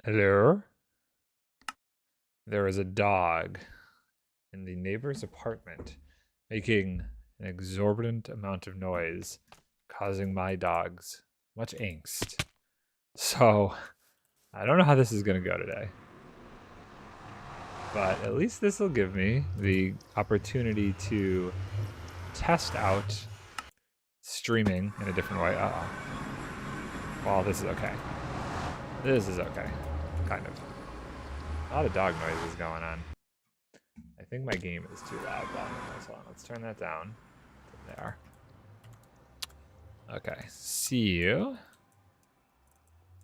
Hello? There is a dog in the neighbor's apartment making an exorbitant amount of noise, causing my dogs much angst. So, I don't know how this is going to go today. But at least this will give me the opportunity to test out streaming in a different way. Uh-oh. Well, this is okay. This is okay. Kind of. A lot of dog noises going on. I think my game is too loud. So let's turn that down. There. Okay. See you.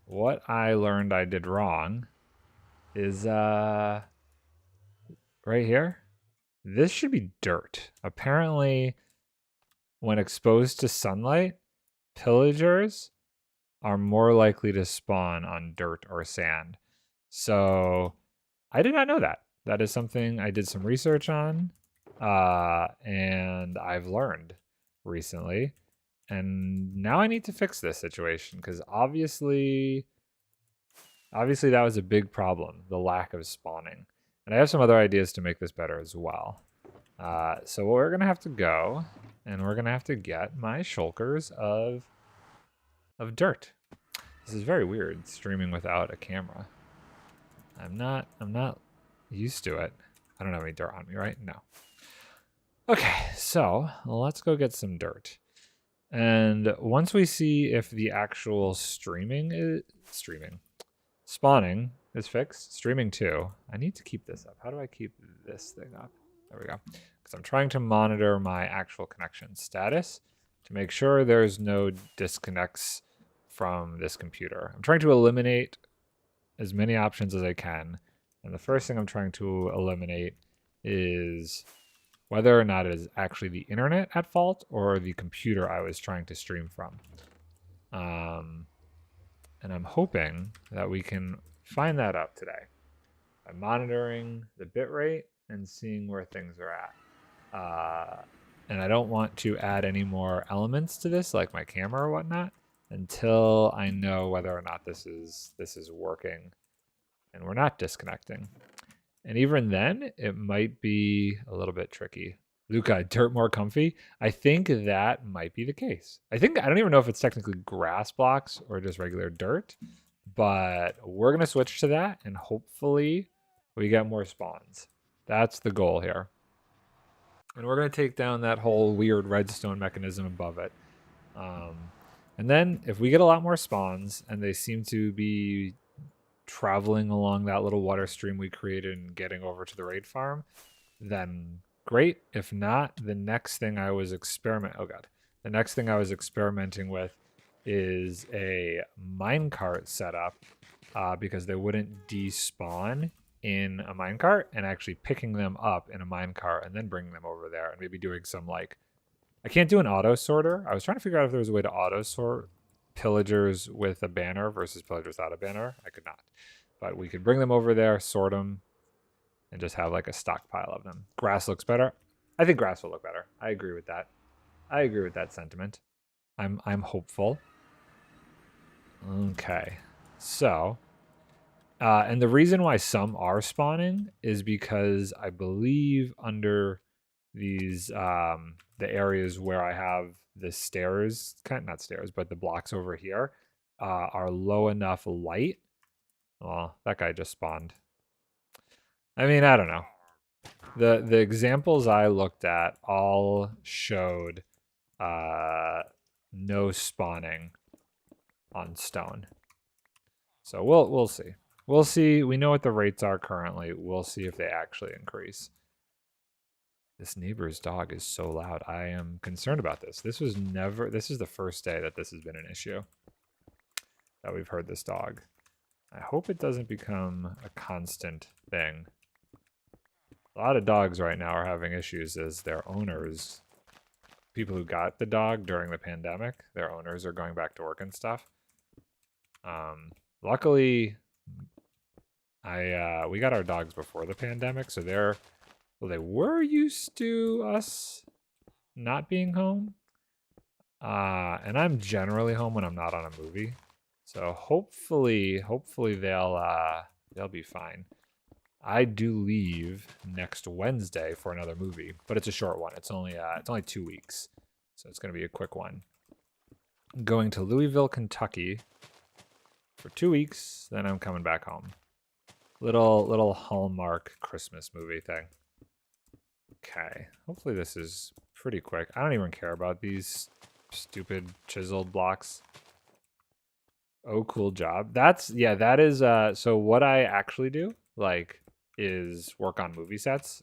What I learned I did wrong is right here. This should be dirt. Apparently, when exposed to sunlight, pillagers are more likely to spawn on dirt or sand. So I did not know that. That is something I did some research on, and I've learned recently. And now I need to fix this situation because obviously that was a big problem, the lack of spawning. And I have some other ideas to make this better as well. So we're gonna have to go, and we're gonna have to get my shulkers of dirt. This is very weird, streaming without a camera. I'm not used to it. I don't have any dirt on me, right? No. Okay, so let's go get some dirt. And once we see if the actual spawning is fixed, streaming too. I need to keep this up. How do I keep this thing up? There we go. Because I'm trying to monitor my actual connection status to make sure there's no disconnects from this computer. I'm trying to eliminate as many options as I can. And the first thing I'm trying to eliminate is whether or not it is actually the internet at fault or the computer I was trying to stream from. And I'm hoping that we can find that out today by monitoring the bitrate and seeing where things are at. And I don't want to add any more elements to this, like my camera or whatnot, until I know whether or not this is working and we're not disconnecting. And even then, it might be a little bit tricky. Luca, dirt more comfy? I think that might be the case. I don't even know if it's technically grass blocks or just regular dirt, but we're going to switch to that and hopefully we get more spawns. That's the goal here. And we're going to take down that whole weird redstone mechanism above it. And then if we get a lot more spawns and they seem to be traveling along that little water stream we created and getting over to the raid farm, then great. If not, the next thing I was experimenting with is a minecart setup, because they wouldn't despawn in a minecart, and actually picking them up in a minecart and then bringing them over there and maybe doing some I can't do an auto sorter. I was trying to figure out if there was a way to auto sort pillagers with a banner versus pillagers without a banner. I could not, but we could bring them over there, sort them, and just have like a stockpile of them. Grass looks better. I think grass will look better. I agree with that. I agree with that sentiment. I'm hopeful. Okay, so and the reason why some are spawning is because I believe under these the areas where I have the stairs, not stairs, but the blocks over here are low enough light. Well, that guy just spawned. I mean, I don't know. The examples I looked at all showed no spawning on stone. So we'll see. We'll see. We know what the rates are currently. We'll see if they actually increase. This neighbor's dog is so loud. I am concerned about this. This is the first day that this has been an issue, that we've heard this dog. I hope it doesn't become a constant thing. A lot of dogs right now are having issues as their owners, people who got the dog during the pandemic, their owners are going back to work and stuff. Luckily, we got our dogs before the pandemic, so they were used to us not being home. And I'm generally home when I'm not on a movie. So hopefully they'll be fine. I do leave next Wednesday for another movie, but it's a short one. It's only 2 weeks, so it's gonna be a quick one. I'm going to Louisville, Kentucky for 2 weeks, then I'm coming back home. Little Hallmark Christmas movie thing. Okay, hopefully this is pretty quick. I don't even care about these stupid chiseled blocks. Oh, cool job. That is so what I actually do like is work on movie sets.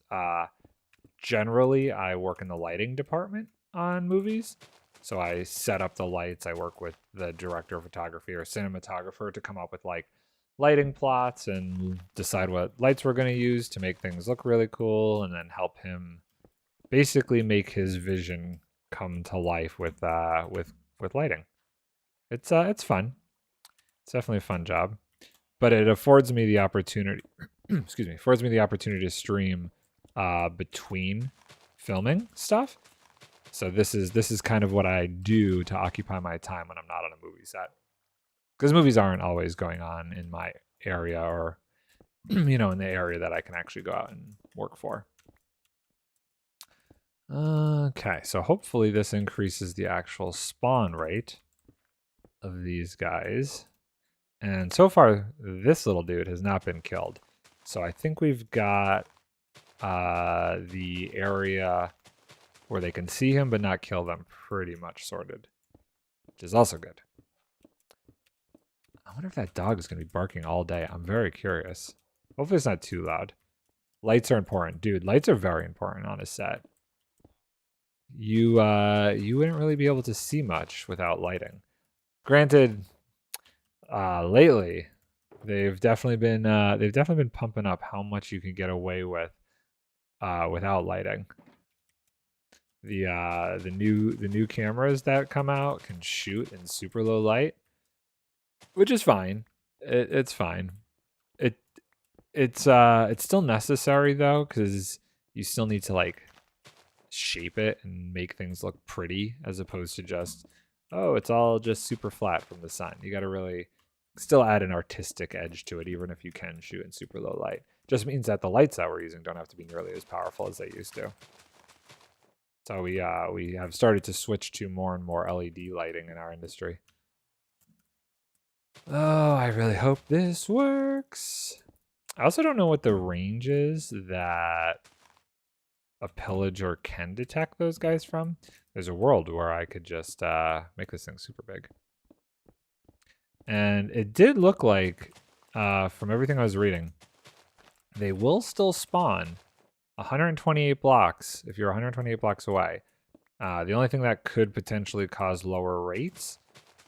Generally I work in the lighting department on movies. So I set up the lights. I work with the director of photography or cinematographer to come up with like lighting plots and decide what lights we're going to use to make things look really cool, and then help him basically make his vision come to life with lighting. It's fun. It's definitely a fun job, but it affords me the opportunity. Excuse me, affords me the opportunity to stream between filming stuff. So this is kind of what I do to occupy my time when I'm not on a movie set, because movies aren't always going on in my area or in the area that I can actually go out and work for. Okay, so hopefully this increases the actual spawn rate of these guys. And so far, this little dude has not been killed. So I think we've got the area where they can see him but not kill them pretty much sorted, which is also good. I wonder if that dog is going to be barking all day. I'm very curious. Hopefully it's not too loud. Lights are important. Dude, lights are very important on a set. You wouldn't really be able to see much without lighting. Granted, lately they've definitely been pumping up how much you can get away with without lighting. The new cameras that come out can shoot in super low light, which is fine. It's fine. It's still necessary though, because you still need to like shape it and make things look pretty, as opposed to just, oh, it's all just super flat from the sun. You got to really still add an artistic edge to it, even if you can shoot in super low light. Just means that the lights that we're using don't have to be nearly as powerful as they used to. So we have started to switch to more and more LED lighting in our industry. Oh, I really hope this works. I also don't know what the range is that a pillager can detect those guys from. There's a world where I could just make this thing super big. And it did look like, from everything I was reading, they will still spawn 128 blocks if you're 128 blocks away. The only thing that could potentially cause lower rates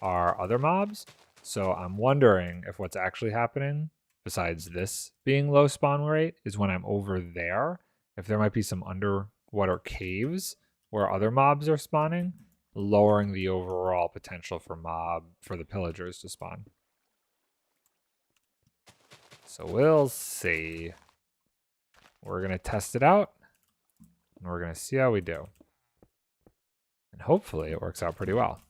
are other mobs. So I'm wondering if what's actually happening, besides this being low spawn rate, is when I'm over there, if there might be some underwater caves where other mobs are spawning, lowering the overall potential for the pillagers to spawn. So we'll see. We're going to test it out, and we're going to see how we do. And hopefully it works out pretty well.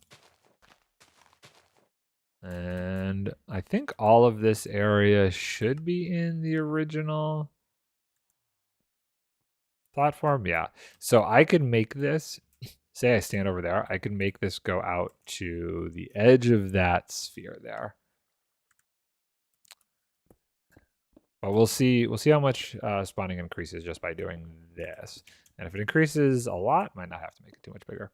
And I think all of this area should be in the original platform. Yeah. So I could make this, say I stand over there, I could make this go out to the edge of that sphere there. But we'll see how much spawning increases just by doing this. And if it increases a lot, might not have to make it too much bigger.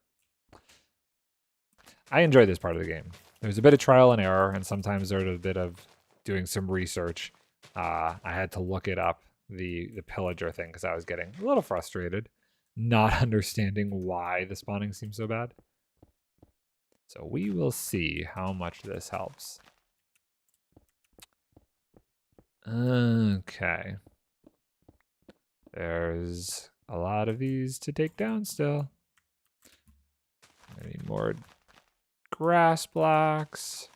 I enjoy this part of the game. There's a bit of trial and error, and sometimes there's a bit of doing some research. I had to look it up, the pillager thing, because I was getting a little frustrated, not understanding why the spawning seems so bad. So we will see how much this helps. Okay. There's a lot of these to take down still. I need more grass blocks.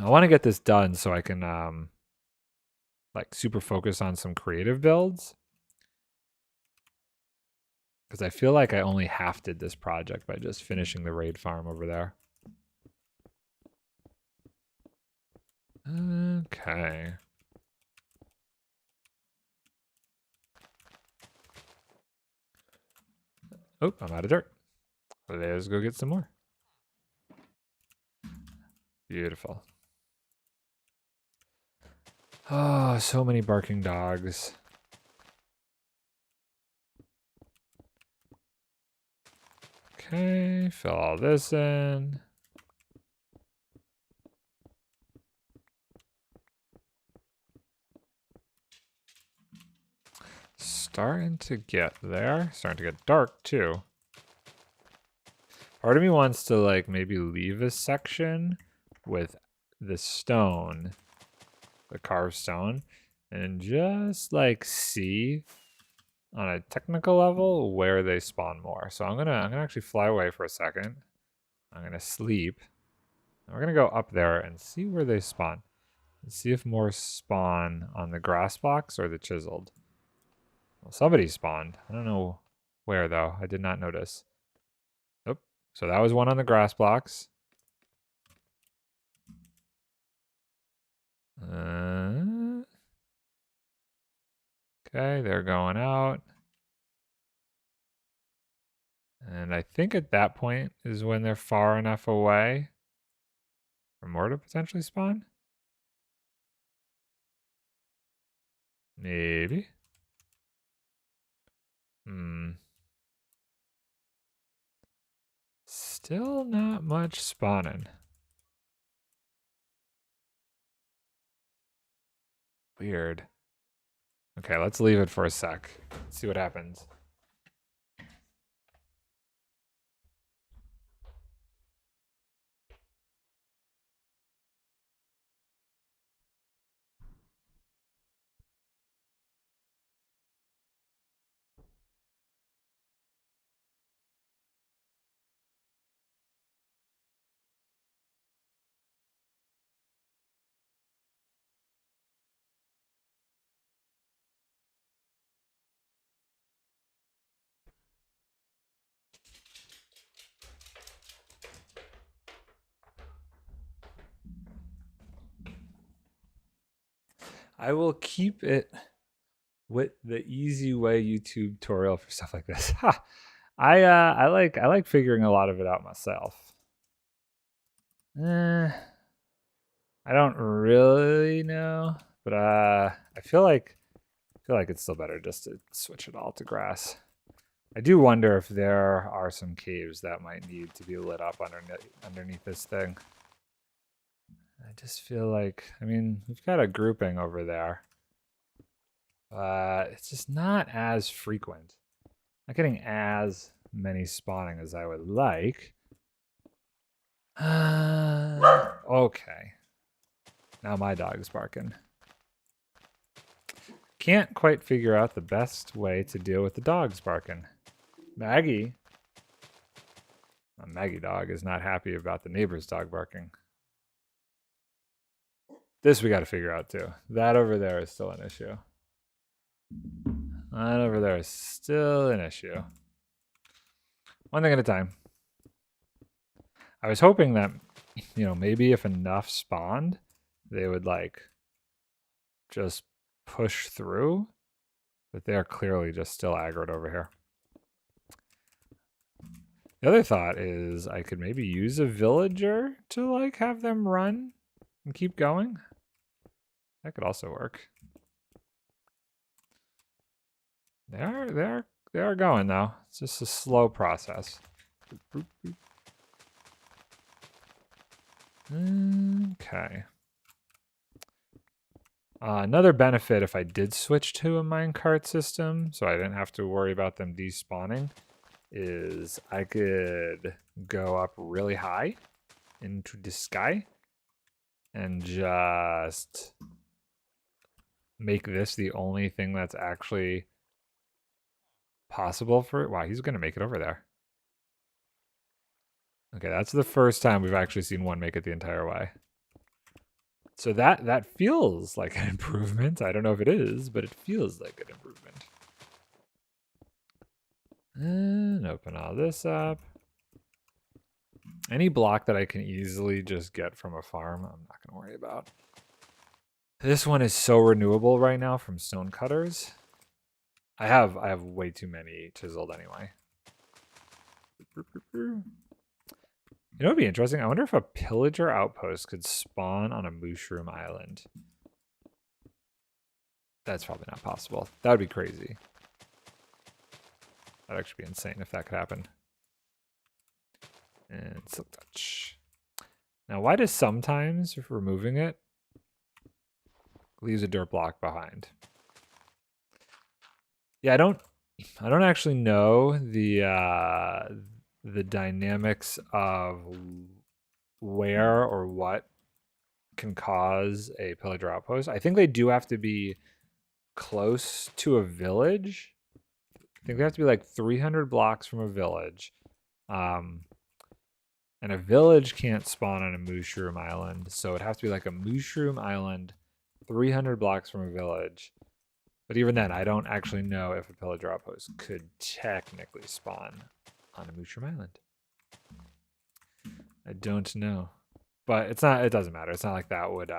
I want to get this done so I can like super focus on some creative builds, because I feel like I only half did this project by just finishing the raid farm over there. Okay. Oh, I'm out of dirt. Let's go get some more. Beautiful. Oh, so many barking dogs. Okay, fill all this in. Starting to get there. Starting to get dark too. Part of me wants to like maybe leave a section with the stone, the carved stone, and just like see on a technical level where they spawn more. So I'm gonna actually fly away for a second. I'm gonna sleep. And we're gonna go up there and see where they spawn. And see if more spawn on the grass blocks or the chiseled. Well, somebody spawned. I don't know where though. I did not notice. Oh, so that was one on the grass blocks. Okay, they're going out. And I think at that point is when they're far enough away for more to potentially spawn. Maybe. Still not much spawning. Weird. Okay, let's leave it for a sec. See what happens. I will keep it with the easy way YouTube tutorial for stuff like this. Ha! I like figuring a lot of it out myself. I don't really know, but I feel like it's still better just to switch it all to grass. I do wonder if there are some caves that might need to be lit up underneath this thing. I just feel like, I mean, we've got a grouping over there. It's just not as frequent. Not getting as many spawning as I would like. Okay. Now my dog's barking. Can't quite figure out the best way to deal with the dogs barking. Maggie, a Maggie dog, is not happy about the neighbor's dog barking. This we got to figure out too. That over there is still an issue. That over there is still an issue. One thing at a time. I was hoping that, you know, maybe if enough spawned, they would like just push through, but they're clearly just still aggroed over here. The other thought is I could maybe use a villager to like have them run and keep going. That could also work. They are going though. It's just a slow process. Okay. Another benefit if I did switch to a minecart system, so I didn't have to worry about them despawning, is I could go up really high into the sky and just make this the only thing that's actually possible for it. Wow, he's going to make it over there. Okay, that's the first time we've actually seen one make it the entire way. So that feels like an improvement. I don't know if it is, but it feels like an improvement. And open all this up. Any block that I can easily just get from a farm, I'm not going to worry about. This one is so renewable right now from stone cutters. I have way too many chiseled anyway. You know what would be interesting? I wonder if a pillager outpost could spawn on a mushroom island. That's probably not possible. That would be crazy. That'd actually be insane if that could happen. And silk touch. Now, why does sometimes removing it leaves a dirt block behind? Yeah, I don't actually know the dynamics of where or what can cause a pillager outpost. I think they do have to be close to a village. I think they have to be like 300 blocks from a village. And a village can't spawn on a mushroom island, so it'd have to be like a mushroom island 300 blocks from a village. But even then, I don't actually know if a pillager outpost could technically spawn on a mushroom island. I don't know. But it's not, it doesn't matter. It's not like that would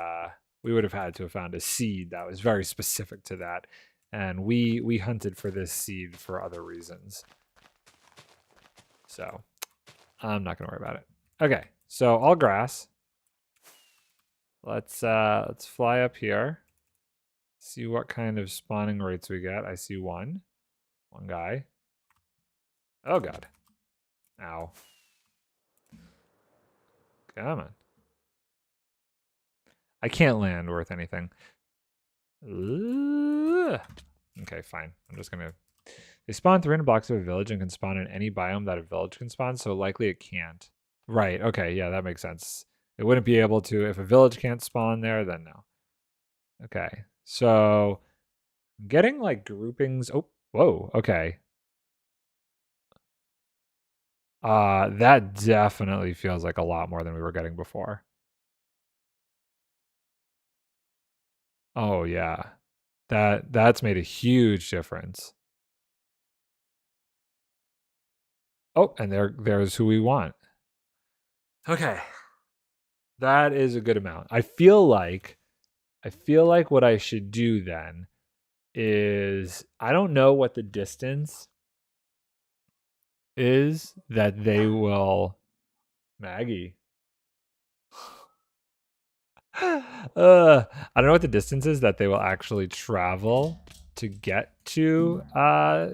we would have had to have found a seed that was very specific to that. And we hunted for this seed for other reasons. So I'm not gonna worry about it. Okay, so all grass. Let's fly up here. See what kind of spawning rates we get. I see one guy. Oh god. Ow. Come on. I can't land worth anything. Ugh. Okay, fine. I'm just gonna... They spawn 300 blocks of a village and can spawn in any biome that a village can spawn, so likely it can't. Right, okay, yeah, that makes sense. It wouldn't be able to... If a village can't spawn there, then no. Okay, so... I'm getting, like, groupings... Oh, whoa, okay. That definitely feels like a lot more than we were getting before. Oh, yeah. That's made a huge difference. Oh, and there's who we want. Okay. That is a good amount. I feel like what I should do then is I don't know what the distance is that they will Maggie. I don't know what the distance is that they will actually travel to get to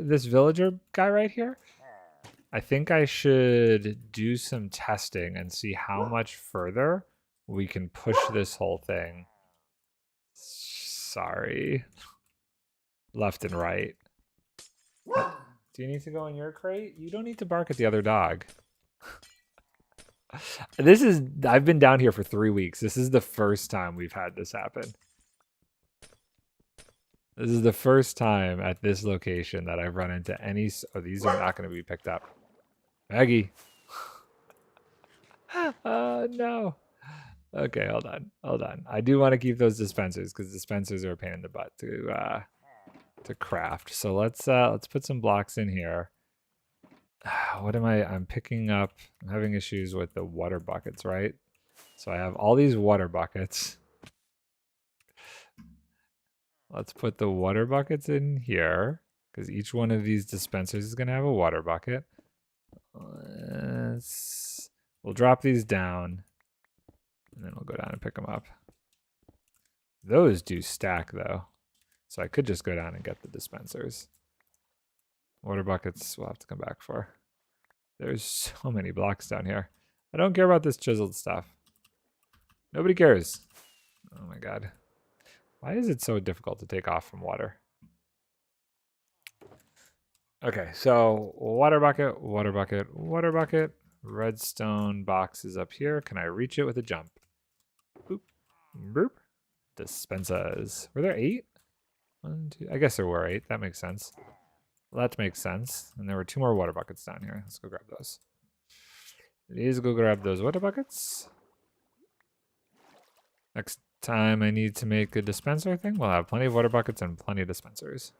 this villager guy right here. I think I should do some testing and see how much further we can push this whole thing. Sorry. Left and right. Do you need to go in your crate? You don't need to bark at the other dog. I've been down here for 3 weeks. This is the first time we've had this happen. This is the first time at this location that I've run into any... Oh, these are not going to be picked up. Maggie. No. Okay, hold on. I do want to keep those dispensers because dispensers are a pain in the butt to craft. So let's put some blocks in here. What am I'm picking up? I'm having issues with the water buckets, right? So I have all these water buckets. Let's put the water buckets in here because each one of these dispensers is going to have a water bucket. We'll drop these down and then we'll go down and pick them up. Those do stack though. So I could just go down and get the dispensers. Water buckets we'll have to come back for. There's so many blocks down here. I don't care about this chiseled stuff. Nobody cares. Oh my god. Why is it so difficult to take off from water? Okay, so water bucket, water bucket, water bucket. Redstone box is up here. Can I reach it with a jump? Boop. Boop. Dispensers. Were there 8? 1, 2. I guess there were 8. That makes sense. That makes sense. And there were 2 more water buckets down here. Let's go grab those. Let's go grab those water buckets. Next time I need to make a dispenser thing, we'll have plenty of water buckets and plenty of dispensers.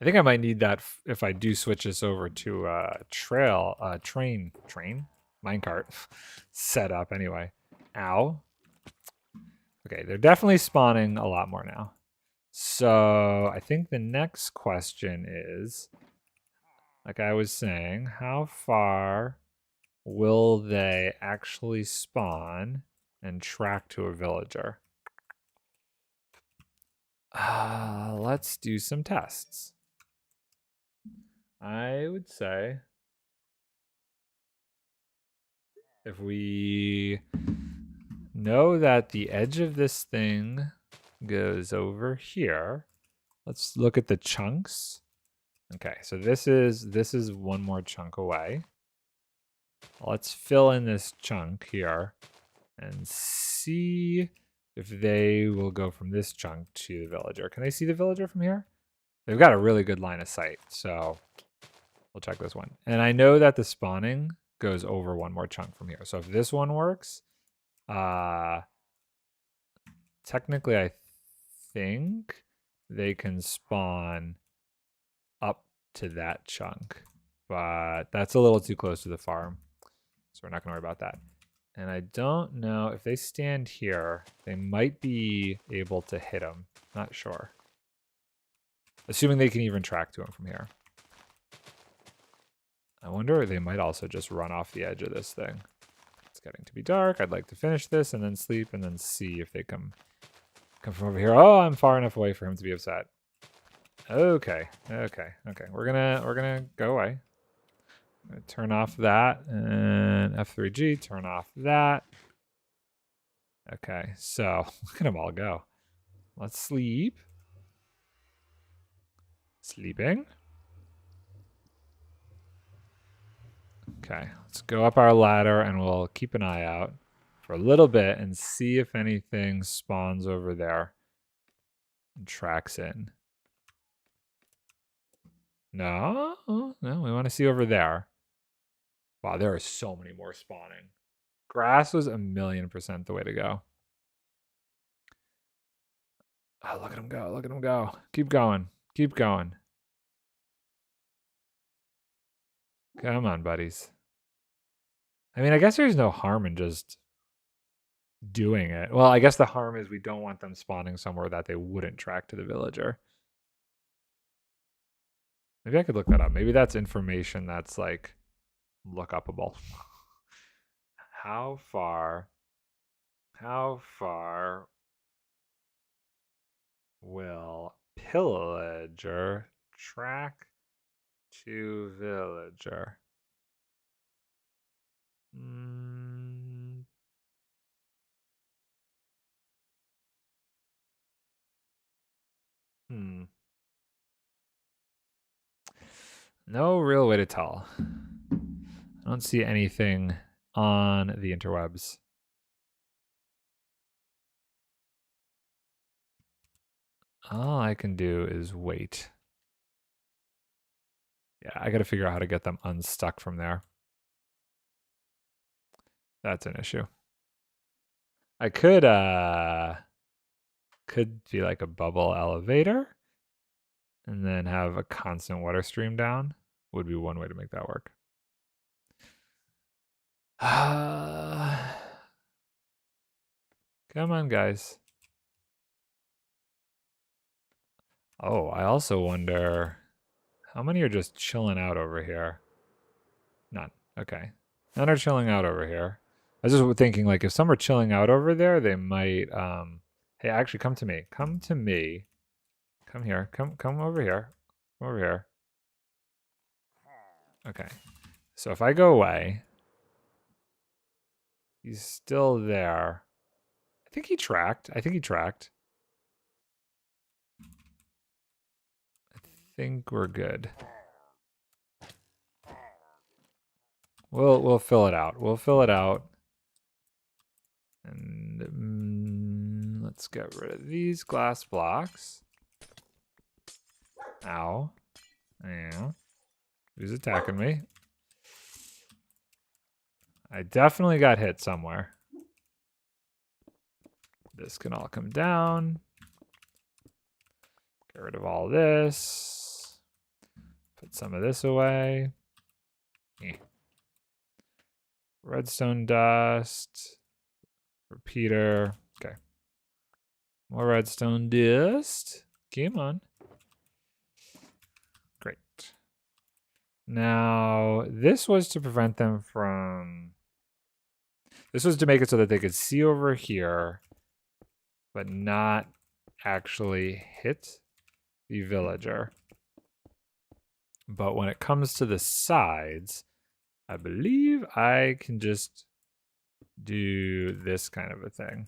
I think I might need that if I do switch this over to train minecart setup anyway. Ow. Okay, they're definitely spawning a lot more now. So I think the next question is, like I was saying, how far will they actually spawn and track to a villager? Let's do some tests. I would say if we know that the edge of this thing goes over here, let's look at the chunks. Okay, so this is one more chunk away. Let's fill in this chunk here and see if they will go from this chunk to the villager. Can they see the villager from here? They've got a really good line of sight, so we'll check this one. And I know that the spawning goes over one more chunk from here. So if this one works, technically I think they can spawn up to that chunk, but that's a little too close to the farm, so we're not gonna worry about that. And I don't know if they stand here, they might be able to hit them. Not sure. Assuming they can even track to him from here. I wonder if they might also just run off the edge of this thing. It's getting to be dark. I'd like to finish this and then sleep and then see if they come from over here. Oh, I'm far enough away for him to be upset. Okay. We're gonna go away. Turn off that and F3G, turn off that. Okay, so look at them all go. Let's sleep. Sleeping. Okay, let's go up our ladder and we'll keep an eye out for a little bit and see if anything spawns over there and tracks in. No, no, we want to see over there. Wow, there are so many more spawning. Grass was 1,000,000% the way to go. Oh, look at him go, look at him go. Keep going, keep going. Come on, buddies. I mean, I guess there's no harm in just doing it. Well, I guess the harm is we don't want them spawning somewhere that they wouldn't track to the villager. Maybe I could look that up. Maybe that's information that's like look upable. How far will pillager track to villager? No real way to tell. I don't see anything on the interwebs. All I can do is wait. Yeah, I gotta figure out how to get them unstuck from there. That's an issue. I could be like a bubble elevator and then have a constant water stream down. Would be one way to make that work. Come on, guys. Oh, I also wonder how many are just chilling out over here? None. Okay. None are chilling out over here. I was just thinking, like, if some are chilling out over there, they might, hey, actually, come to me. Come to me. Come here. Come over here. Come over here. Okay. So if I go away, he's still there. I think he tracked. I think we're good. We'll fill it out. We'll fill it out. And let's get rid of these glass blocks. Ow. Yeah. Who's attacking me? I definitely got hit somewhere. This can all come down. Get rid of all this. Put some of this away. Redstone dust. Repeater. Okay. More redstone dust. Come on. Great. Now, this was to prevent them from... This was to make it so that they could see over here, but not actually hit the villager. But when it comes to the sides, I believe I can just do this kind of a thing.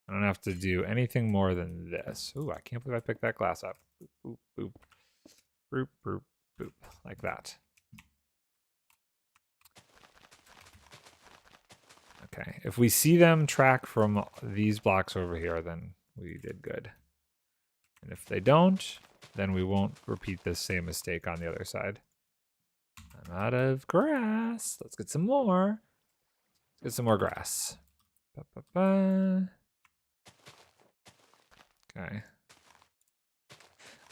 I don't have to do anything more than this. Ooh, I can't believe I picked that glass up. Boop, boop, boop, boop, boop, boop, like that. Okay, if we see them track from these blocks over here, then we did good. And if they don't, then we won't repeat this same mistake on the other side. I'm out of grass. Let's get some more. Let's get some more grass. Ba-ba-ba. Okay.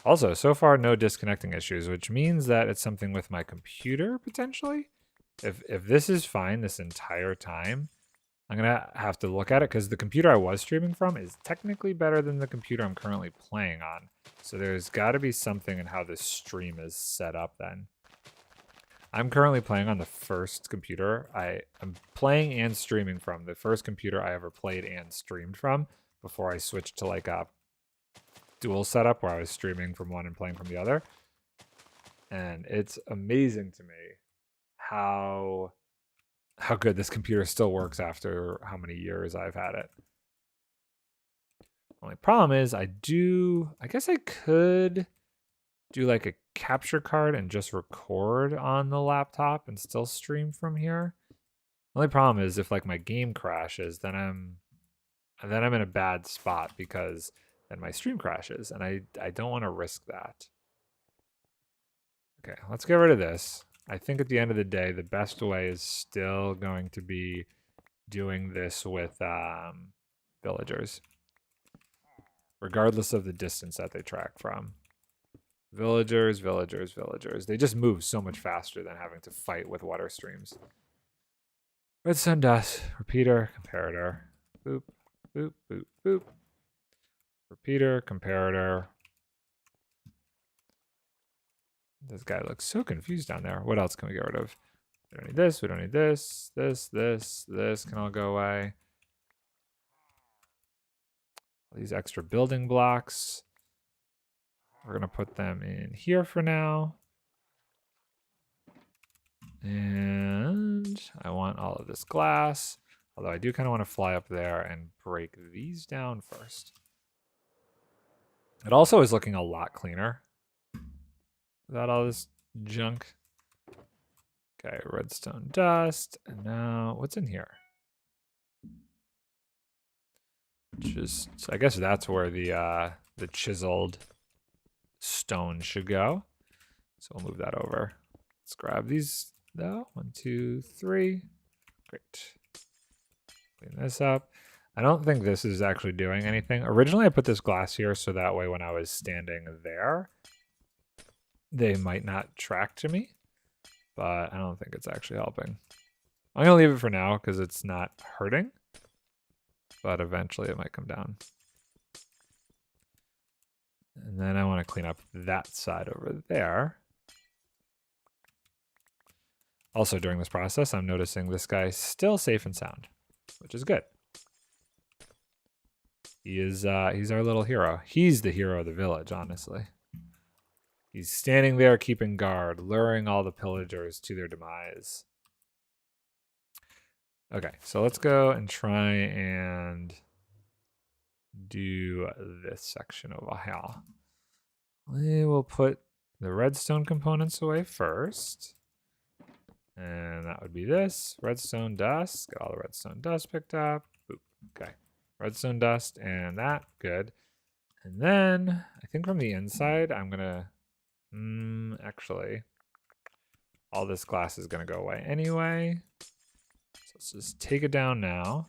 Also, so far, no disconnecting issues, which means that it's something with my computer, potentially. If this is fine this entire time, I'm going to have to look at it, because the computer I was streaming from is technically better than the computer I'm currently playing on. So there's got to be something in how this stream is set up then. I'm currently playing on the first computer I'm playing and streaming from. The first computer I ever played and streamed from before I switched to like a dual setup where I was streaming from one and playing from the other. And it's amazing to me how good this computer still works after how many years I've had it. Only problem is I guess I could do like a capture card and just record on the laptop and still stream from here. Only problem is if like my game crashes, then I'm in a bad spot, because then my stream crashes, and I don't want to risk that. Okay, let's get rid of this. I think at the end of the day, the best way is still going to be doing this with villagers, regardless of the distance that they track from. Villagers, villagers, villagers. They just move so much faster than having to fight with water streams. Redstone dust, repeater, comparator. Boop, boop, boop, boop. Repeater, comparator. This guy looks so confused down there. What else can we get rid of? We don't need this, we don't need this. This can all go away. All these extra building blocks. We're going to put them in here for now. And I want all of this glass. Although I do kind of want to fly up there and break these down first. It also is looking a lot cleaner without all this junk. Okay, redstone dust. And now, what's in here? Just, I guess that's where the chiseled stone should go. So we'll move that over. Let's grab these though. 1, 2, 3. Great. Clean this up. I don't think this is actually doing anything. Originally I put this glass here so that way when I was standing there, they might not track to me, but I don't think it's actually helping. I'm gonna leave it for now because it's not hurting, but eventually it might come down. And then I want to clean up that side over there. Also during this process, I'm noticing this guy's still safe and sound, which is good. He's our little hero. He's the hero of the village, honestly. He's standing there keeping guard, luring all the pillagers to their demise. Okay, so let's go and try and do this section over here. We will put the redstone components away first. And that would be this. Redstone dust. Get all the redstone dust picked up. Boop. Okay. Redstone dust and that. Good. And then I think from the inside, I'm going to... actually, all this glass is going to go away anyway. So let's just take it down now.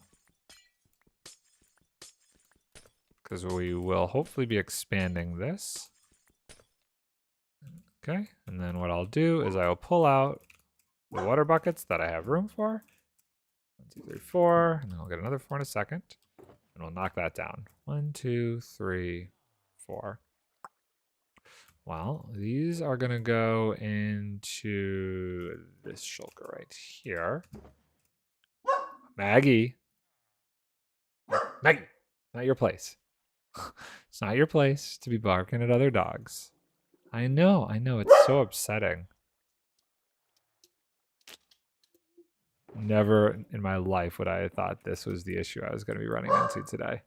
Because we will hopefully be expanding this. Okay. And then what I'll do is I'll pull out the water buckets that I have room for. 1, 2, 3, 4. And then I'll get another 4 in a second. And we'll knock that down. 1, 2, 3, 4. Well, these are going to go into this shulker right here. Maggie. Maggie, it's not your place. It's not your place to be barking at other dogs. I know. It's so upsetting. Never in my life would I have thought this was the issue I was going to be running into today.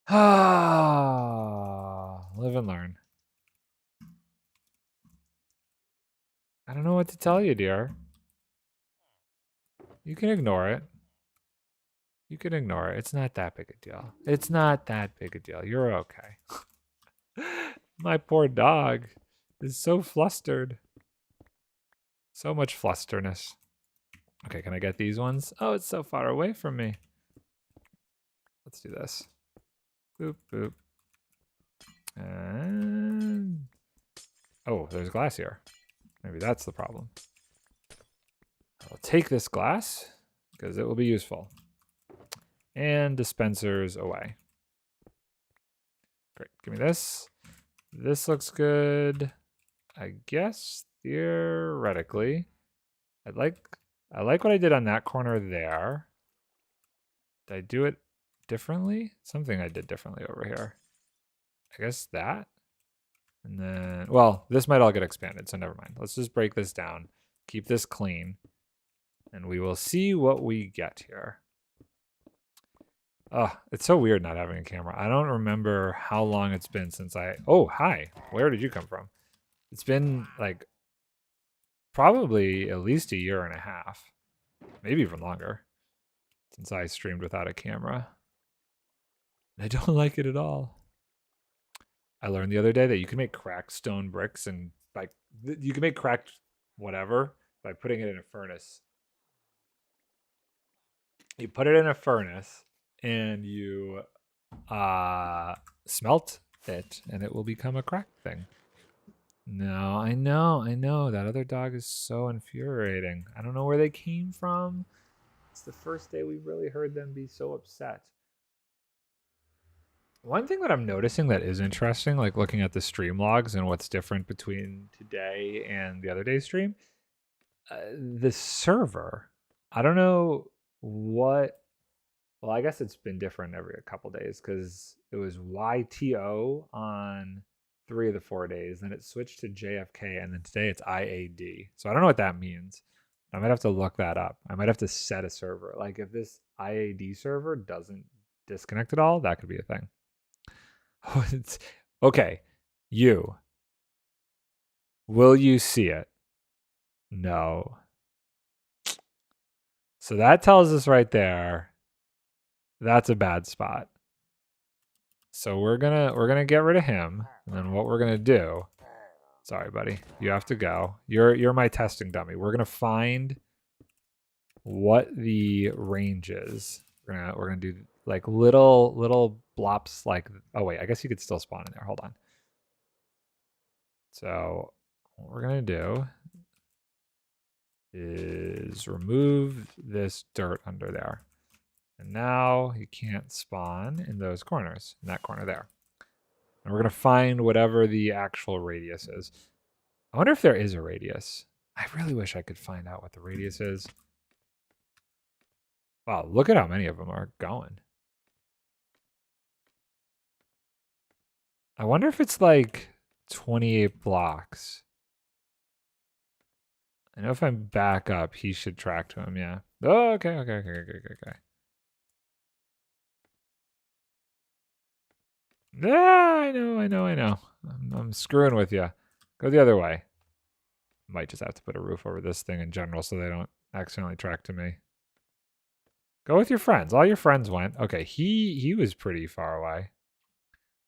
Ah, live and learn. I don't know what to tell you, dear. You can ignore it. You can ignore it. It's not that big a deal. It's not that big a deal. You're okay. My poor dog is so flustered. So much flusterness. Okay, can I get these ones? Oh, it's so far away from me. Let's do this. Boop, boop. And... oh, there's glass here. Maybe that's the problem. I'll take this glass because it will be useful. And dispensers away. Great, give me this. This looks good. I guess theoretically, I like what I did on that corner there. Did I do it differently? Something I did differently over here. I guess that. And then, well, this might all get expanded, so never mind. Let's just break this down. Keep this clean. And we will see what we get here. Oh, it's so weird not having a camera. I don't remember how long it's been since I... oh, hi. Where did you come from? It's been, like, probably at least 1.5 years. Maybe even longer. Since I streamed without a camera. I don't like it at all. I learned the other day that you can make cracked stone bricks and, like, you can make cracked whatever by putting it in a furnace. You put it in a furnace and you smelt it and it will become a cracked thing. No, I know. That other dog is so infuriating. I don't know where they came from. It's the first day we really heard them be so upset. One thing that I'm noticing that is interesting, like looking at the stream logs and what's different between today and the other day's stream, the server, I don't know what... well, I guess it's been different every couple days because it was YTO on 3 of the 4 days. Then it switched to JFK, and then today it's IAD. So I don't know what that means. I might have to look that up. I might have to set a server. Like if this IAD server doesn't disconnect at all, that could be a thing. Oh, it's okay. You. Will you see it? No. So that tells us right there. That's a bad spot. So we're gonna get rid of him, and then what we're gonna do... sorry, buddy, you have to go. You're my testing dummy. We're gonna find what the range is. We're gonna do like little blops. Like, oh wait, I guess you could still spawn in there. Hold on. So what we're gonna do is remove this dirt under there. And now you can't spawn in those corners, in that corner there. And we're going to find whatever the actual radius is. I wonder if there is a radius. I really wish I could find out what the radius is. Wow, look at how many of them are going. I wonder if it's like 28 blocks. I know if I'm back up, he should track to him, yeah. Oh, okay. Yeah, I know. I'm screwing with you. Go the other way. Might just have to put a roof over this thing in general so they don't accidentally track to me. Go with your friends. All your friends went. Okay, he was pretty far away.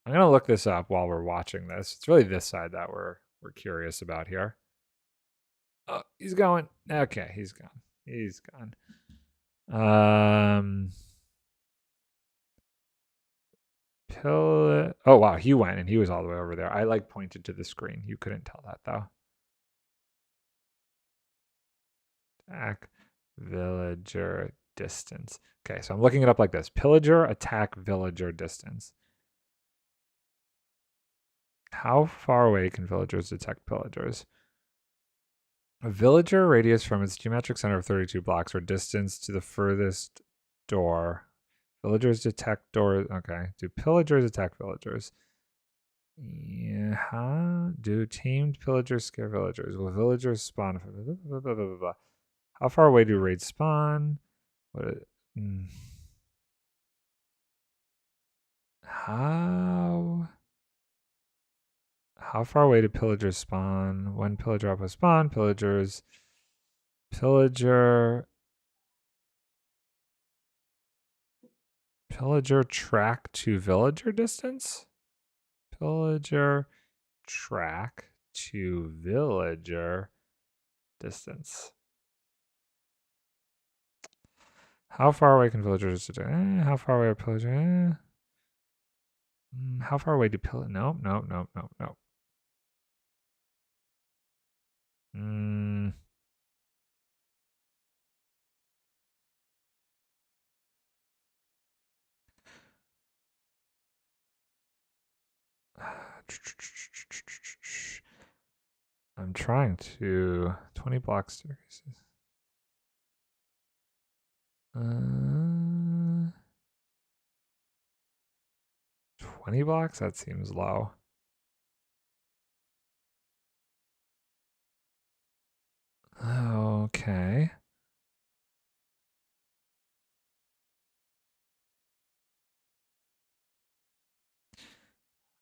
I'm gonna look this up while we're watching this. It's really this side that we're curious about here. Oh, he's going. Okay, he's gone. He's gone. Oh wow, he went and he was all the way over there. I like pointed to the screen. You couldn't tell that though. Attack villager distance. Okay, so I'm looking it up like this. Pillager attack villager distance. How far away can villagers detect pillagers? A villager radius from its geometric center of 32 blocks or distance to the furthest door. Villagers detect doors. Okay. Do pillagers attack villagers? Yeah. Huh? Do tamed pillagers scare villagers? Will villagers spawn? Blah, blah, blah, blah. How far away do raids spawn? What? How far away do pillagers spawn? When pillager outpost spawn, pillager track to villager distance? Pillager track to villager distance. How far away can villagers how far away are pillagers? How far away do pillagers? Nope. I'm trying to 20 block staircases. 20 blocks? That seems low. Okay.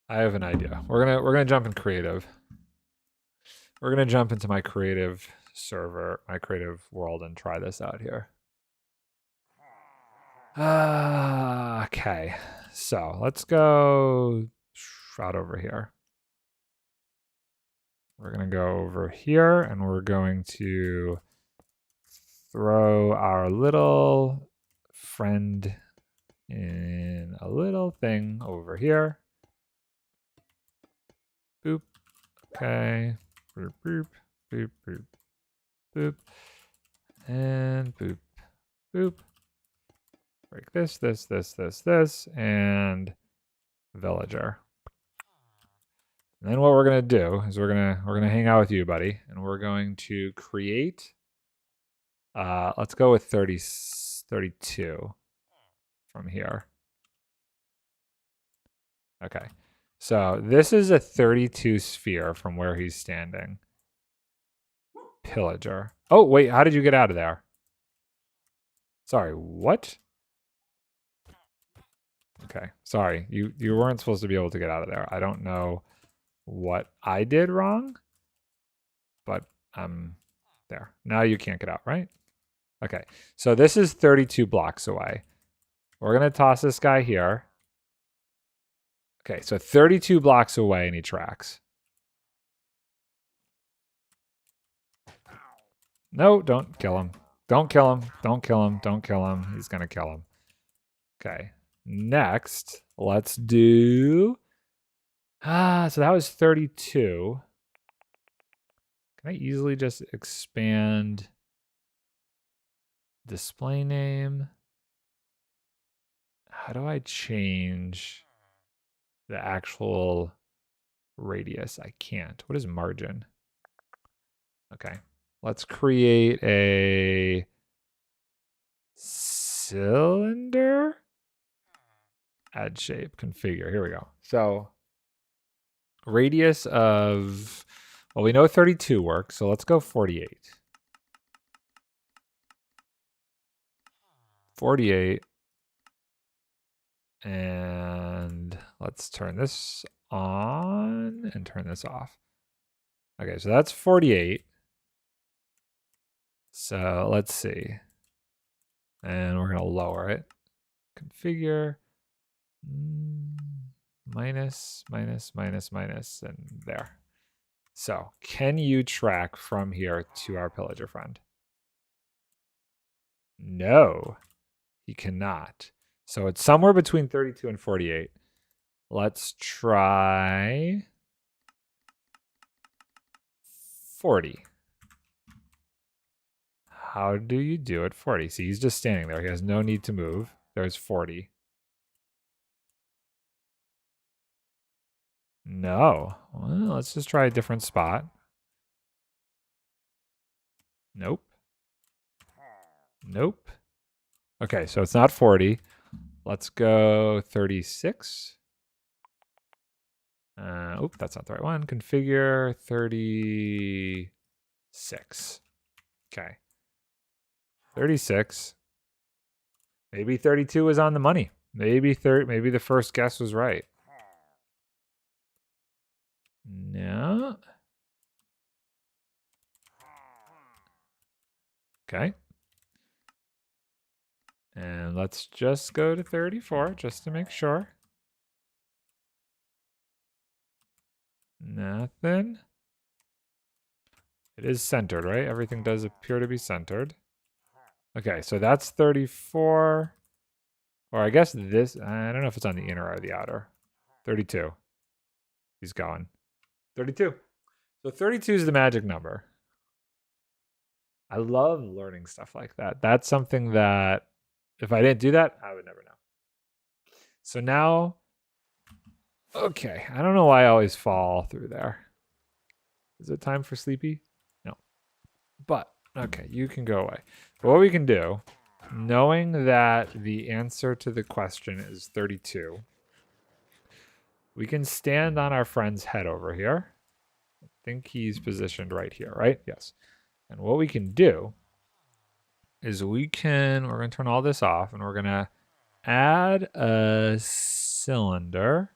I have an idea. We're gonna jump in creative. We're gonna jump into my creative server, my creative world, and try this out here. Okay. So let's go out over here. We're gonna go over here and we're going to throw our little friend in a little thing over here. Boop. Okay. Boop, boop, boop, boop, boop. And boop, boop. Break this, and villager. And then what we're gonna do is we're gonna hang out with you, buddy, and we're going to create. Let's go with 32 from here. Okay, so this is a 32 sphere from where he's standing. Pillager. Oh wait, how did you get out of there? Sorry, what? Okay, sorry, you weren't supposed to be able to get out of there. I don't know what I did wrong, but there. Now you can't get out, right? Okay, so this is 32 blocks away. We're gonna toss this guy here. Okay, so 32 blocks away and he tracks. No, don't kill him. Don't kill him. Don't kill him. Don't kill him. He's gonna kill him. Okay, next, let's do... so that was 32. Can I easily just expand display name? How do I change the actual radius? I can't. What is margin? Okay, let's create a cylinder. Add shape, configure. Here we go. So radius of, well, we know 32 works, so let's go 48. 48. And let's turn this on and turn this off. Okay, so that's 48. So let's see. And we're gonna lower it. Configure. Minus, and there. So, can you track from here to our pillager friend? No, he cannot. So it's somewhere between 32 and 48. Let's try 40. How do you do at 40? See, he's just standing there. He has no need to move. There's 40. No. Well, let's just try a different spot. Nope. Nope. Okay, so it's not 40. Let's go 36. Oop, that's not the right one. Configure 36. Okay. 36. Maybe 32 is on the money. Maybe the first guess was right. No. Okay. And let's just go to 34 just to make sure. Nothing. It is centered, right? Everything does appear to be centered. Okay, so that's 34. Or I guess this, I don't know if it's on the inner or the outer. 32. He's going. 32. So 32 is the magic number. I love learning stuff like that. That's something that if I didn't do that, I would never know. So now, okay, I don't know why I always fall through there. Is it time for sleepy? No. But, okay, you can go away. But what we can do, knowing that the answer to the question is 32, we can stand on our friend's head over here. I think he's positioned right here, right? Yes. And what we can do is we're going to turn all this off and we're going to add a cylinder.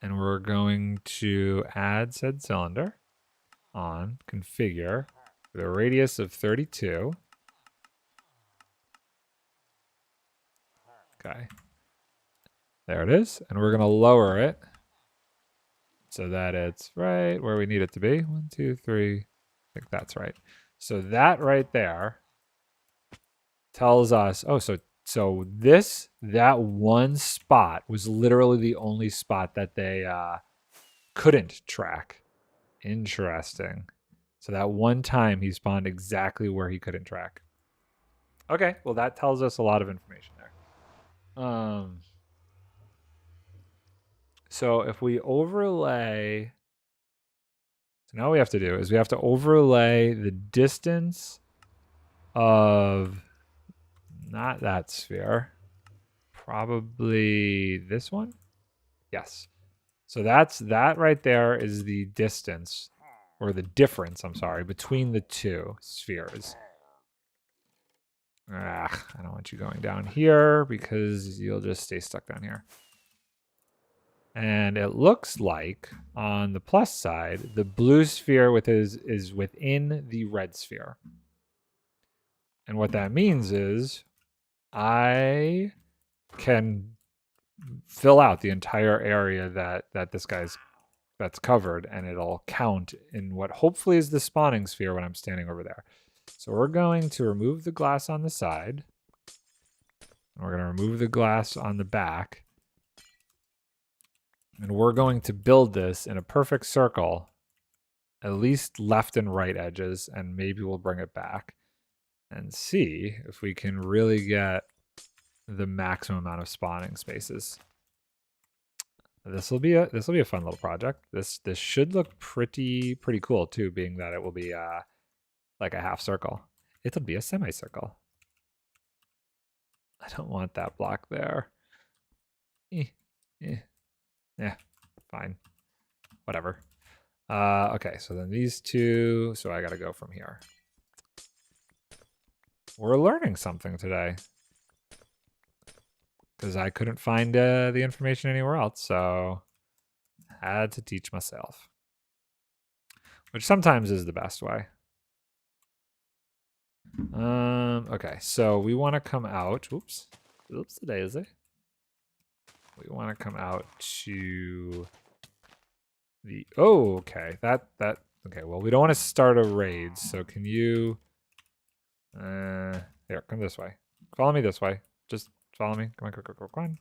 And we're going to add said cylinder on, configure, with a radius of 32. Okay. There it is. And we're going to lower it so that it's right where we need it to be. 1, 2, 3. I think that's right. So that right there tells us, oh, so that one spot was literally the only spot that they couldn't track. Interesting. So that one time he spawned exactly where he couldn't track. Okay, well that tells us a lot of information there. So if we overlay, so now what we have to do is we have to overlay the distance of not that sphere, probably this one. Yes. So that right there is the distance, or the difference, I'm sorry, between the two spheres. I don't want you going down here because you'll just stay stuck down here. And it looks like on the plus side, the blue sphere is within the red sphere. And what that means is I can fill out the entire area that this guy's that's covered, and it'll count in what hopefully is the spawning sphere when I'm standing over there. So we're going to remove the glass on the side. And we're going to remove the glass on the back. And we're going to build this in a perfect circle, at least left and right edges, and maybe we'll bring it back and see if we can really get the maximum amount of spawning spaces. This will be a fun little project. This should look pretty cool too, being that it will be like a half circle. It'll be a semicircle. I don't want that block there. Yeah, fine. Whatever. Okay, so then these two, so I gotta go from here. We're learning something today. Because I couldn't find the information anywhere else, so I had to teach myself. Which sometimes is the best way. Okay, so we want to come out. Oops the daisy. We want to come out to the. Oh, okay. Okay. Well, we don't want to start a raid. So can you? Here, come this way. Follow me this way. Just follow me. Come on.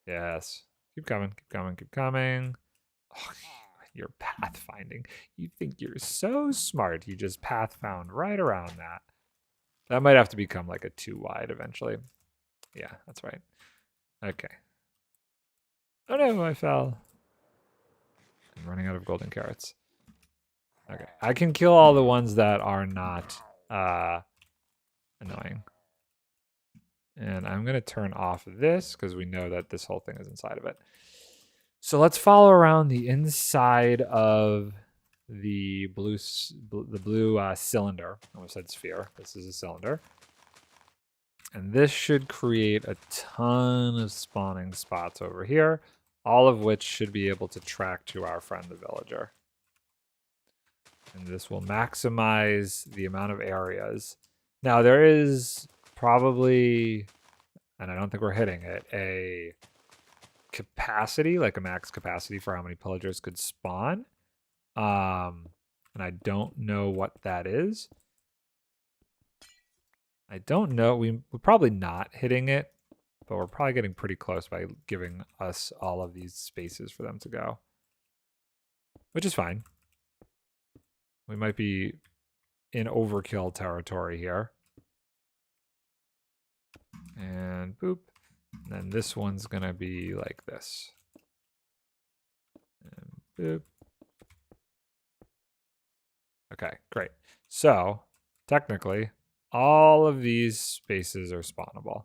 Yes. Keep coming. Oh, I You're pathfinding. You think you're so smart. You just path found right around that. That might have to become like a 2 wide eventually. Yeah, that's right. Okay. Oh no, I fell. I'm running out of golden carrots. Okay. I can kill all the ones that are not annoying. And I'm going to turn off this because we know that this whole thing is inside of it. So let's follow around the inside of the blue cylinder. I almost said sphere. This is a cylinder. And this should create a ton of spawning spots over here, all of which should be able to track to our friend the villager. And this will maximize the amount of areas. Now there is probably, and I don't think we're hitting it, a capacity, like a max capacity for how many pillagers could spawn. And I don't know what that is. I don't know. We're probably not hitting it, but we're probably getting pretty close by giving us all of these spaces for them to go, which is fine. We might be in overkill territory here. And boop. And then this one's going to be like this. And boop. Okay, great. So technically, all of these spaces are spawnable.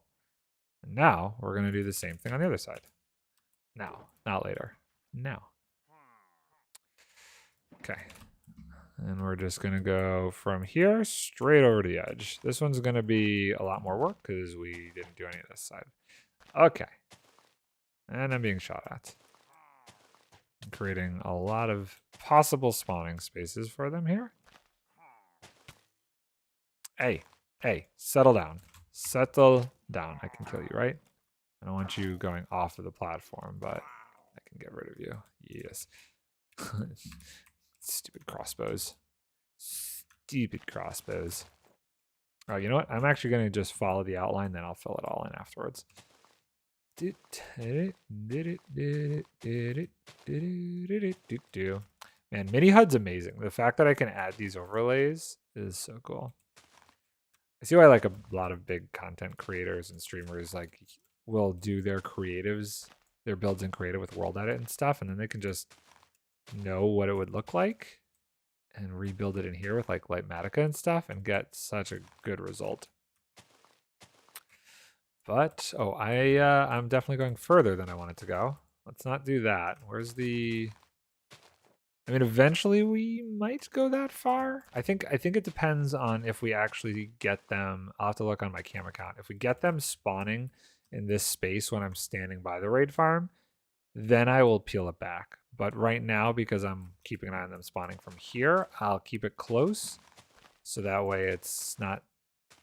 And now we're going to do the same thing on the other side. Now, not later. Now. Okay. And we're just going to go from here straight over to the edge. This one's going to be a lot more work because we didn't do any of this side. Okay. And I'm being shot at. I'm creating a lot of possible spawning spaces for them here. Hey, settle down. Settle down. I can kill you, right? I don't want you going off of the platform, but I can get rid of you. Yes. Stupid crossbows. Stupid crossbows. Oh, you know what? I'm actually going to just follow the outline, then I'll fill it all in afterwards. Man, mini HUD's amazing. The fact that I can add these overlays is so cool. I see why like a lot of big content creators and streamers like will do their creatives, their builds in creative with world edit and stuff, and then they can just know what it would look like and rebuild it in here with like Lightmatica and stuff and get such a good result. But I'm definitely going further than I wanted to go. Let's not do that. Where's the? I mean, eventually we might go that far. I think it depends on if we actually get them. I'll have to look on my camera count. If we get them spawning in this space when I'm standing by the raid farm, then I will peel it back. But right now, because I'm keeping an eye on them spawning from here, I'll keep it close, so that way it's not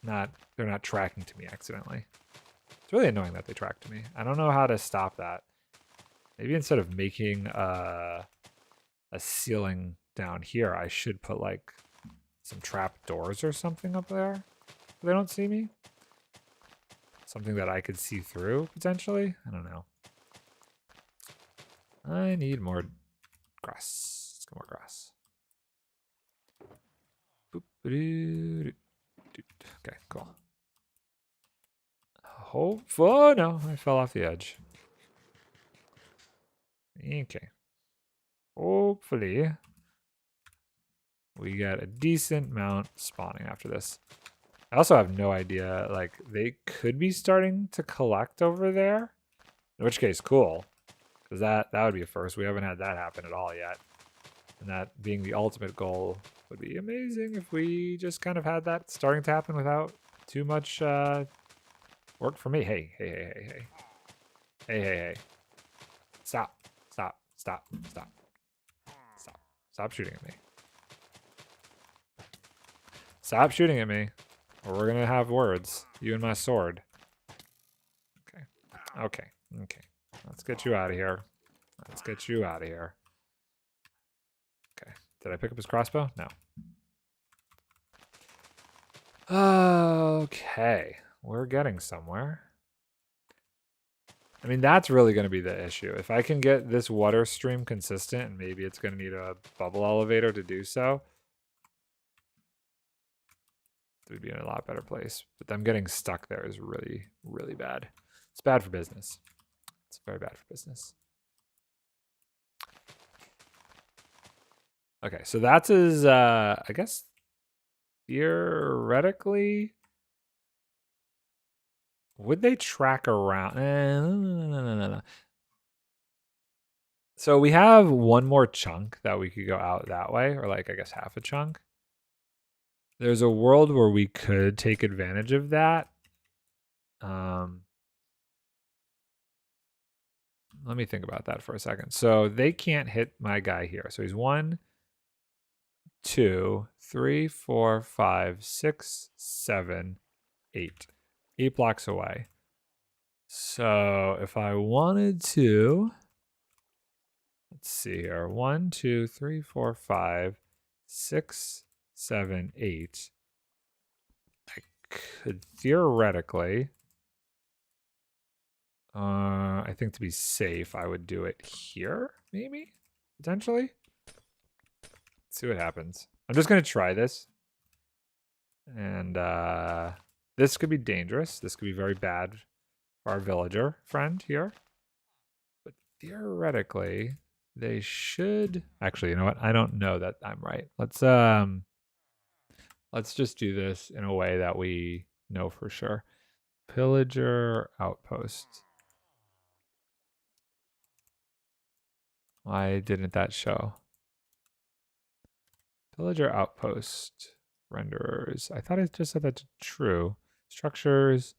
they're not tracking to me accidentally. It's really annoying that they track to me. I don't know how to stop that. Maybe instead of making a ceiling down here, I should put like some trap doors or something up there so they don't see me. Something that I could see through potentially. I don't know. I need more grass. Let's get more grass. Okay, cool. Oh no, I fell off the edge. Okay. Hopefully we get a decent amount spawning after this. I also have no idea, like they could be starting to collect over there, in which case cool, because that would be a first. We haven't had that happen at all yet, and that being the ultimate goal would be amazing if we just kind of had that starting to happen without too much work for me. Hey. Stop shooting at me. Stop shooting at me, or we're gonna have words. You and my sword. Okay. Let's get you out of here. Okay. Did I pick up his crossbow? No. Okay. We're getting somewhere. I mean, that's really going to be the issue. If I can get this water stream consistent, and maybe it's going to need a bubble elevator to do so, we'd be in a lot better place. But them getting stuck there is really, really bad. It's bad for business. It's very bad for business. Okay, so that's his, I guess, theoretically, would they track around? No. So we have one more chunk that we could go out that way, or like, I guess, half a chunk. There's a world where we could take advantage of that. Let me think about that for a second. So they can't hit my guy here. So he's 1, 2, 3, 4, 5, 6, 7, 8. 8 blocks away. So if I wanted to, let's see here. 1, 2, 3, 4, 5, 6, 7, 8. I could theoretically, I think to be safe, I would do it here, maybe, potentially. Let's see what happens. I'm just going to try this. And this could be dangerous. This could be very bad for our villager friend here. But theoretically, they should... Actually, you know what? I don't know that I'm right. Let's just do this in a way that we know for sure. Pillager Outpost. Why didn't that show? Pillager Outpost renderers. I thought I just set that to true. Structures.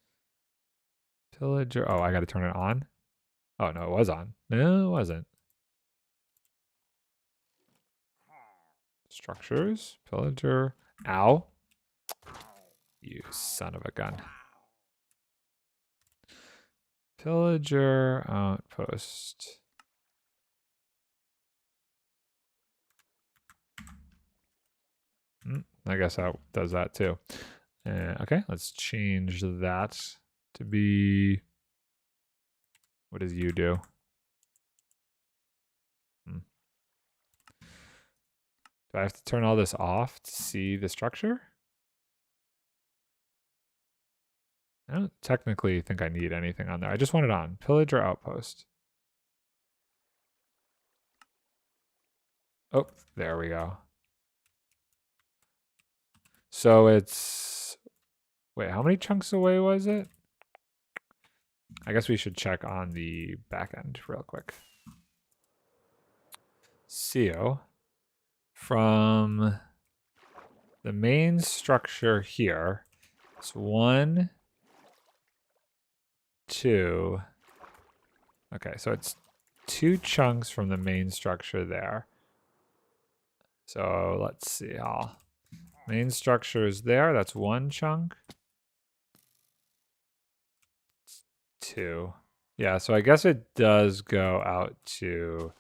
Pillager. Oh, I got to turn it on. Oh, no, it was on. No, it wasn't. Structures. Pillager. Ow. You son of a gun. Pillager Outpost. I guess that does that too. Okay, let's change that to be... What does you do? Do I have to turn all this off to see the structure? I don't technically think I need anything on there. I just want it on. Pillager Outpost. Oh, there we go. So it's... Wait, how many chunks away was it? I guess we should check on the back end real quick. CO from the main structure here. It's 1, 2. Okay, so it's 2 chunks from the main structure there. So let's see how. Main structure is there. That's 1 chunk. 2. Yeah, so I guess it does go out to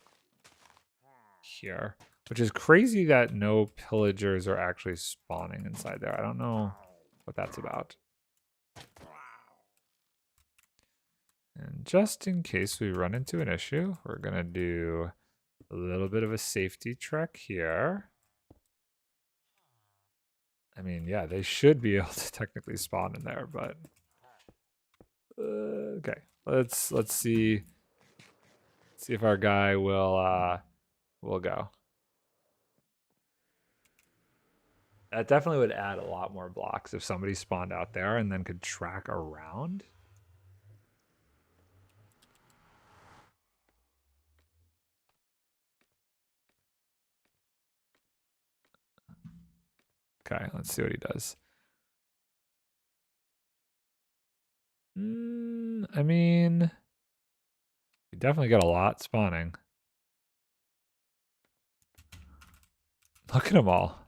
here, which is crazy that no pillagers are actually spawning inside there. I don't know what that's about. And just in case we run into an issue, we're going to do a little bit of a safety trek here. I mean, yeah, they should be able to technically spawn in there, but okay. Let's see if our guy will go. That definitely would add a lot more blocks if somebody spawned out there and then could track around. Okay, let's see what he does. I mean, we definitely got a lot spawning. Look at them all.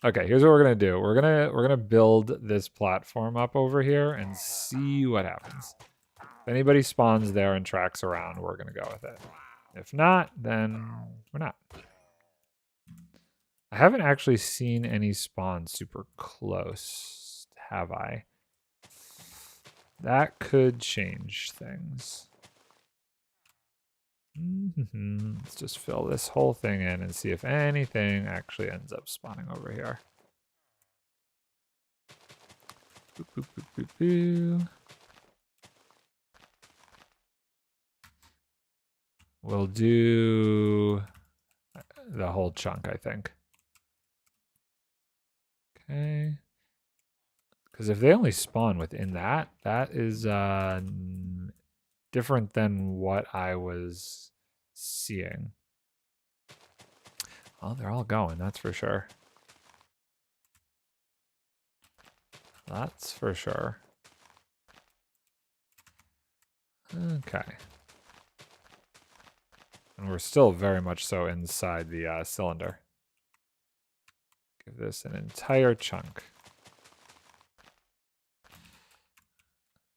Okay, here's what we're gonna do. We're gonna build this platform up over here and see what happens. If anybody spawns there and tracks around, we're gonna go with it. If not, then we're not. I haven't actually seen any spawn super close, have I? That could change things. Let's just fill this whole thing in and see if anything actually ends up spawning over here. Boop, boop, boop, boop, boop. We'll do the whole chunk, I think. Okay. Because if they only spawn within that, that is different than what I was seeing. Well, they're all going, that's for sure. That's for sure. Okay. And we're still very much so inside the cylinder. Give this an entire chunk.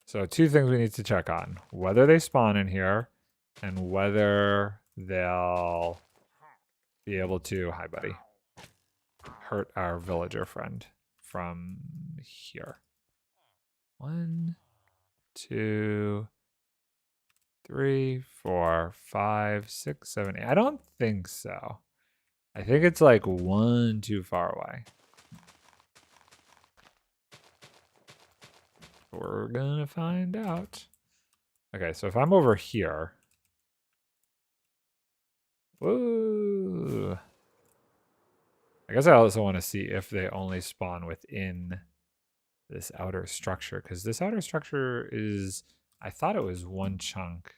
So 2 things we need to check on. Whether they spawn in here and whether they'll be able to, hi buddy, hurt our villager friend from here. 1, 2, 3, 4, 5, 6, 7, 8. I don't think so. I think it's like 1 too far away. We're gonna find out. Okay, so if I'm over here. Whoa. I guess I also want to see if they only spawn within this outer structure, because this outer structure is, I thought it was 1 chunk.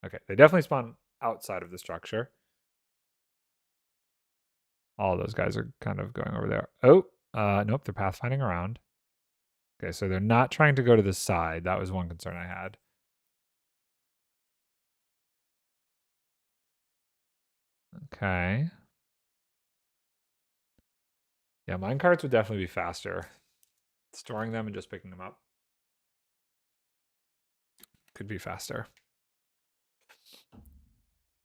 Okay, they definitely spawn outside of the structure. All those guys are kind of going over there. Oh, nope, they're pathfinding around. Okay, so they're not trying to go to the side. That was one concern I had. Okay. Yeah, minecarts would definitely be faster. Storing them and just picking them up could be faster.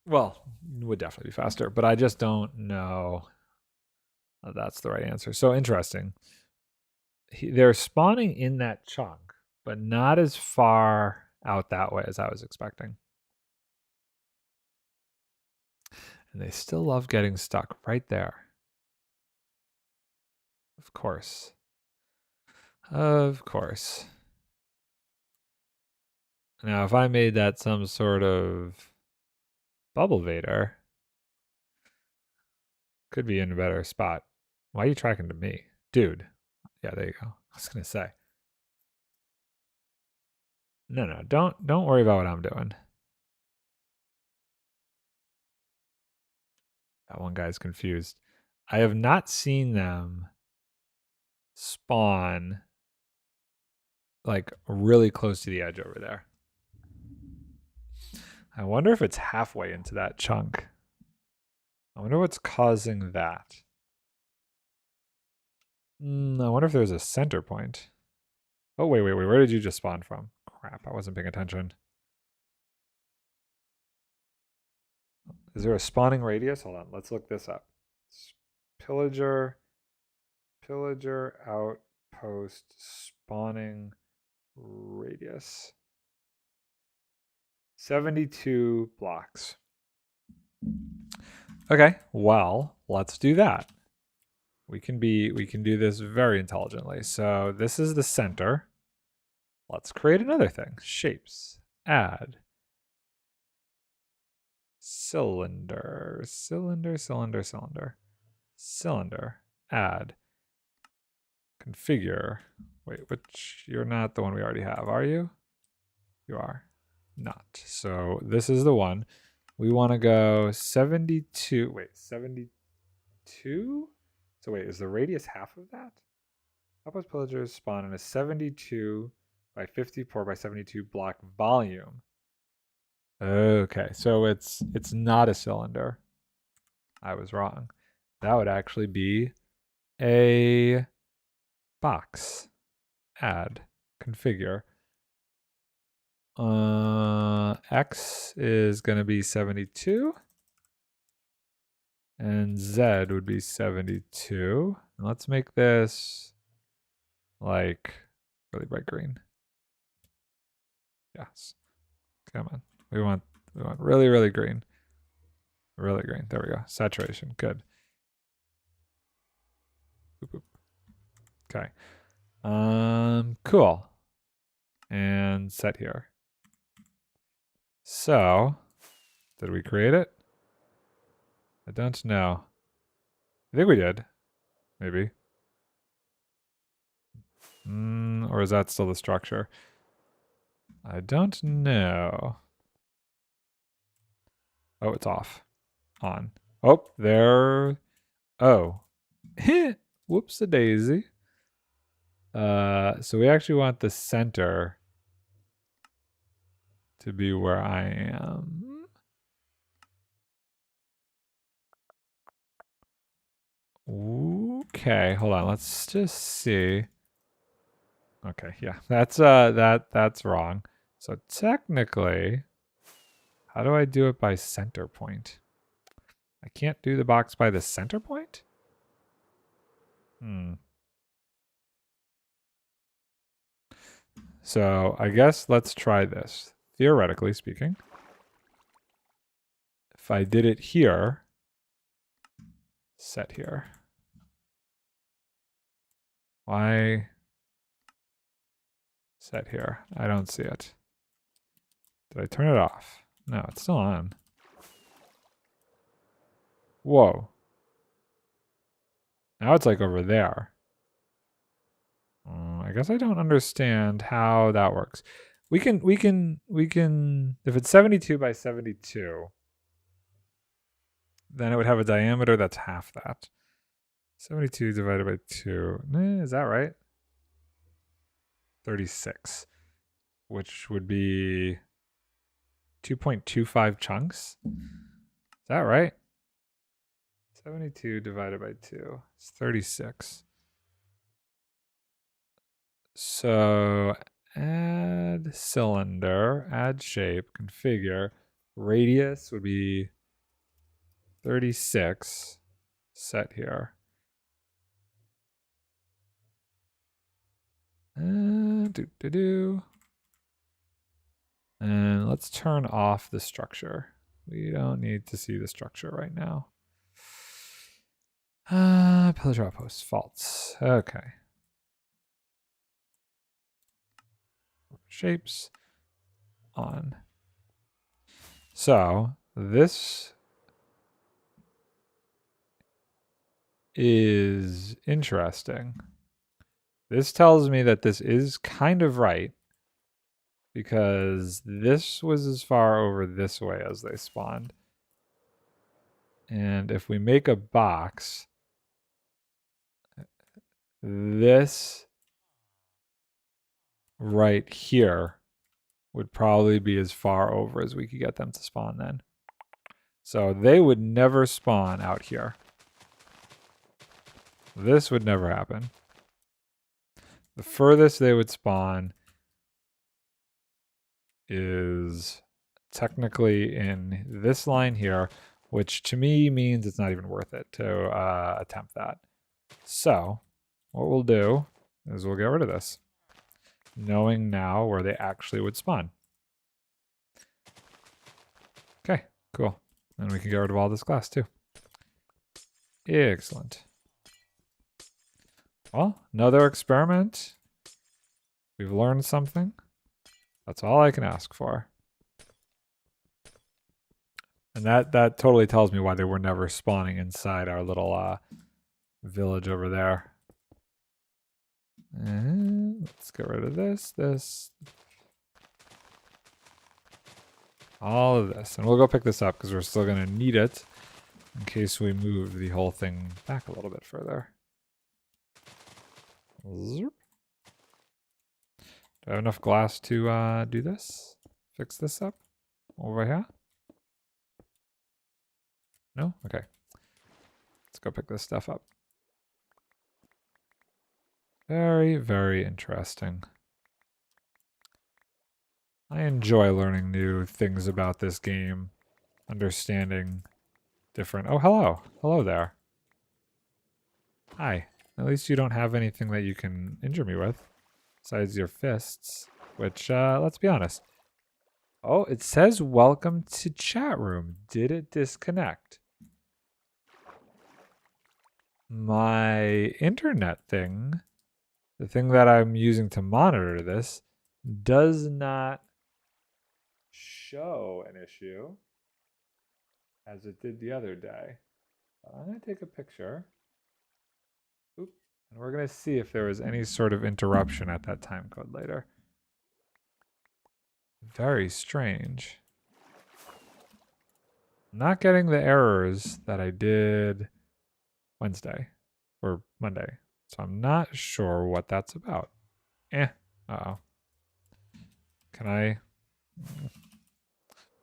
Well, would definitely be faster, but I just don't know if that's the right answer. So interesting. They're spawning in that chunk, but not as far out that way as I was expecting. And they still love getting stuck right there. Of course. Of course. Now, if I made that some sort of bubble vader, could be in a better spot. Why are you tracking to me? Dude. Yeah, there you go. I was going to say. No, don't worry about what I'm doing. That one guy's confused. I have not seen them spawn like really close to the edge over there. I wonder if it's halfway into that chunk. I wonder what's causing that. I wonder if there's a center point. Oh, wait. Where did you just spawn from? Crap, I wasn't paying attention. Is there a spawning radius? Hold on, let's look this up. Pillager Outpost spawning radius. 72 blocks. Okay, well, let's do that. We can do this very intelligently. So this is the center. Let's create another thing. Shapes. Add. Cylinder. Add. Configure. Wait, which, you're not the one we already have, are you? You are not. So this is the one. We want to go 72. Wait, 72? So wait, is the radius half of that? Outpost pillagers spawn in a 72 by 54 by 72 block volume. Okay, so it's not a cylinder. I was wrong. That would actually be a box. Add. Configure. X is going to be 72. And Z would be 72. And let's make this like really bright green. Yes. Come on. We want really, really green. Really green. There we go. Saturation. Good. Boop, boop. Okay. Cool. And set here. So, did we create it? I don't know. I think we did. Maybe. Or is that still the structure? I don't know. Oh, it's off. On. Oh, there. Oh. Whoops a daisy. So we actually want the center to be where I am. Okay, hold on. Let's just see. Okay, yeah. That's wrong. So technically, how do I do it by center point? I can't do the box by the center point? So I guess let's try this. Theoretically speaking, if I did it here, set here. Why set here? I don't see it. Did I turn it off? No, it's still on. Whoa. Now it's like over there. I guess I don't understand how that works. We can, if it's 72 by 72, then it would have a diameter that's half that. 72 divided by 2. Is that right? 36, which would be 2.25 chunks. Is that right? 72 divided by 2 is 36. So add cylinder, add shape, configure. Radius would be 36. Set here. And let's turn off the structure. We don't need to see the structure right now. Pillager Outpost, false. Okay. Shapes on. So this is interesting. This tells me that this is kind of right, because this was as far over this way as they spawned. And if we make a box, this right here would probably be as far over as we could get them to spawn then. So they would never spawn out here. This would never happen. The furthest they would spawn is technically in this line here, which to me means it's not even worth it to attempt that. So what we'll do is we'll get rid of this, knowing now where they actually would spawn. Okay, cool. And we can get rid of all this glass too. Excellent. Well, another experiment. We've learned something. That's all I can ask for. And that totally tells me why they were never spawning inside our little village over there. And let's get rid of this. All of this. And we'll go pick this up because we're still going to need it in case we move the whole thing back a little bit further. Zerp. Do I have enough glass to do this? Fix this up? Over here? No? Okay. Let's go pick this stuff up. Very, very interesting. I enjoy learning new things about this game. Understanding different... Oh, hello. Hello there. Hi. At least you don't have anything that you can injure me with. Besides your fists. Which, let's be honest. Oh, it says welcome to chat room. Did it disconnect? My internet thing, the thing that I'm using to monitor this, does not show an issue as it did the other day. I'm going to take a picture. Oop. And we're going to see if there was any sort of interruption at that time code later. Very strange. Not getting the errors that I did Wednesday or Monday. So I'm not sure what that's about. Uh-oh. Can I?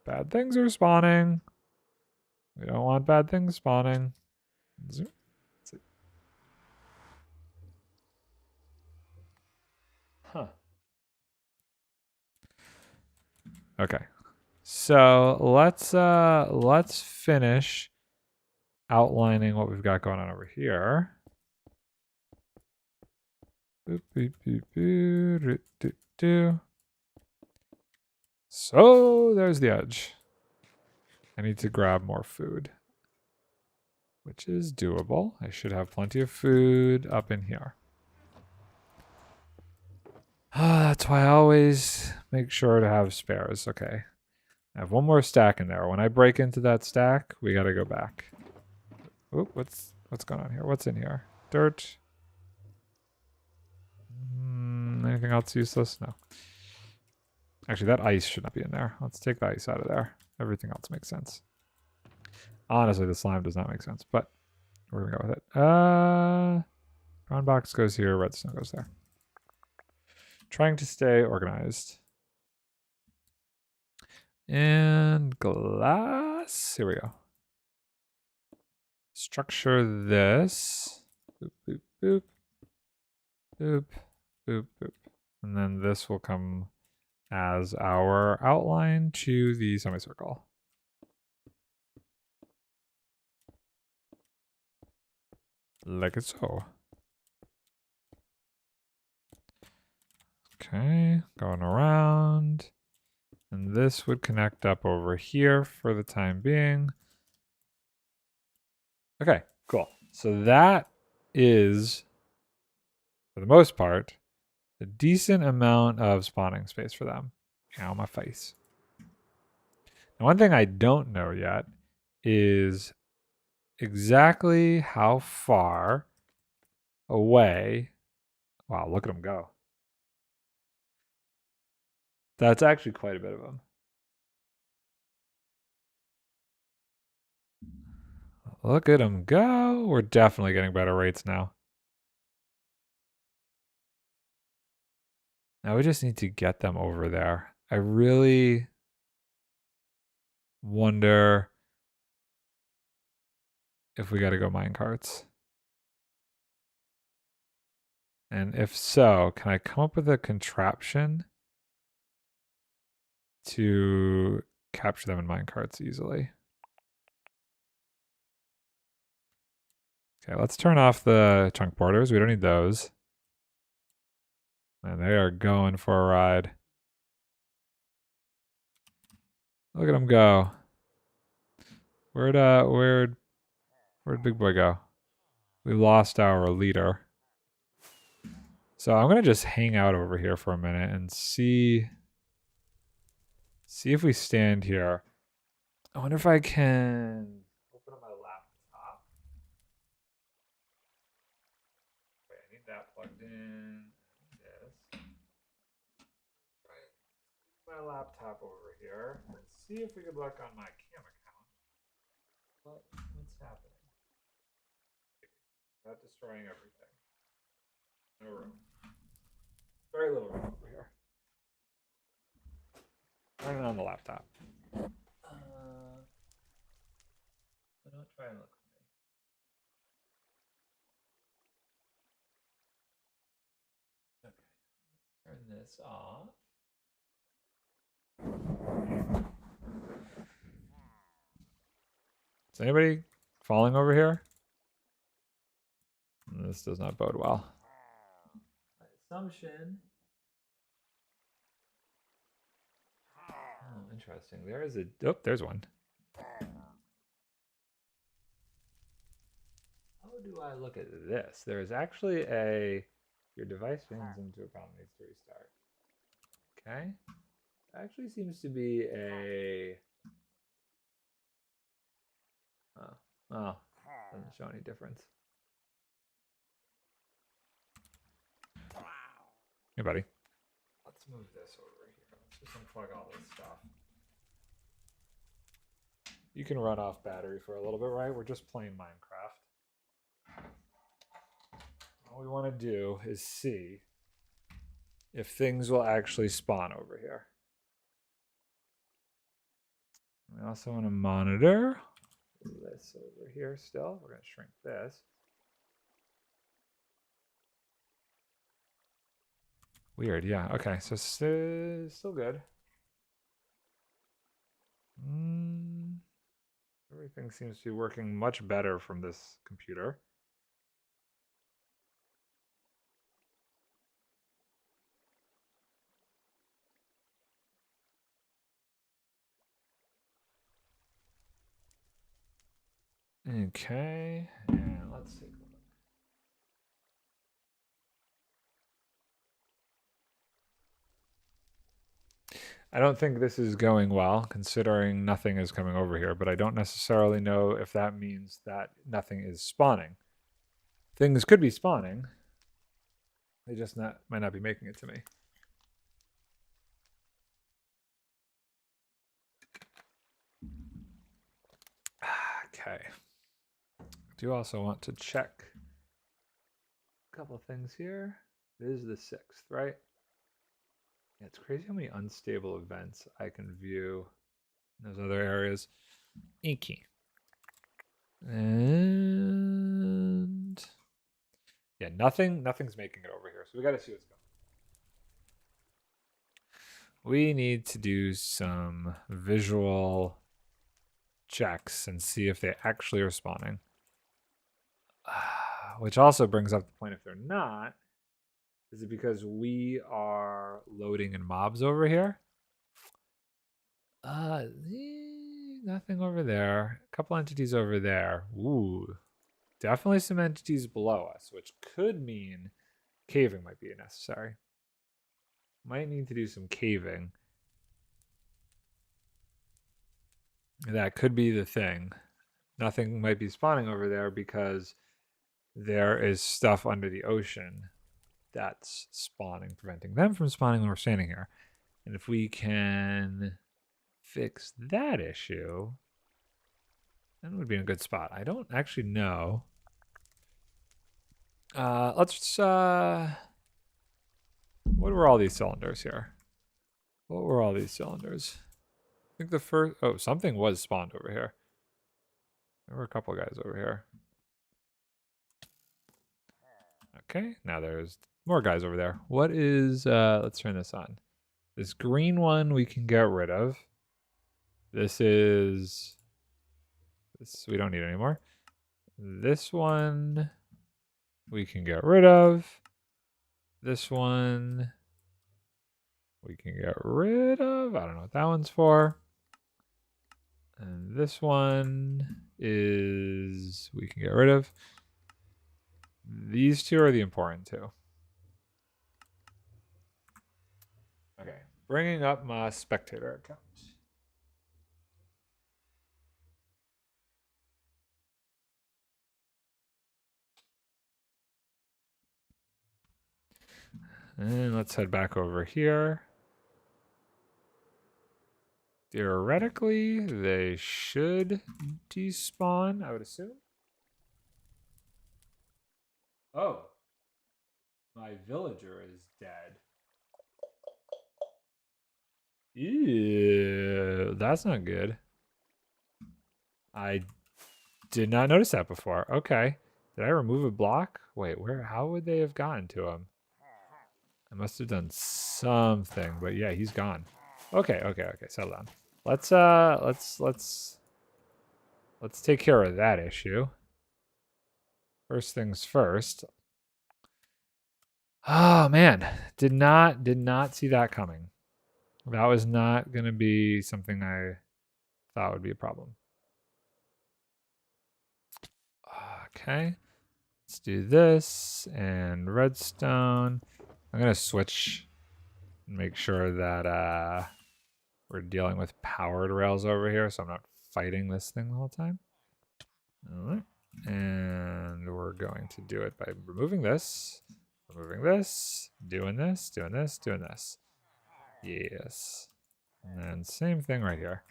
Bad things are spawning. We don't want bad things spawning. Huh. Okay. So let's finish outlining what we've got going on over here. Boop, boop, boop, boop, do, do. So there's the edge. I need to grab more food, which is doable. I should have plenty of food up in here. That's why I always make sure to have spares. Okay. I have one more stack in there. When I break into that stack, we got to go back. Oop, what's going on here? What's in here? Dirt. Anything else useless? No. Actually, that ice should not be in there. Let's take the ice out of there. Everything else makes sense. Honestly, the slime does not make sense, but we're going to go with it. Brown box goes here. Redstone goes there. Trying to stay organized. And glass. Here we go. Structure this. Boop, boop, boop. Boop, boop, boop. And then this will come as our outline to the semicircle. Like so. Okay, going around. And this would connect up over here for the time being. Okay, cool. So that is, for the most part, a decent amount of spawning space for them. Ow, my face. Now, one thing I don't know yet is exactly how far away. Wow, look at them go. That's actually quite a bit of them. Look at them go. We're definitely getting better rates now. Now we just need to get them over there. I really wonder if we got to go mine carts. And if so, can I come up with a contraption to capture them in mine carts easily? Okay, let's turn off the chunk porters. We don't need those. And they are going for a ride. Look at them go. Where'd Big Boy go? We lost our leader. So I'm gonna just hang out over here for a minute and see if we stand here. I wonder if I can open up my laptop. Wait, I need that plugged in. Yes. Right. My laptop over here. Let's see if we could look on my cam account. What's happening? Not destroying everything. No room. Very little room over here. Turn it on the laptop. So don't try and look for me. Okay, let's turn this off. Is anybody falling over here? This does not bode well. My assumption. Oh, interesting. There is a... Oh, there's one. How do I look at this? There is actually a... Your device runs into a problem, needs to restart. Okay. Actually seems to be a... Oh, doesn't show any difference. Hey, buddy. Let's move this over here. Let's just unplug all this stuff. You can run off battery for a little bit, right? We're just playing Minecraft. All we want to do is see if things will actually spawn over here. We also want to monitor this over here still. We're going to shrink this. Weird, yeah. Okay, so still good. Everything seems to be working much better from this computer. Okay, and let's take a look. I don't think this is going well, considering nothing is coming over here, but I don't necessarily know if that means that nothing is spawning. Things could be spawning. They just might not be making it to me. Okay. I do also want to check a couple things here. It is the 6th, right? Yeah, it's crazy how many unstable events I can view in those other areas. Inky. And yeah, nothing's making it over here. So we got to see what's going on. We need to do some visual checks and see if they actually are spawning. Which also brings up the point, if they're not, is it because we are loading in mobs over here? Nothing over there. A couple entities over there. Ooh. Definitely some entities below us, which could mean caving might be necessary. Might need to do some caving. That could be the thing. Nothing might be spawning over there because there is stuff under the ocean that's spawning, preventing them from spawning when we're standing here. And if we can fix that issue, then it would be in a good spot. I don't actually know. Let's what were all these cylinders here? What were all these cylinders? I think the first... Oh, something was spawned over here. There were a couple guys over here. Okay, now there's more guys over there. What is... let's turn this on. This green one we can get rid of. This is... This we don't need anymore. This one we can get rid of. This one we can get rid of. I don't know what that one's for. And this one is we can get rid of. These two are the important two. Okay, bringing up my spectator account. And let's head back over here. Theoretically, they should despawn, I would assume. Oh. My villager is dead. Ew, that's not good. I did not notice that before. Okay. Did I remove a block? Wait, how would they have gotten to him? I must have done something, but yeah, he's gone. Okay, settle down. Let's take care of that issue. First things first. Oh man, did not see that coming. That was not going to be something I thought would be a problem. Okay. Let's do this and redstone. I'm going to switch and make sure that we're dealing with powered rails over here, so I'm not fighting this thing the whole time. All right. And we're going to do it by removing this, doing this, doing this, doing this. Yes. And then same thing right here.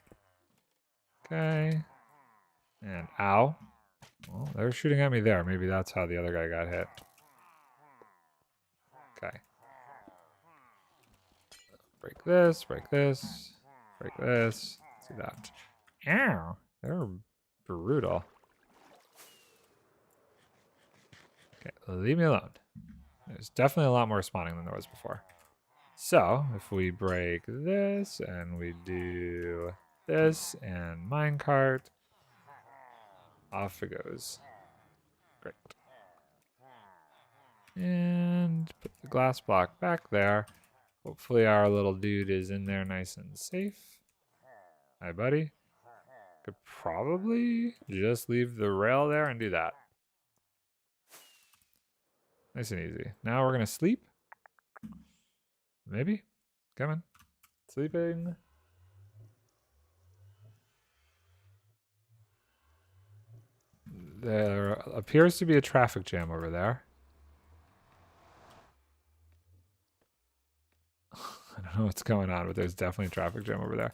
Okay. And ow. Well, they're shooting at me there. Maybe that's how the other guy got hit. Okay. Break this, break this, break this. Let's do that. Ow. They're brutal. Okay, leave me alone. There's definitely a lot more spawning than there was before. So, if we break this, and we do this, and minecart, off it goes. Great. And put the glass block back there. Hopefully our little dude is in there nice and safe. Hi, buddy. Could probably just leave the rail there and do that. Nice and easy. Now we're going to sleep. Maybe. Come on. Sleeping. There appears to be a traffic jam over there. I don't know what's going on, but there's definitely a traffic jam over there.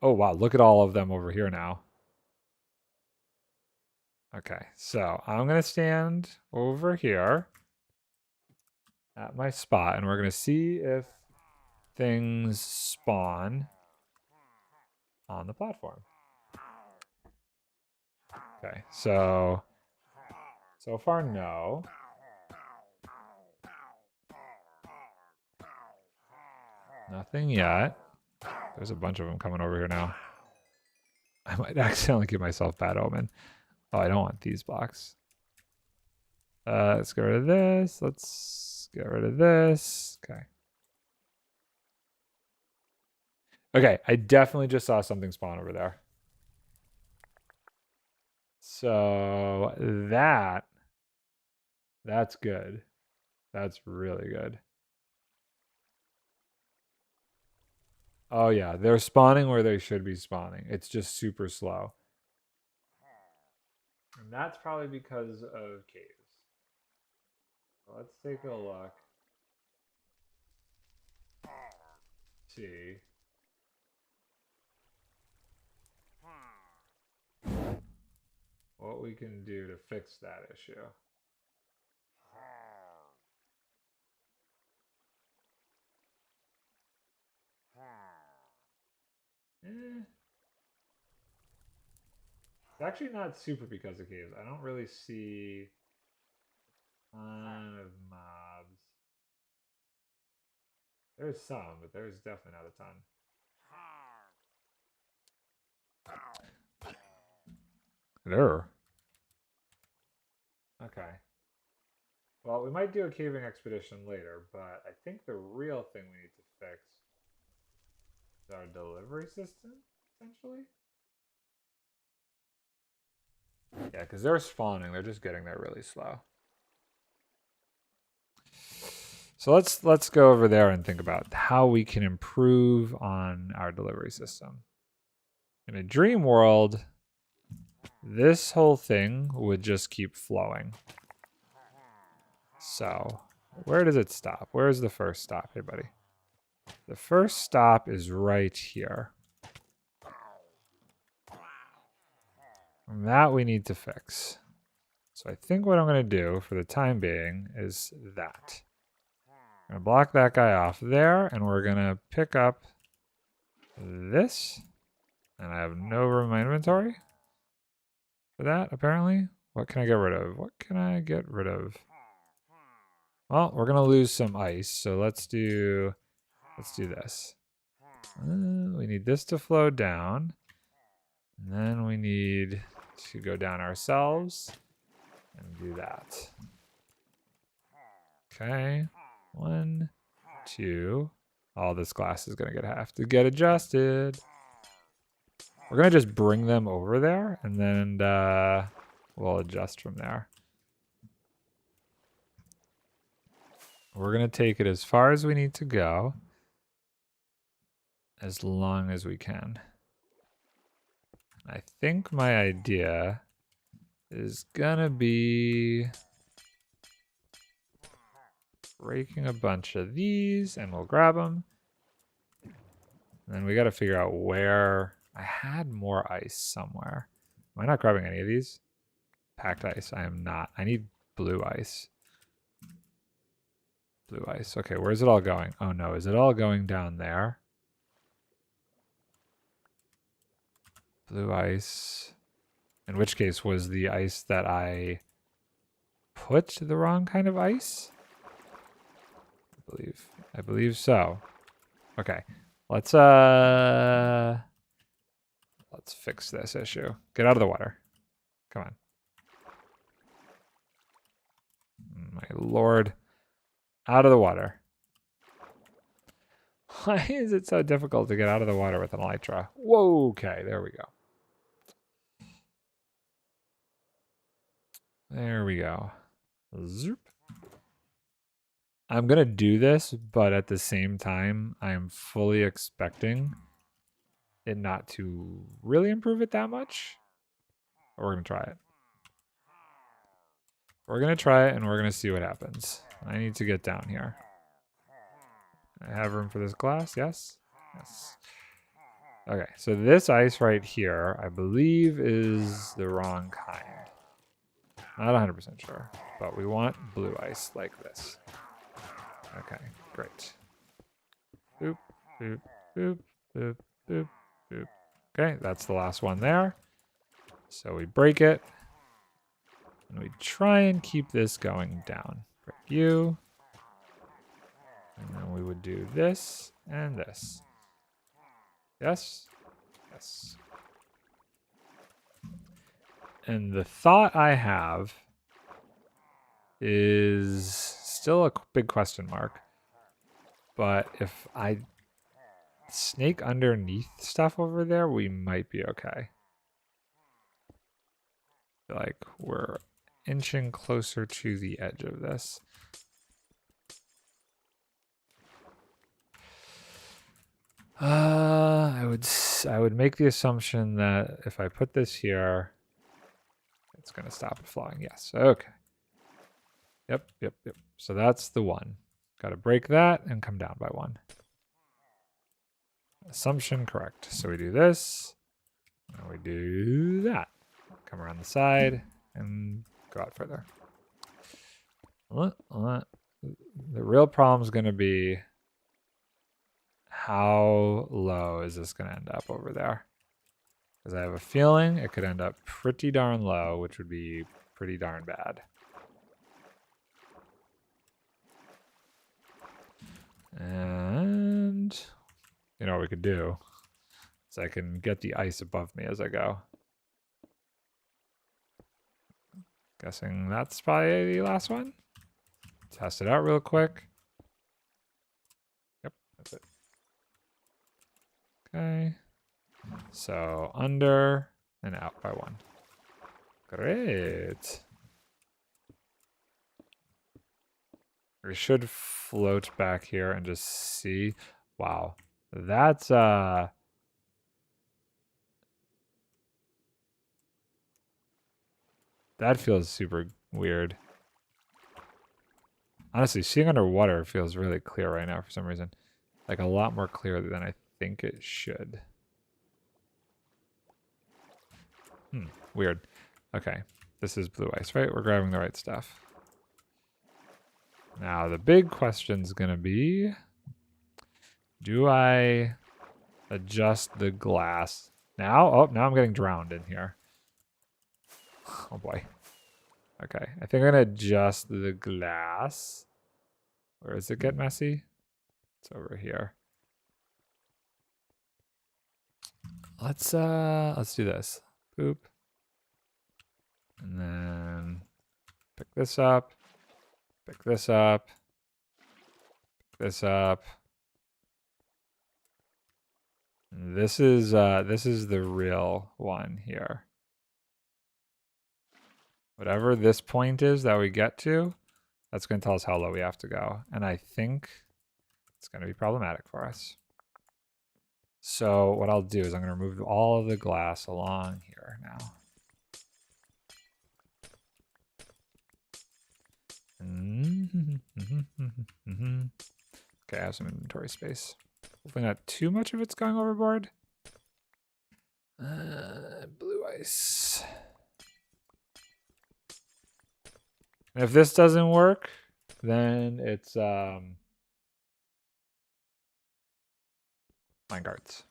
Oh, wow. Look at all of them over here now. Okay, so I'm going to stand over here at my spot, and we're going to see if things spawn on the platform. Okay, so far, no. Nothing yet. There's a bunch of them coming over here now. I might accidentally give myself bad omen. Oh, I don't want these blocks. Let's get rid of this. Let's get rid of this. Okay. Okay, I definitely just saw something spawn over there. So that's good. That's really good. Oh yeah, they're spawning where they should be spawning. It's just super slow. And that's probably because of caves. Let's take a look. See. What we can do to fix that issue. It's actually not super because of caves. I don't really see a ton of mobs. There's some, but there's definitely not a ton. There. Okay. Well, we might do a caving expedition later, but I think the real thing we need to fix is our delivery system, essentially. Yeah, because they're spawning. They're just getting there really slow. So let's go over there and think about how we can improve on our delivery system. In a dream world, this whole thing would just keep flowing. So, where does it stop? Where's the first stop? Hey, buddy. The first stop is right here. And that we need to fix. So I think what I'm going to do for the time being is that. I'm going to block that guy off there, and we're going to pick up this. And I have no room in my inventory for that, apparently. What can I get rid of? What can I get rid of? Well, we're going to lose some ice, so let's do this. We need this to flow down. And then we need to go down ourselves and do that. Okay. 1, 2. All this glass is going to have to get adjusted. We're going to just bring them over there, and then we'll adjust from there. We're going to take it as far as we need to go, as long as we can. I think my idea is going to be breaking a bunch of these, and we'll grab them. And then we got to figure out where... I had more ice somewhere. Am I not grabbing any of these? Packed ice. I am not. I need blue ice. Blue ice. Okay, where's it all going? Oh no, is it all going down there? Blue ice. In which case, was the ice that I put the wrong kind of ice? I believe so. Okay. Let's fix this issue. Get out of the water. Come on. My lord. Out of the water. Why is it so difficult to get out of the water with an elytra? Whoa, okay, there we go. There we go. Zoop. I'm going to do this, but at the same time, I am fully expecting it not to really improve it that much. But we're going to try it. We're going to try it, and we're going to see what happens. I need to get down here. I have room for this glass, yes? Yes. Okay, so this ice right here, I believe is the wrong kind. Not 100% sure, but we want blue ice like this. Okay, great. Boop, boop, boop, boop, boop, boop. Okay, that's the last one there. So we break it. And we try and keep this going down. Break you. And then we would do this and this. Yes? Yes. And the thought I have is still a big question mark. But if I snake underneath stuff over there, we might be okay. I feel like we're inching closer to the edge of this. I would make the assumption that if I put this here, it's going to stop it flowing. Yes. Okay. Yep. So that's the one. Got to break that and come down by one. Assumption correct. So we do this. And we do that. Come around the side and go out further. The real problem is going to be how low is this going to end up over there? Because I have a feeling it could end up pretty darn low, which would be pretty darn bad. And you know what we could do is I can get the ice above me as I go. Guessing that's probably the last one. Test it out real quick. Yep, that's it. Okay. So under and out by one. Great. We should float back here and just see. Wow. That's that feels super weird. Honestly, seeing underwater feels really clear right now for some reason. Like a lot more clear than I think it should. Weird. Okay. This is blue ice, right? We're grabbing the right stuff. Now, the big question's going to be, do I adjust the glass now? Oh, now I'm getting drowned in here. Oh, boy. Okay. I think I'm going to adjust the glass. Where does it get messy? It's over here. Let's do this. Boop. And then pick this up. Pick this up. Pick this up. This is the real one here. Whatever this point is that we get to, that's going to tell us how low we have to go. And I think it's going to be problematic for us. So what I'll do is I'm going to remove all of the glass along here now. Okay, I have some inventory space. Hopefully not too much of it's going overboard. Blue ice. And if this doesn't work, then it's minecarts.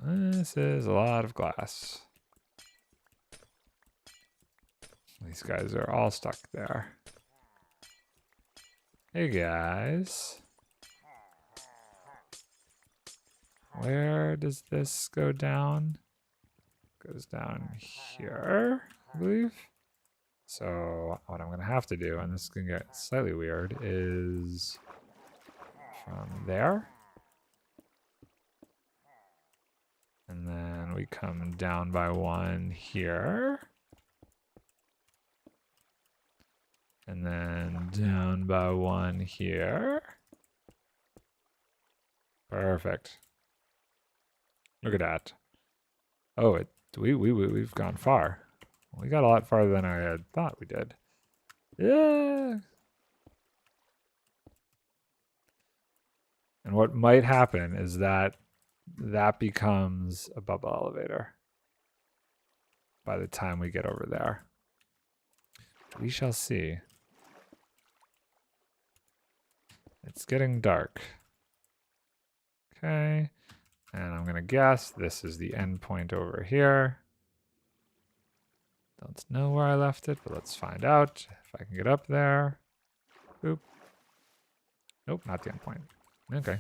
This is a lot of glass. These guys are all stuck there. Hey guys. Where does this go down? Goes down here, I believe. So what I'm going to have to do, and this is going to get slightly weird, is from there. And then we come down by one here. And then down by one here. Perfect. Look at that. Oh, we've gone far. We got a lot farther than I had thought we did. Yeah. And what might happen is that becomes a bubble elevator by the time we get over there. We shall see. It's getting dark. Okay. And I'm going to guess this is the end point over here. Don't know where I left it, but let's find out if I can get up there. Boop. Nope, not the end point. Okay.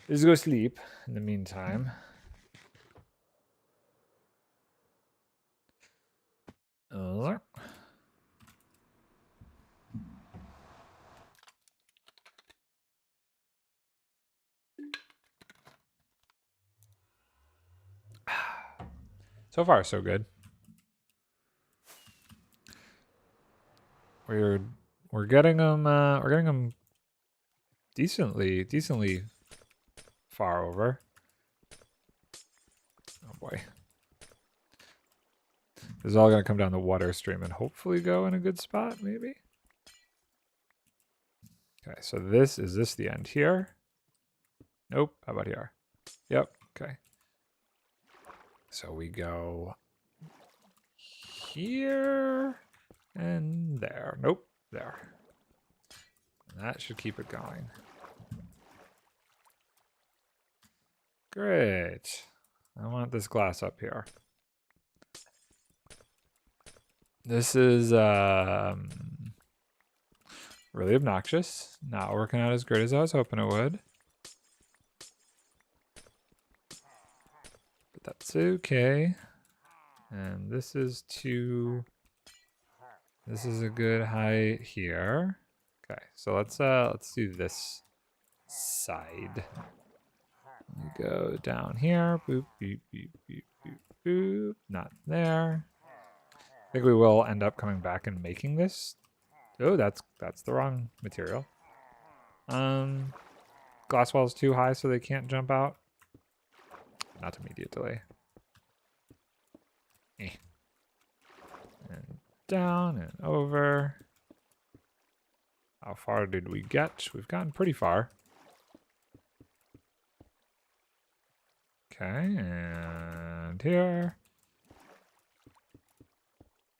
Let's go sleep in the meantime. So far, so good. We're getting them. We're getting them decently far over. Oh boy, this is all gonna come down the water stream and hopefully go in a good spot, maybe. Okay, so is this the end here? Nope. How about here? Yep. Okay. So we go here and there. Nope, there. And that should keep it going. Great. I want this glass up here. This is really obnoxious. Not working out as great as I was hoping it would. But that's okay. And this is a good height here. Okay, so let's do this side. We go down here. Boop, beep, beep, beep, beep, boop. Not there. I think we will end up coming back and making this. Oh, that's the wrong material. Glass wall's too high so they can't jump out. Not immediately. And down and over. How far did we get? We've gotten pretty far. Okay, and here.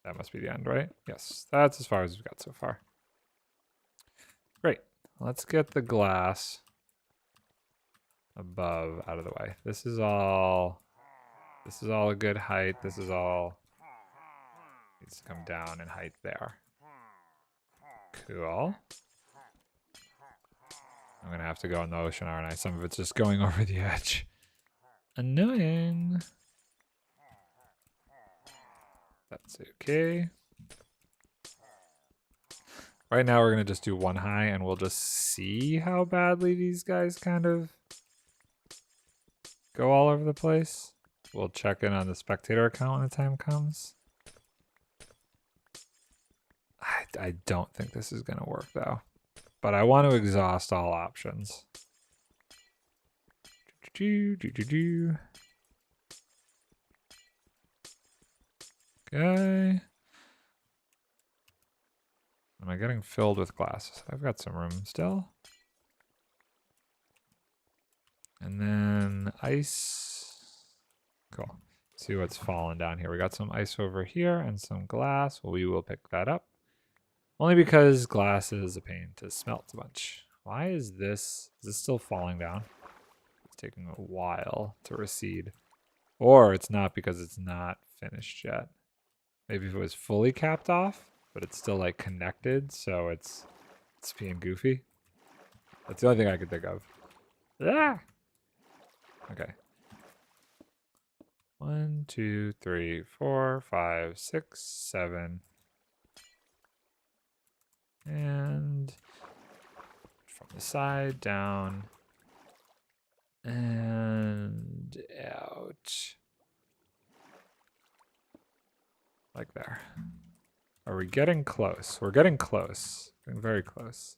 That must be the end, right? Yes, that's as far as we've got so far. Great. Let's get the glass above out of the way. This is all a good height. This is all needs to come down in height there. Cool. I'm gonna have to go in the ocean, aren't I? Some of it's just going over the edge. Annoying. That's okay. Right now we're going to just do one high and we'll just see how badly these guys kind of go all over the place. We'll check in on the spectator account when the time comes. I don't think this is going to work though, but I want to exhaust all options. Okay. Am I getting filled with glass? I've got some room still. And then ice. Cool. See what's falling down here. We got some ice over here and some glass. Well, we will pick that up. Only because glass is a pain to smelt a bunch. Why is this still falling down? It's taking a while to recede. Or it's not because it's not finished yet. Maybe if it was fully capped off, but it's still like connected, so it's being goofy. That's the only thing I could think of. Ah! Okay. 1, 2, 3, 4, 5, 6, 7. And from the side down and out. Like there. Are we getting close? We're getting close. Getting very close.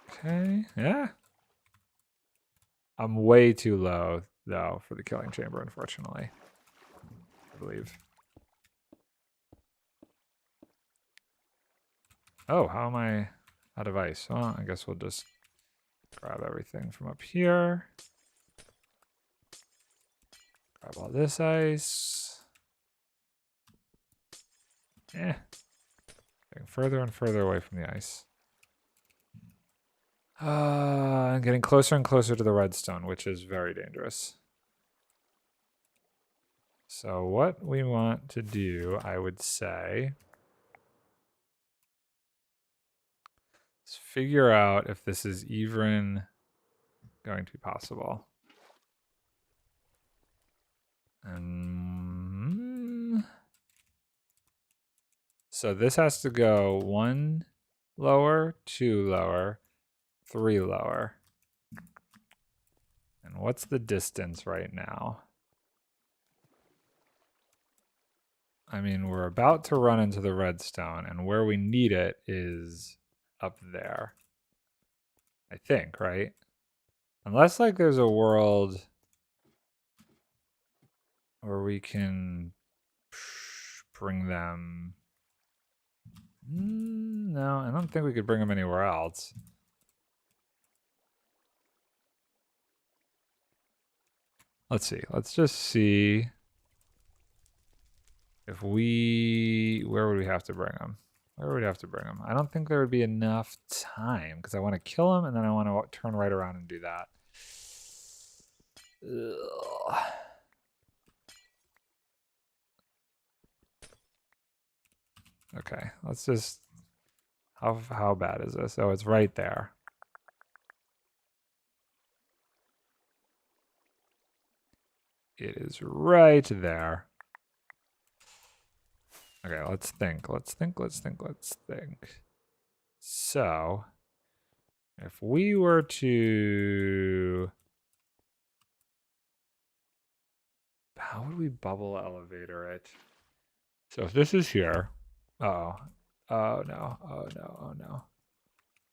Okay, yeah. I'm way too low, though, for the killing chamber, unfortunately. I believe. Oh, how am I out of ice? Well, I guess we'll just grab everything from up here. Grab all this ice. Getting further and further away from the ice. I'm getting closer and closer to the redstone, which is very dangerous. So what we want to do, I would say, is figure out if this is even going to be possible. So this has to go 1 lower, 2 lower, 3 lower. And what's the distance right now? I mean, we're about to run into the redstone, and where we need it is up there. I think, right? Unless, like, there's a world where we can bring them... No, I don't think we could bring them anywhere else. Let's see. Let's just see if we... Where would we have to bring them? Where would we have to bring them? I don't think there would be enough time because I want to kill them and then I want to turn right around and do that. Ugh. Okay, let's just... How bad is this? Oh, it's right there. It is right there. Okay, let's think. So, if we were to... How would we bubble elevator it? So if this is here... Oh no.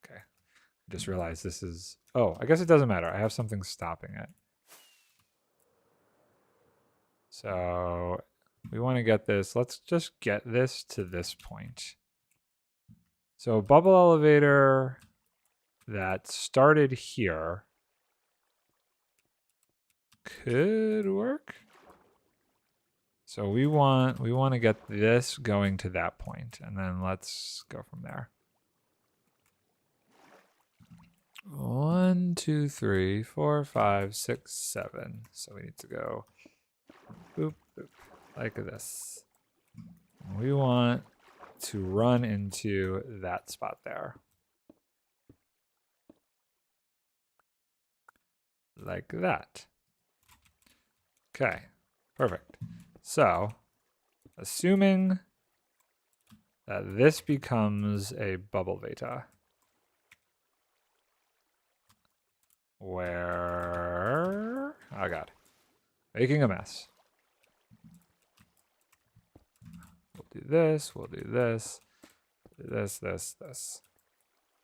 Okay. I just realized this is... Oh, I guess it doesn't matter. I have something stopping it. So we want to get this. Let's just get this to this point. So bubble elevator that started here could work. So we want to get this going to that point, and then let's go from there. 1, 2, 3, 4, 5, 6, 7. So we need to go boop, boop, like this. We want to run into that spot there. Like that. Okay, perfect. So, assuming that this becomes a bubble veta. Where, oh god, making a mess. We'll do this, we'll do this, this.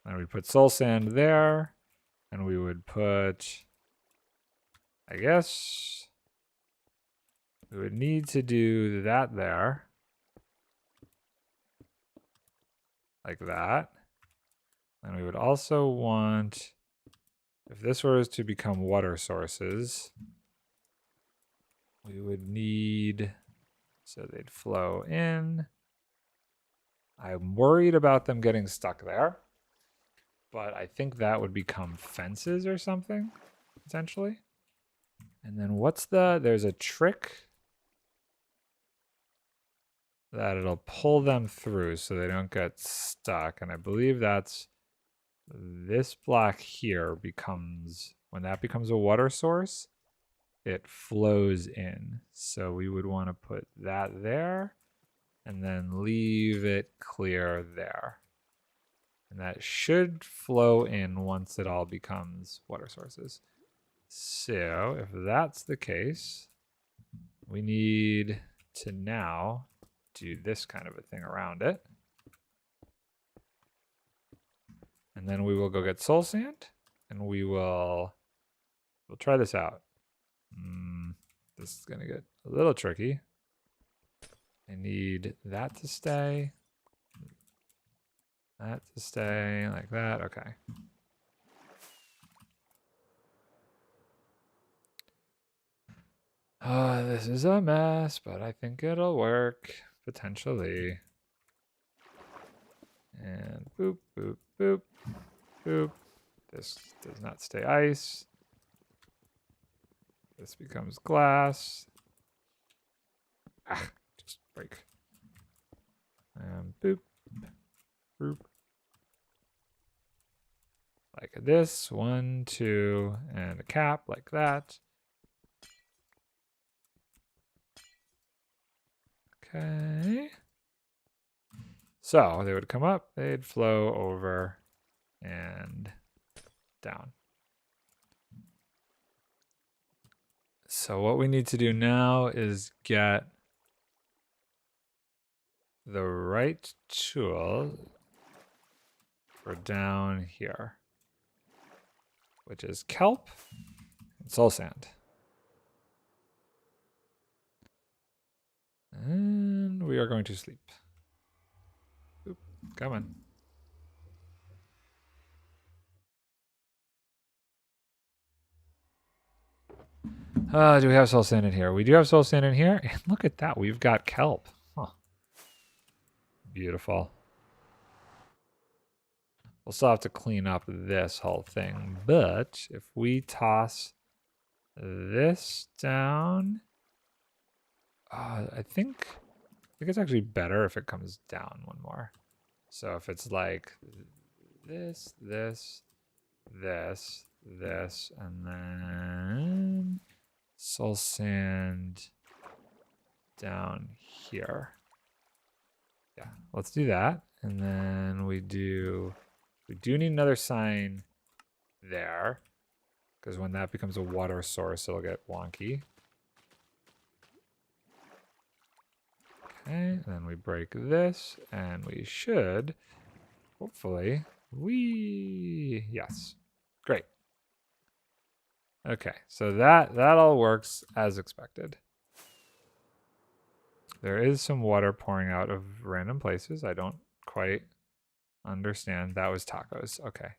And we put soul sand there, and we would put, I guess, we would need to do that there. Like that. And we would also want, if this was to become water sources, we would need, so they'd flow in. I'm worried about them getting stuck there, but I think that would become fences or something, potentially. And then what's there's a trick that it'll pull them through so they don't get stuck. And I believe that's this block here becomes, when that becomes a water source, it flows in. So we would want to put that there and then leave it clear there. And that should flow in once it all becomes water sources. So if that's the case, we need to now do this kind of a thing around it. And then we will go get soul sand and we'll try this out. This is gonna get a little tricky. I need that to stay. That to stay like that, okay. This is a mess, but I think it'll work, potentially. And boop, boop, boop, boop. This does not stay ice. This becomes glass. Ah, just break. And boop, boop. Like this, 1, 2, and a cap like that. Okay. So they would come up, they'd flow over and down. So what we need to do now is get the right tool for down here, which is kelp and soul sand. And we are going to sleep. Oop, come on. Do we have soul sand in here? We do have soul sand in here. And look at that. We've got kelp. Huh. Beautiful. We'll still have to clean up this whole thing. But if we toss this down, I think it's actually better if it comes down one more. So if it's like this, this, this, this, and then soul sand down here. Yeah, let's do that. And then we do need another sign there, because when that becomes a water source, it'll get wonky. Okay, and then we break this, and we should, hopefully, yes, great. Okay, so that all works as expected. There is some water pouring out of random places. I don't quite understand. That was tacos. Okay.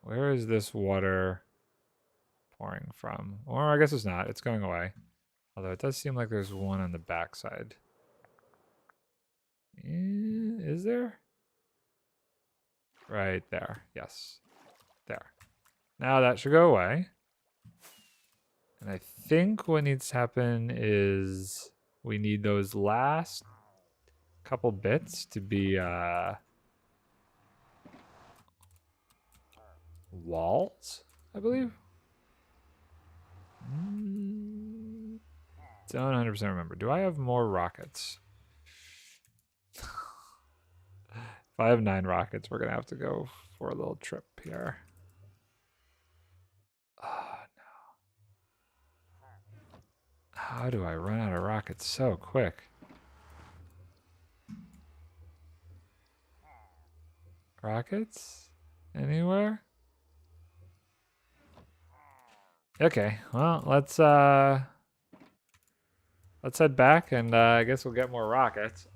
Where is this water pouring from? Or I guess it's not. It's going away. Although it does seem like there's one on the backside. Is there? Right there. Yes. There. Now that should go away. And I think what needs to happen is we need those last couple bits to be walls, I believe. Don't 100% remember. Do I have more rockets? If I have 9 rockets, we're gonna have to go for a little trip here. Oh no. How do I run out of rockets so quick? Rockets? Anywhere? Okay, well, let's head back and I guess we'll get more rockets.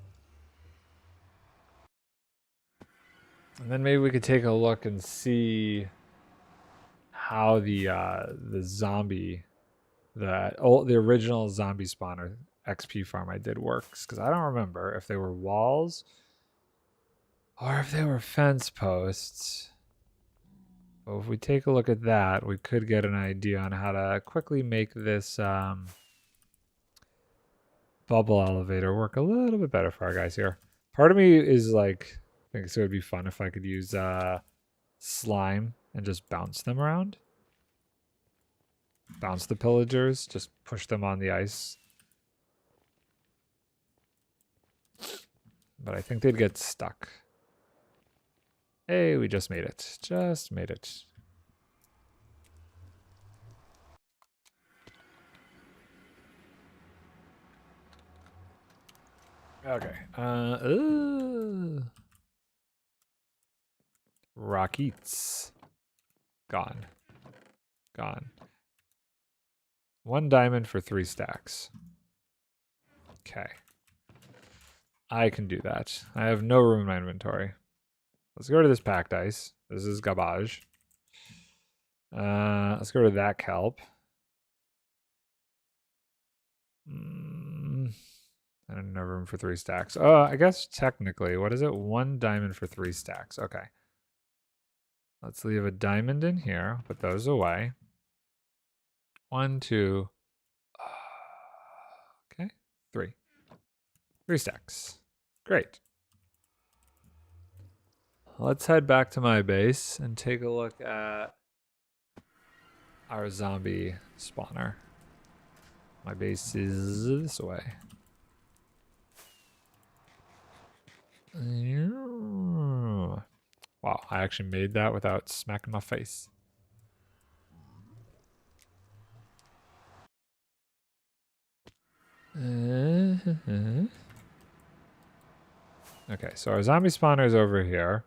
And then maybe we could take a look and see how the zombie, the original zombie spawner XP farm I did works, because I don't remember if they were walls or if they were fence posts. But if we take a look at that, we could get an idea on how to quickly make this bubble elevator work a little bit better for our guys here. Part of me is like, thinks it would be fun if I could use slime and just bounce them around. Bounce the pillagers, just push them on the ice. But I think they'd get stuck. Hey, we just made it. Just made it. Okay. Rockets. Gone. Gone. 1 diamond for 3 stacks. Okay. I can do that. I have no room in my inventory. Let's go to this packed ice. This is garbage. Let's go to that kelp. I don't have room for 3 stacks. Oh, I guess technically, what is it? 1 diamond for 3 stacks. Okay. Let's leave a diamond in here. Put those away. 1, 2. Okay. 3. 3 stacks. Great. Let's head back to my base and take a look at our zombie spawner. My base is this way. Wow, I actually made that without smacking my face. Okay, so our zombie spawner is over here.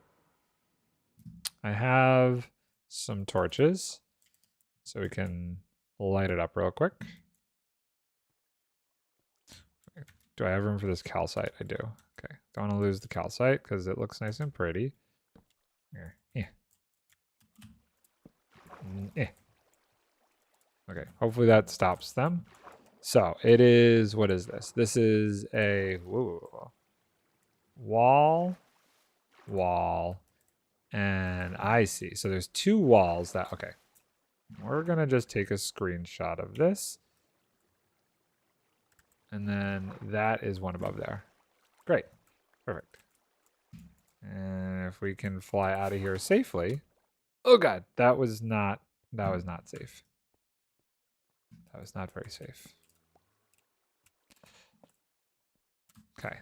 I have some torches, so we can light it up real quick. Do I have room for this calcite? I do. Okay, don't want to lose the calcite because it looks nice and pretty. Here, Okay, hopefully that stops them. So it is, what is this? This is a wall, and I see. So there's 2 walls that, okay. We're gonna just take a screenshot of this. And then that is one above there. Great, perfect. And if we can fly out of here safely. Oh God, that was not safe. That was not very safe. Okay,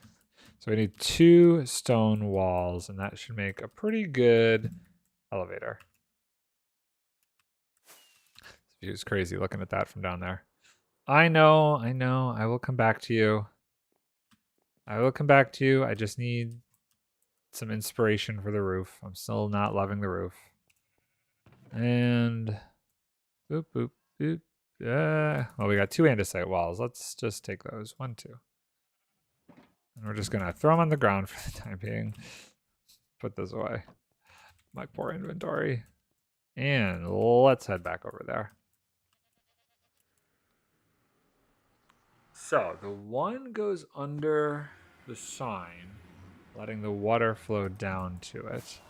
so we need 2 stone walls, and that should make a pretty good elevator. This view is crazy looking at that from down there. I know. I will come back to you. I just need some inspiration for the roof. I'm still not loving the roof. And boop, boop, boop. Well, we got 2 andesite walls. Let's just take those. 1, 2. And we're just gonna throw them on the ground for the time being. Put this away. My poor inventory. And let's head back over there. So the one goes under the sign, letting the water flow down to it.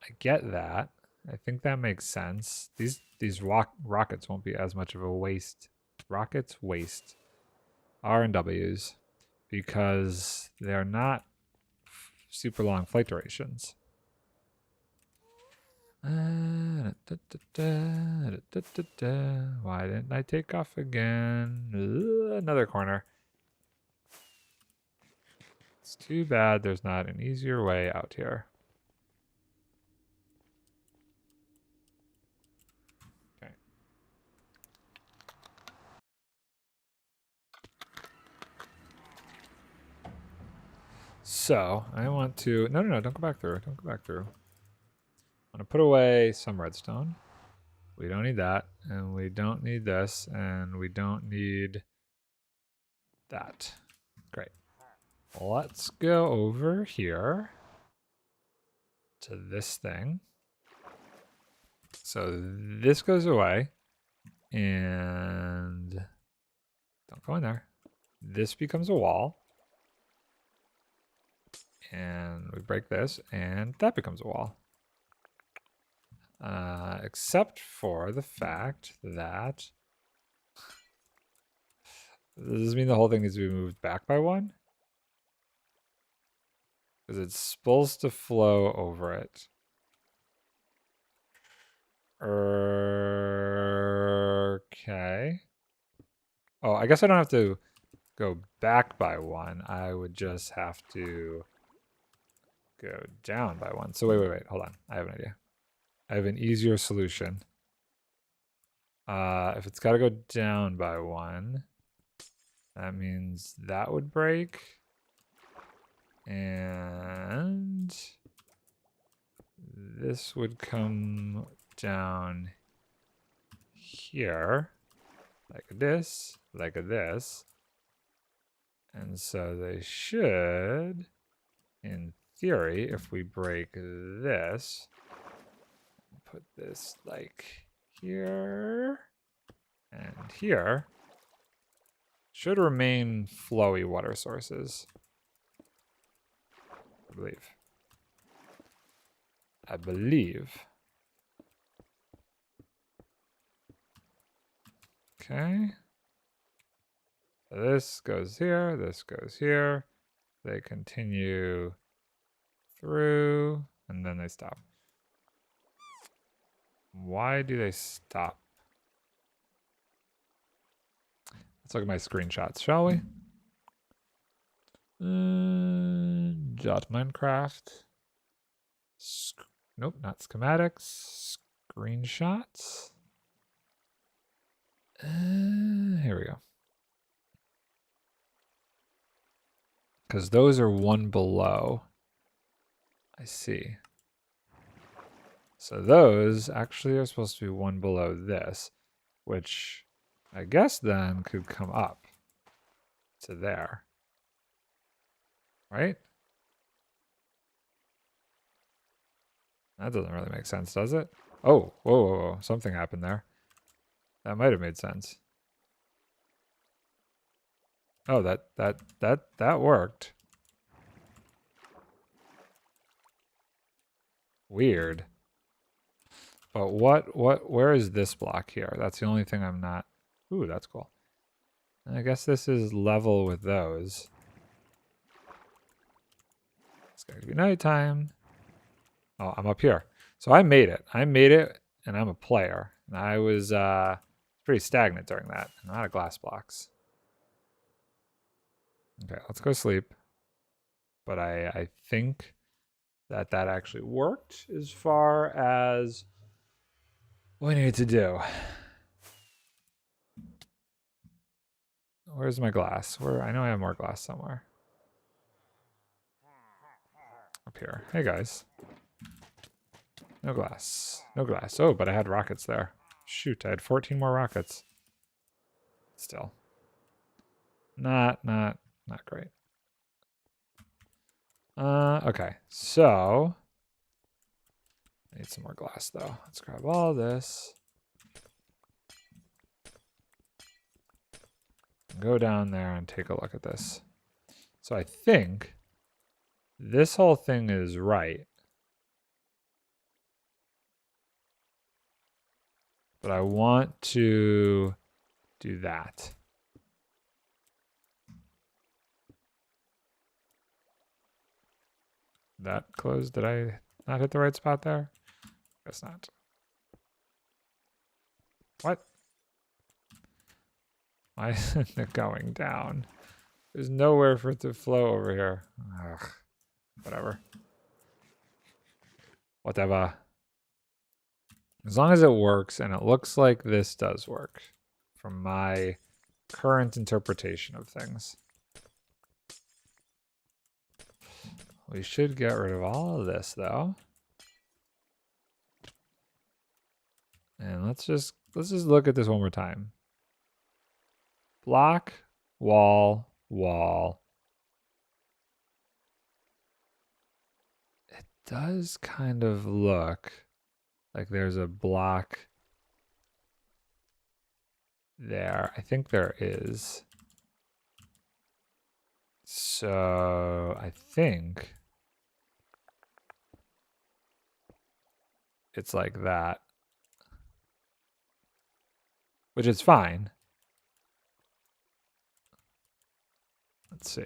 I get that. I think that makes sense. These rockets won't be as much of a waste. Rockets waste R&Ws because they're not super long flight durations. Why didn't I take off again? Another corner. It's too bad there's not an easier way out here. Okay. So I want to, no, don't go back through. Don't go back through. I want to put away some redstone. We don't need that, and we don't need this, and we don't need that. Great. Let's go over here to this thing. So this goes away, and don't go in there. This becomes a wall, and we break this, and that becomes a wall. Except for the fact that does this mean the whole thing needs to be moved back by one? Because it's supposed to flow over it. Okay. Oh, I guess I don't have to go back by one. I would just have to go down by one. So wait. Hold on. I have an idea. I have an easier solution. If it's got to go down by one, that means that would break. And this would come down here, like this. And so they should, in theory, if we break this, put this like here and here, should remain flowy water sources. I believe. Okay. So this goes here, this goes here. They continue through, and then they stop. Why do they stop? Let's look at my screenshots, shall we? Minecraft. Nope, not schematics. Screenshots. Here we go. Because those are one below. I see. So those actually are supposed to be one below this, which I guess then could come up to there. Right? That doesn't really make sense, does it? Oh, whoa. Something happened there. That might have made sense. Oh, that worked. Weird. But where is this block here? That's the only thing I'm not. Ooh, that's cool. And I guess this is level with those. It's going to be nighttime. Oh, I'm up here. So I made it. And I'm a player. And I was pretty stagnant during that. I'm out of glass blocks. Okay, let's go sleep. But I think that actually worked as far as what we needed to do. Where's my glass? I know I have more glass somewhere. Up here. Hey guys. No glass. No glass. Oh, but I had rockets there. Shoot, I had 14 more rockets. Still. Not great. Okay. So I need some more glass though. Let's grab all this. Go down there and take a look at this. So I think this whole thing is right. But I want to do that. That closed. Did I not hit the right spot there? Guess not. What? Why isn't it going down? There's nowhere for it to flow over here. Ugh, whatever. Whatever. As long as it works, and it looks like this does work from my current interpretation of things. We should get rid of all of this, though. And let's just look at this one more time. Block, wall, wall. It does kind of look like there's a block there. I think there is. So I think it's like that, which is fine. Let's see.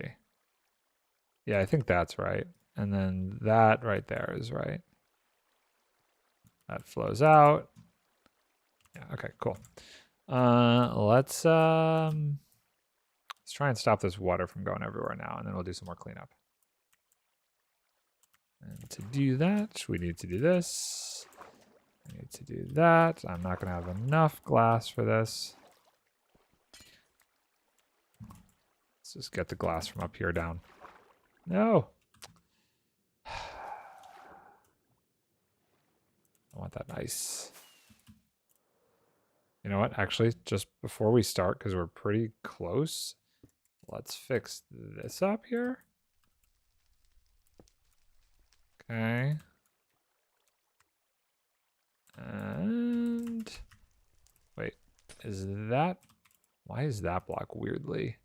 Yeah, I think that's right. And then that right there is right. That flows out. Yeah, okay, cool. Let's try and stop this water from going everywhere now, and then we'll do some more cleanup. And to do that, we need to do this. I need to do that. I'm not going to have enough glass for this. Let's just get the glass from up here down. No. I want that nice. You know what? Actually, just before we start, because we're pretty close, let's fix this up here. Okay. And wait, is that, why is that block weirdly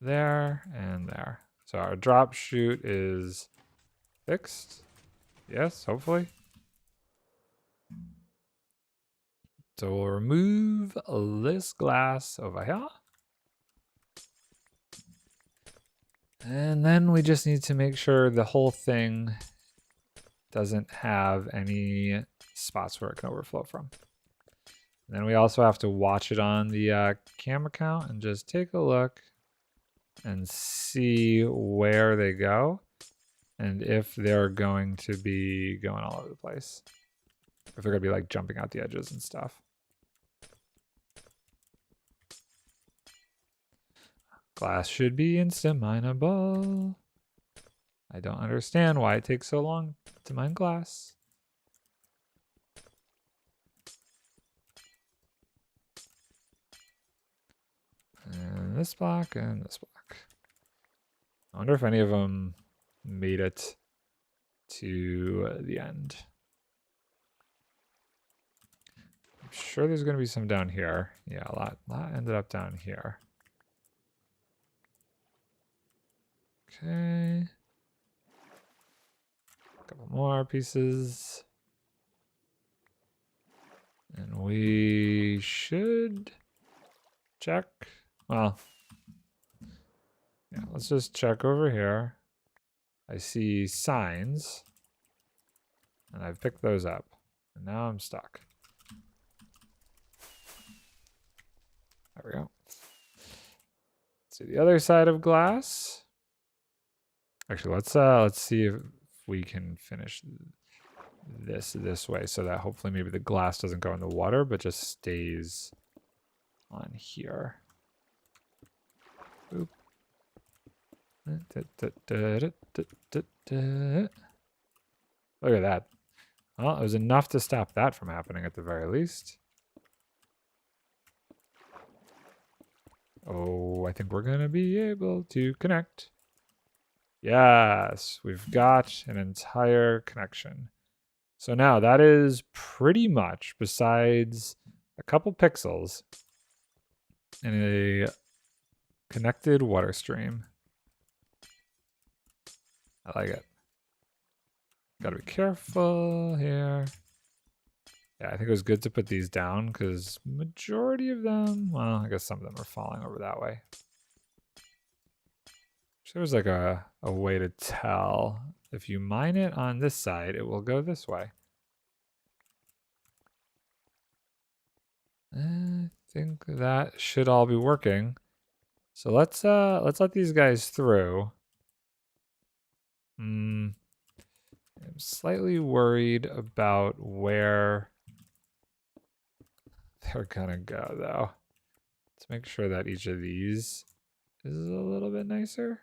there and there? So our drop chute is fixed. Yes, hopefully. So we'll remove this glass over here. And then we just need to make sure the whole thing doesn't have any spots where it can overflow from. And then we also have to watch it on the camera count and just take a look and see where they go and if they're going to be going all over the place. If they're going to be like jumping out the edges and stuff. Glass should be instant mineable. I don't understand why it takes so long to mine glass. And this block and this block. I wonder if any of them made it to the end. I'm sure there's going to be some down here. Yeah, a lot ended up down here. Okay. A couple more pieces. And we should check. Well, yeah, let's just check over here. I see signs. And I've picked those up. And now I'm stuck. There we go. Let's see the other side of glass. Actually, let's see if we can finish this way so that hopefully maybe the glass doesn't go in the water but just stays on here. Oop. Look at that. Well, it was enough to stop that from happening at the very least. Oh, I think we're going to be able to connect. Yes, we've got an entire connection. So now that is pretty much, besides a couple pixels and a connected water stream. I like it. Gotta be careful here. Yeah, I think it was good to put these down because majority of them, well, I guess some of them are falling over that way. There was like a way to tell. If you mine it on this side, it will go this way. I think that should all be working. So let's let these guys through. I'm slightly worried about where they're gonna go though. Let's make sure that each of these is a little bit nicer.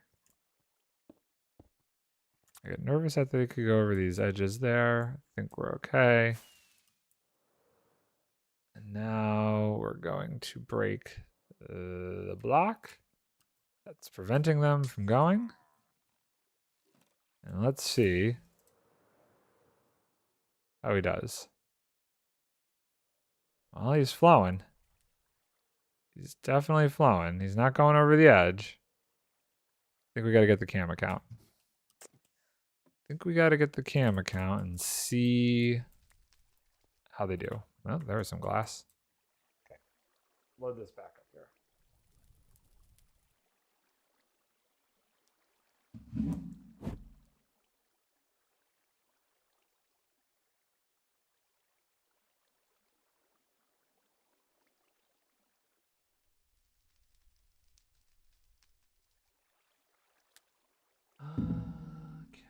I get nervous that they could go over these edges there. I think we're okay. And now we're going to break the block that's preventing them from going. And let's see how he does. Well, he's flowing. He's definitely flowing. He's not going over the edge. I think we got to get the cam account. And see how they do. Well, there was some glass. Okay. Load this back up here. Okay.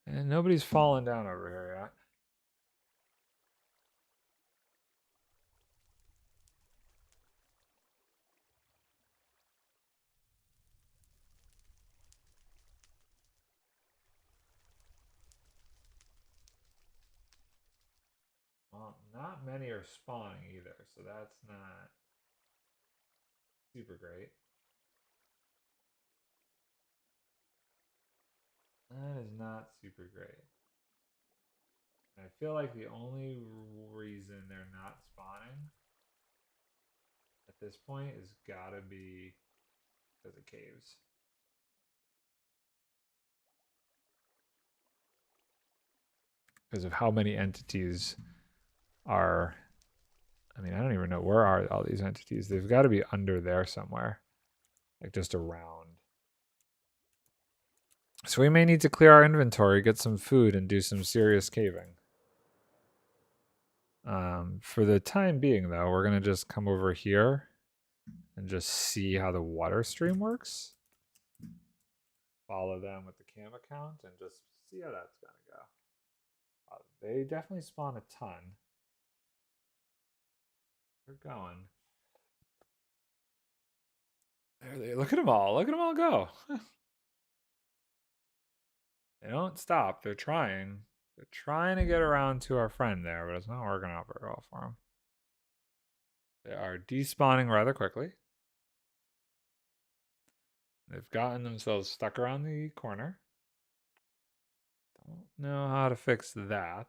And nobody's fallen down over here yet. Well, not many are spawning either, so that's not super great. That is not super great. And I feel like the only reason they're not spawning at this point is gotta be because of caves. Because of how many entities are. I mean, I don't even know where are all these entities. They've got to be under there somewhere, like just around. So we may need to clear our inventory, get some food, and do some serious caving. For the time being, though, we're going to just come over here and just see how the water stream works. Follow them with the cam account and just see how that's going to go. They definitely spawn a ton. They're going. There they look at them all. Look at them all go. They don't stop. They're trying. They're trying to get around to our friend there, but it's not working out very well for them. They are despawning rather quickly. They've gotten themselves stuck around the corner. Don't know how to fix that.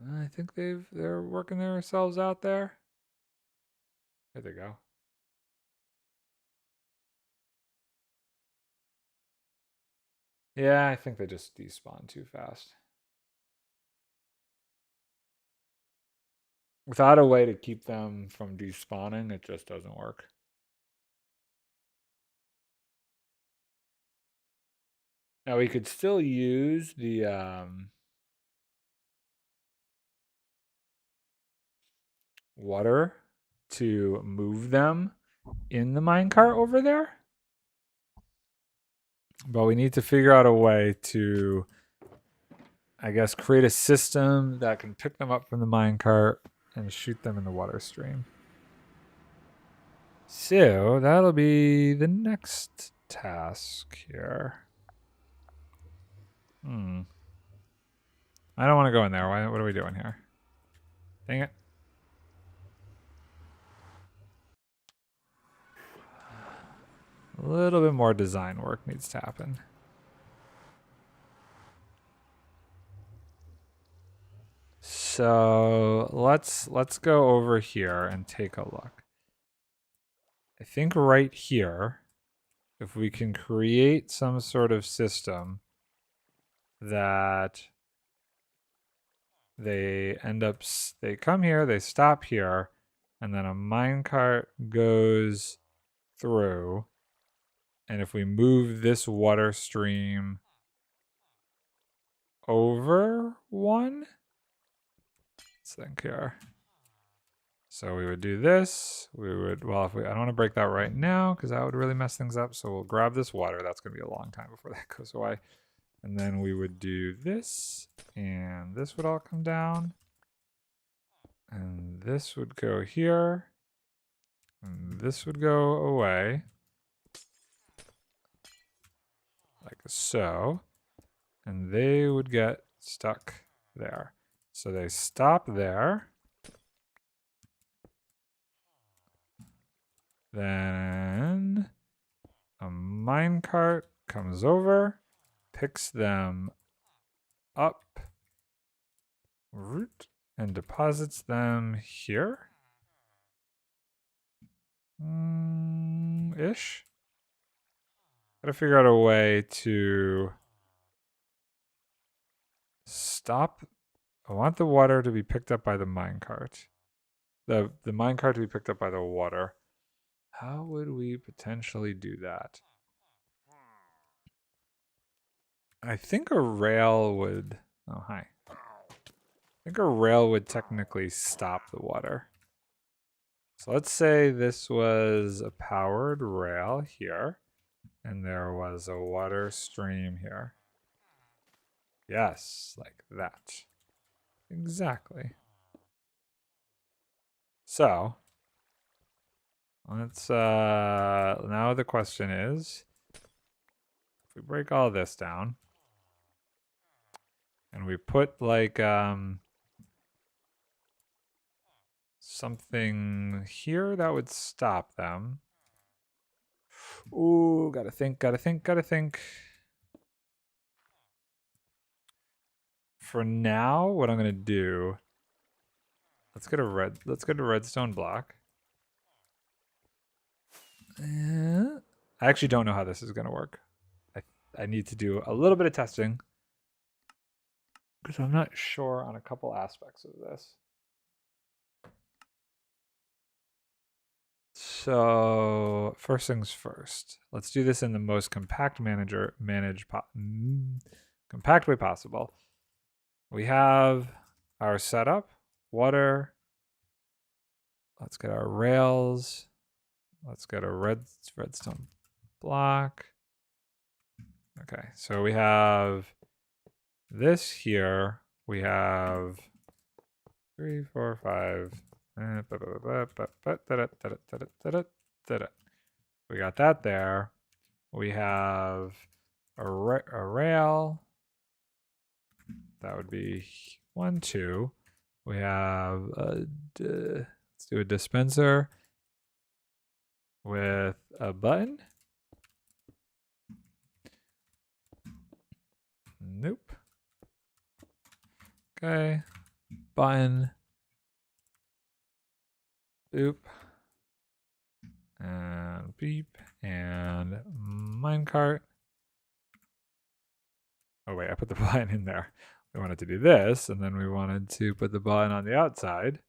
I think they're working themselves out there. There they go. Yeah, I think they just despawn too fast. Without a way to keep them from despawning, it just doesn't work. Now we could still use the water to move them in the minecart over there. But we need to figure out a way to, I guess, create a system that can pick them up from the minecart and shoot them in the water stream. So that'll be the next task here. I don't want to go in there. What are we doing here? Dang it. A little bit more design work needs to happen. So let's go over here and take a look. I think right here, if we can create some sort of system that they come here, they stop here, and then a minecart goes through. And if we move this water stream over 1. Let's think here. So we would do this. We would, well, if we, I don't want to break that right now because that would really mess things up. So we'll grab this water. That's going to be a long time before that goes away. And then we would do this, and this would all come down. And this would go here. And this would go away. Like so. And they would get stuck there. So they stop there. Then a minecart comes over, picks them up, and deposits them here. Ish. Gotta figure out a way to stop. I want the water to be picked up by the minecart. The minecart to be picked up by the water. How would we potentially do that? I think a rail would... Oh, hi. I think a rail would technically stop the water. So let's say this was a powered rail here, and there was a water stream here. Yes, like that. Exactly. So, let's, now the question is, if we break all this down, and we put like, something here that would stop them. Ooh, gotta think. For now, what I'm gonna do, let's get a redstone block. I actually don't know how this is gonna work. I need to do a little bit of testing because I'm not sure on a couple aspects of this. So first things first, let's do this in the most compact compact way possible. We have our setup, water. Let's get our rails. Let's get a redstone block. Okay, so we have this here. We have 3, 4, 5. We got that there. We have a rail. That would be 1, 2. We have let's do a dispenser with a button. Nope. Okay. Button. Boop. And beep. And minecart. Oh wait, I put the button in there. We wanted to do this, and then we wanted to put the button on the outside.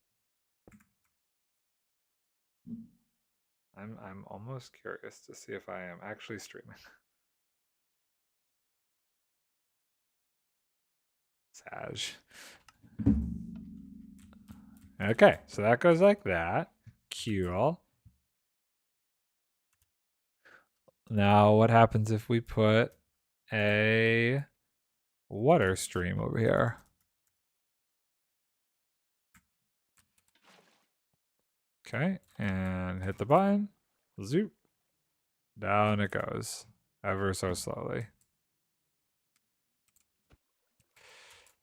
I'm almost curious to see if I am actually streaming. Sag. Okay, so that goes like that. Cool. Now, what happens if we put a water stream over here? Okay, and hit the button. Zoop. Down it goes, ever so slowly.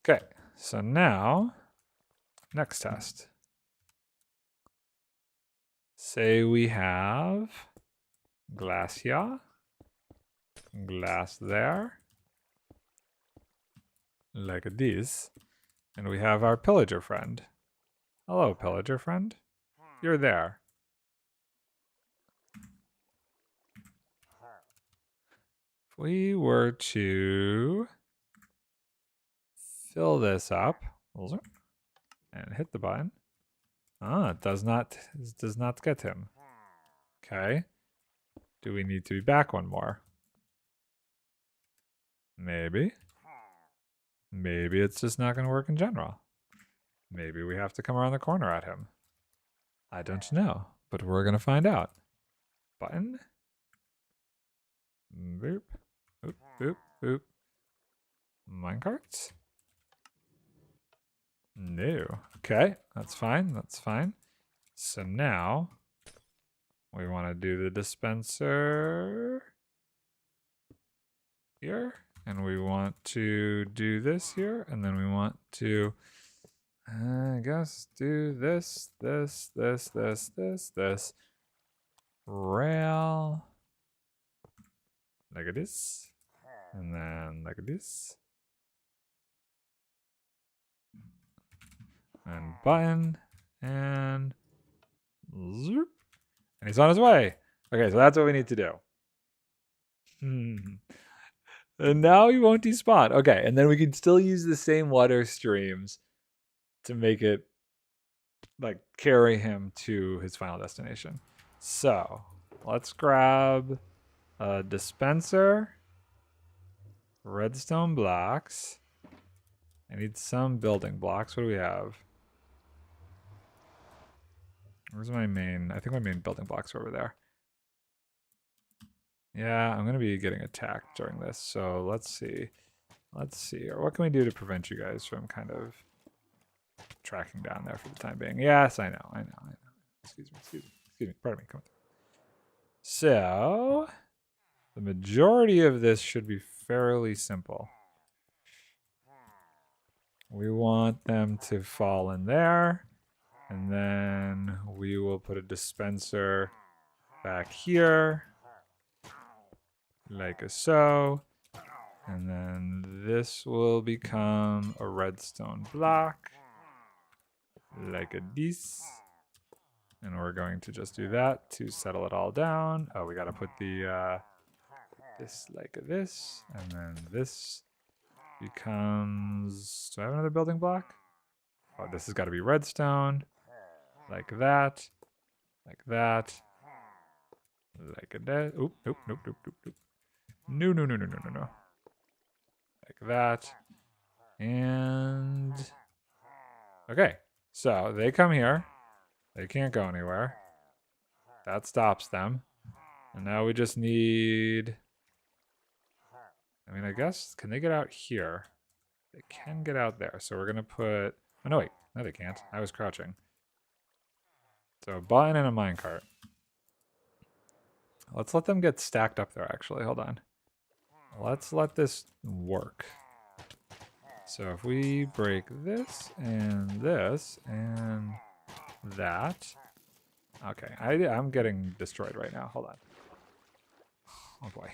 Okay, so now, next test. Say we have glass here, glass there, like this, and we have our pillager friend. Hello, pillager friend. You're there. If we were to fill this up and hit the button, it does not get him. Okay. Do we need to be back one more? Maybe. Maybe it's just not going to work in general. Maybe we have to come around the corner at him. I don't know, but we're going to find out. Button. Boop. Boop, boop, boop. Minecarts? No. Okay, that's fine. That's fine. So now we want to do the dispenser here. And we want to do this here. And then we want to, I guess, do this, this, this, this, this, this. Rail. Like this. And then like this. And button. And zoop. And he's on his way. Okay, so that's what we need to do. And now he won't despawn. Okay, and then we can still use the same water streams to make it, like, carry him to his final destination. So, let's grab a dispenser, redstone blocks. I need some building blocks. What do we have? Where's my main? I think my main building blocks are over there. Yeah, I'm going to be getting attacked during this, so let's see. Let's see. Or what can we do to prevent you guys from kind of tracking down there for the time being? Yes, I know. Excuse me. Pardon me. Come on. So, the majority of this should be fairly simple. We want them to fall in there, and then we will put a dispenser back here. Like so. And then this will become a redstone block. Like this. And we're going to just do that to settle it all down. Oh, we got to put the this like this. And then this becomes... Do I have another building block? Oh, this has got to be redstone. Like that. Like that. Like that. Oop, nope. No. Like that. And... Okay, so they come here. They can't go anywhere. That stops them. And now we just need... I mean, I guess, can they get out here? They can get out there, so we're going to put... Oh, no, wait. No, they can't. I was crouching. So a button and a minecart. Let's let them get stacked up there, actually. Hold on. Let's let this work. So if we break this and that. Okay, I'm getting destroyed right now. Hold on. Oh boy.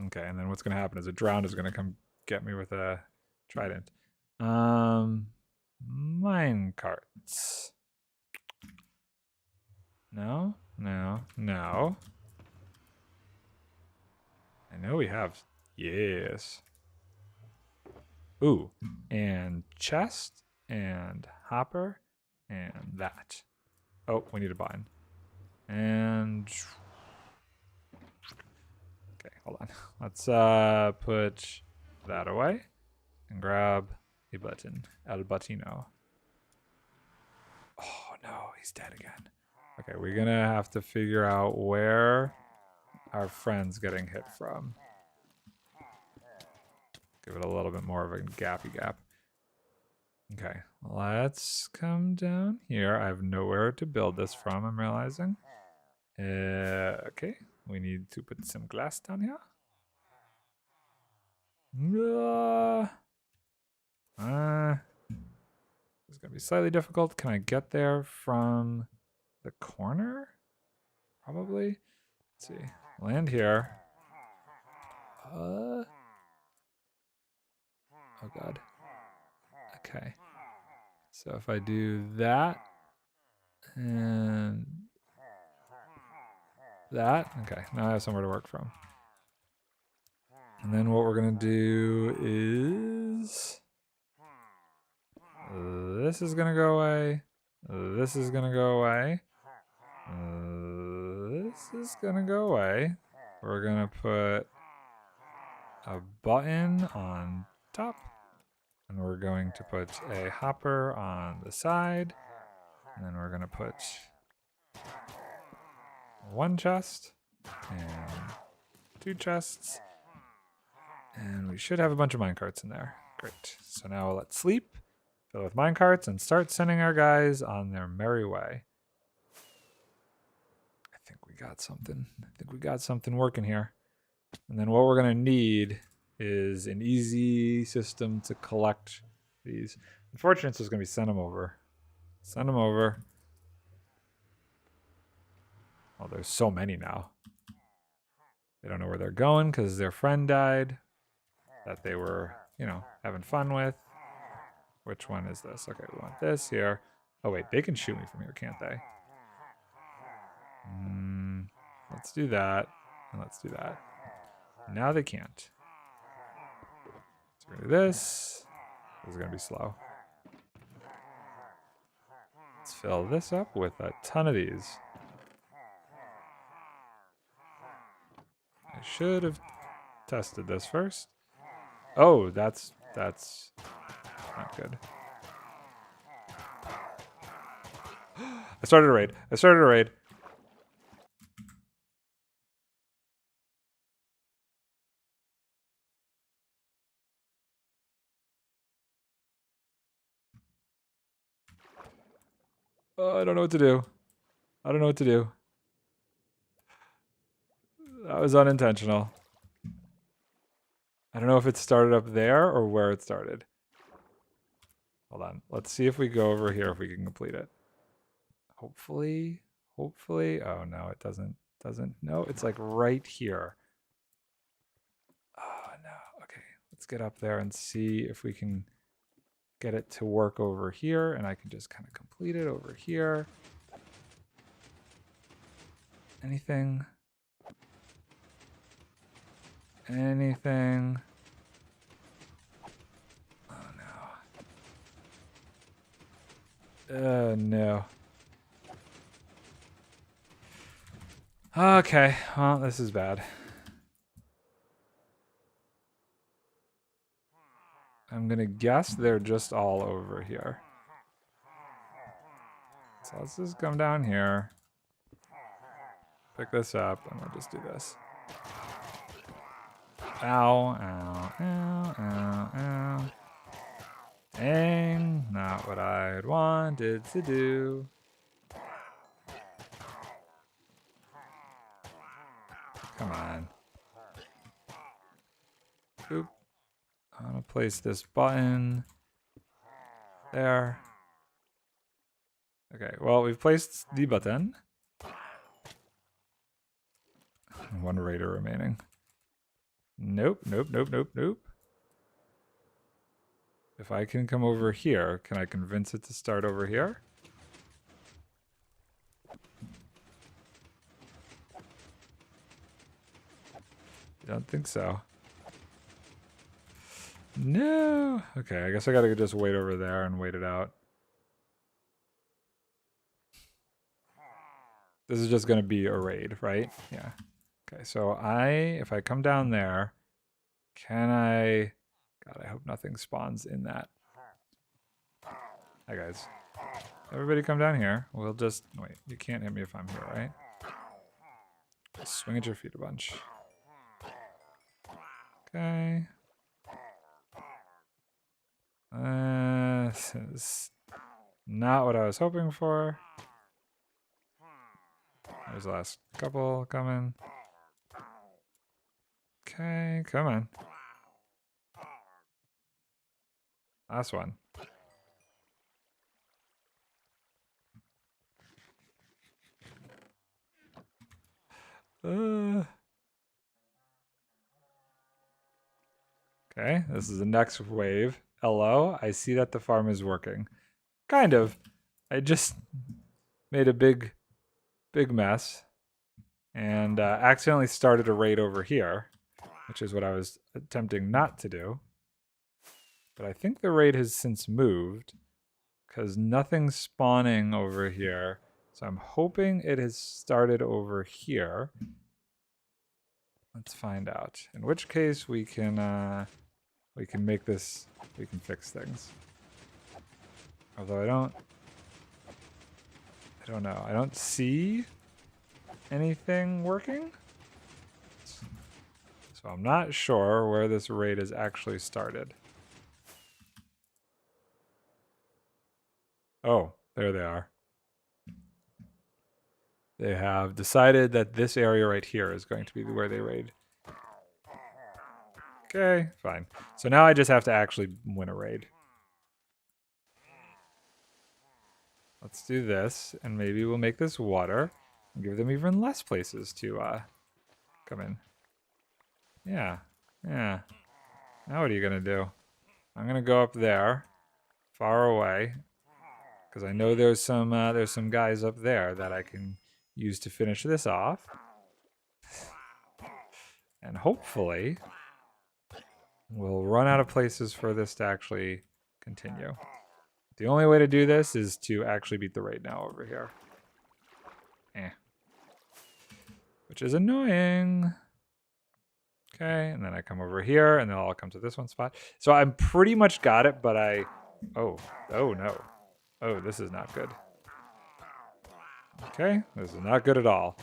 Okay, and then what's going to happen is a drowned is going to come get me with a trident. Minecarts. No. I know we have. Yes. Ooh, and chest and hopper and that. Oh, we need a button. And okay, hold on. Let's put that away and grab a button. El Butino. Oh no, he's dead again. Okay, we're gonna have to figure out where our friend's getting hit from. Give it a little bit more of a gappy gap. Okay, let's come down here. I have nowhere to build this from, I'm realizing. Okay, we need to put some glass down here. It's gonna be slightly difficult. Can I get there from the corner? Probably. Let's see. Land here. Oh god. Okay. So if I do that and that, okay, now I have somewhere to work from. And then what we're gonna do is this is gonna go away. This is gonna go away. This is gonna go away. We're gonna put a button on top. And we're going to put a hopper on the side. And then we're going to put one chest and 2 chests. And we should have a bunch of minecarts in there. Great. So now let's sleep, fill with minecarts, and start sending our guys on their merry way. I think we got something. I think we got something working here. And then what we're going to need is an easy system to collect these. Unfortunately, it's just going to be send them over. Send them over. Oh, there's so many now. They don't know where they're going because their friend died that they were, you know, having fun with. Which one is this? Okay, we want this here. Oh, wait, they can shoot me from here, can't they? Let's do that. And let's do that. Now they can't. So we're going to do this. This is going to be slow. Let's fill this up with a ton of these. I should have tested this first. Oh, that's not good. I started a raid. Oh, I don't know what to do. That was unintentional. I don't know if it started up there or where it started. Hold on. Let's see if we go over here if we can complete it. Hopefully. Oh no, it doesn't. No, it's like right here. Oh no. Okay, let's get up there and see if we can get it to work over here, and I can just kind of complete it over here. Anything? Anything? Oh no. No. Okay, well, this is bad. I'm gonna guess they're just all over here. So let's just come down here. Pick this up, and we'll just do this. Ow, ow, ow, ow, ow. Dang, not what I'd wanted to do. Come on. Oop. I'm gonna place this button there. Okay, well, we've placed the button. One raider remaining. Nope. If I can come over here, can I convince it to start over here? I don't think so. No. Okay, I guess I gotta just wait over there and wait it out. This is just gonna be a raid, right? Yeah. Okay, so if I come down there, can I... God, I hope nothing spawns in that. Hi, guys. Everybody come down here. We'll just... Wait, you can't hit me if I'm here, right? Just swing at your feet a bunch. Okay. This is not what I was hoping for. There's the last couple coming. Okay, come on. Last one. Okay, this is the next wave. Hello, I see that the farm is working. Kind of. I just made a big mess and accidentally started a raid over here, which is what I was attempting not to do. But I think the raid has since moved because nothing's spawning over here. So I'm hoping it has started over here. Let's find out. In which case we can we can make this, we can fix things. Although I don't know. I don't see anything working. So I'm not sure where this raid has actually started. Oh, there they are. They have decided that this area right here is going to be where they raid. Okay, fine. So now I just have to actually win a raid. Let's do this, and maybe we'll make this water and give them even less places to come in. Yeah, yeah. Now what are you gonna do? I'm gonna go up there, far away, because I know there's some guys up there that I can use to finish this off, and hopefully we'll run out of places for this to actually continue. The only way to do this is to actually beat the raid now over here. Which is annoying. Okay, and then I come over here, and then I'll come to this one spot. So I'm pretty much got it, but oh no. Oh, this is not good. Okay, this is not good at all.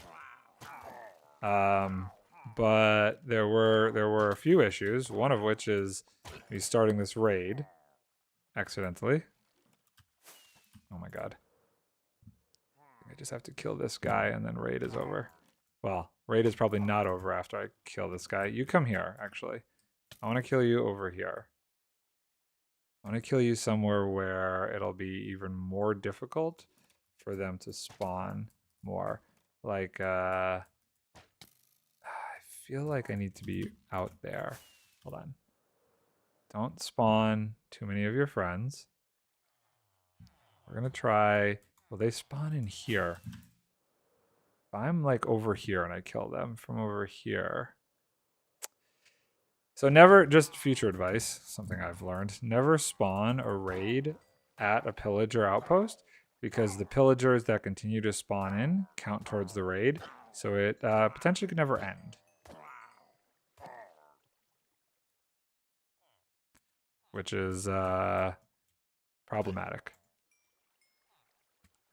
But there were a few issues, one of which is me starting this raid accidentally. Oh my god. I just have to kill this guy, and then raid is over. Well, raid is probably not over after I kill this guy. You come here, actually. I want to kill you over here. I want to kill you somewhere where it'll be even more difficult for them to spawn more. Like, I feel like I need to be out there. Hold on. Don't spawn too many of your friends. We're going to try... Well, they spawn in here. If I'm like over here and I kill them from over here. So never, just future advice, something I've learned, never spawn a raid at a pillager outpost because the pillagers that continue to spawn in count towards the raid. So it potentially could never end. Which is problematic.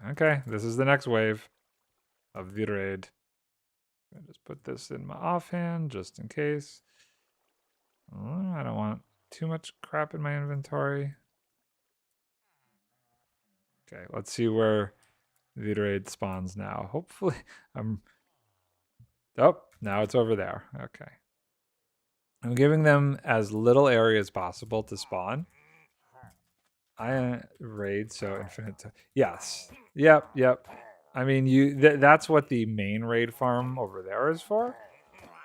Okay, this is the next wave of the raid. I'm gonna just put this in my offhand just in case. I don't want too much crap in my inventory. Okay, let's see where the raid spawns now. Hopefully, oh, now it's over there. Okay. I'm giving them as little area as possible to spawn. I raid so infinite. Yes. Yep. I mean, that's what the main raid farm over there is for.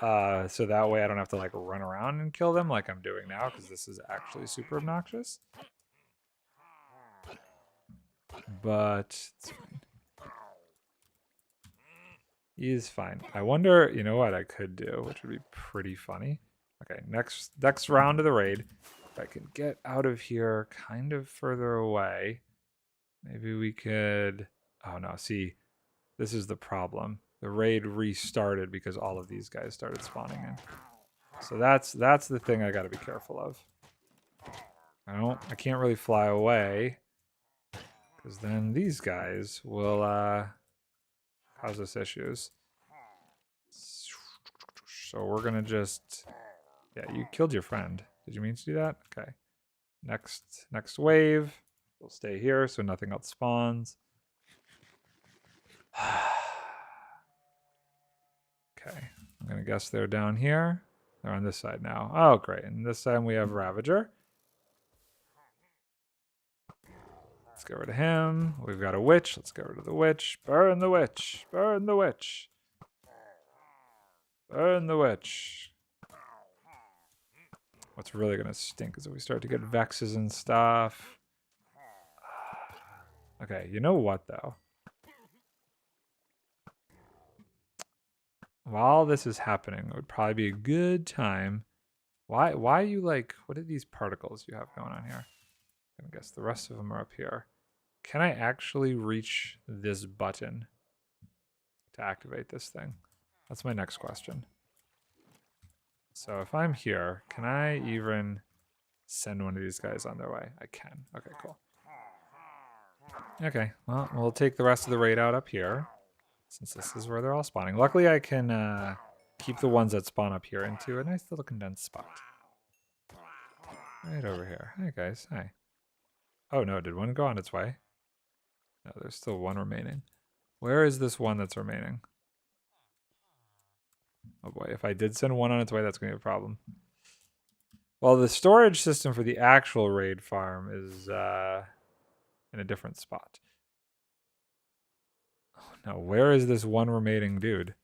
So that way I don't have to like run around and kill them like I'm doing now because this is actually super obnoxious. But it's fine. He is fine. I wonder, you know what I could do, which would be pretty funny. Okay, next round of the raid. If I can get out of here kind of further away, maybe we could... Oh no, see, this is the problem. The raid restarted because all of these guys started spawning in. So that's the thing I got to be careful of. I can't really fly away because then these guys will cause us issues. So we're gonna just... Yeah, you killed your friend. Did you mean to do that? Okay. Next wave. We'll stay here so nothing else spawns. Okay. I'm going to guess they're down here. They're on this side now. Oh, great. And this time we have Ravager. Let's get rid of him. We've got a witch. Let's get rid of the witch. Burn the witch. Burn the witch. Burn the witch. What's really going to stink is if we start to get vexes and stuff. Okay, you know what, though? While this is happening, it would probably be a good time. Why are you like... What are these particles you have going on here? I guess the rest of them are up here. Can I actually reach this button to activate this thing? That's my next question. So if I'm here, can I even send one of these guys on their way? I can. Okay, cool. Okay, well, we'll take the rest of the raid out up here, since this is where they're all spawning. Luckily, I can keep the ones that spawn up here into a nice little condensed spot. Right over here. Hi, guys. Hi. Oh, no. Did one go on its way? No, there's still one remaining. Where is this one that's remaining? Oh, boy. If I did send one on its way, that's going to be a problem. Well, the storage system for the actual raid farm is in a different spot. Oh, no. Where is this one remaining dude?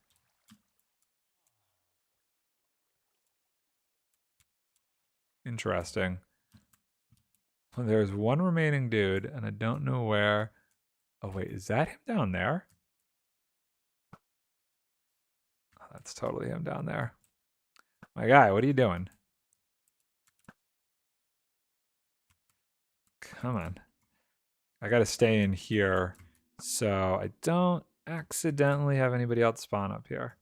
Interesting. Well, there's one remaining dude, and I don't know where. Oh, wait. Is that him down there? Oh, that's totally him down there. My guy, what are you doing? Come on. I gotta stay in here so I don't accidentally have anybody else spawn up here.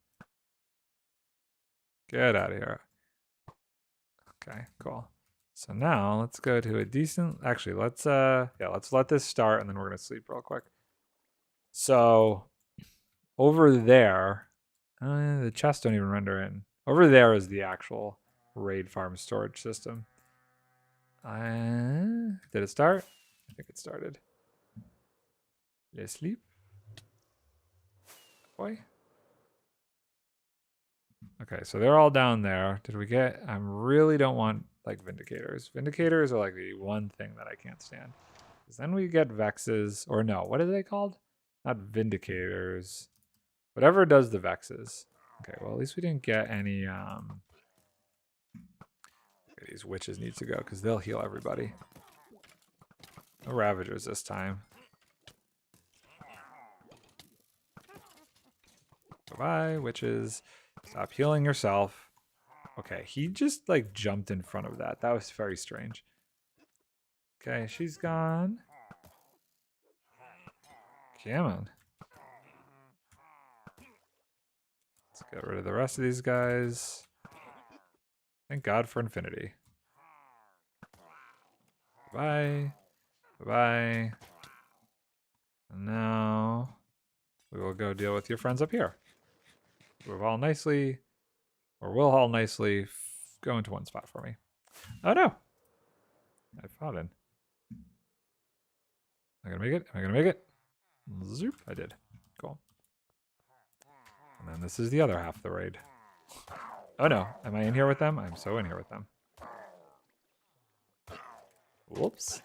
Get out of here. Okay, cool. So now let's go to a decent, actually let's let this start and then we're gonna sleep real quick. So over there, the chests don't even render in. Over there is the actual raid farm storage system. Did it start? I think it started. Let's sleep. Boy. Okay, so they're all down there. Did we get... I really don't want, like, Vindicators. Vindicators are, like, the one thing that I can't stand. Because then we get Vexes. Or no, what are they called? Not Vindicators. Whatever does the Vexes. Okay, well, at least we didn't get any... Okay, these witches need to go, because they'll heal everybody. No Ravagers this time. Bye-bye, witches. Stop healing yourself. Okay, he just like jumped in front of that. That was very strange. Okay, she's gone. Come on. Let's get rid of the rest of these guys. Thank God for infinity. Bye. Bye. And now we will go deal with your friends up here. We'll haul nicely, or will haul nicely. Go into one spot for me. Oh no! I fought in. Am I gonna make it? Am I gonna make it? Zoop! I did. Cool. And then this is the other half of the raid. Oh no! Am I in here with them? I'm so in here with them. Whoops!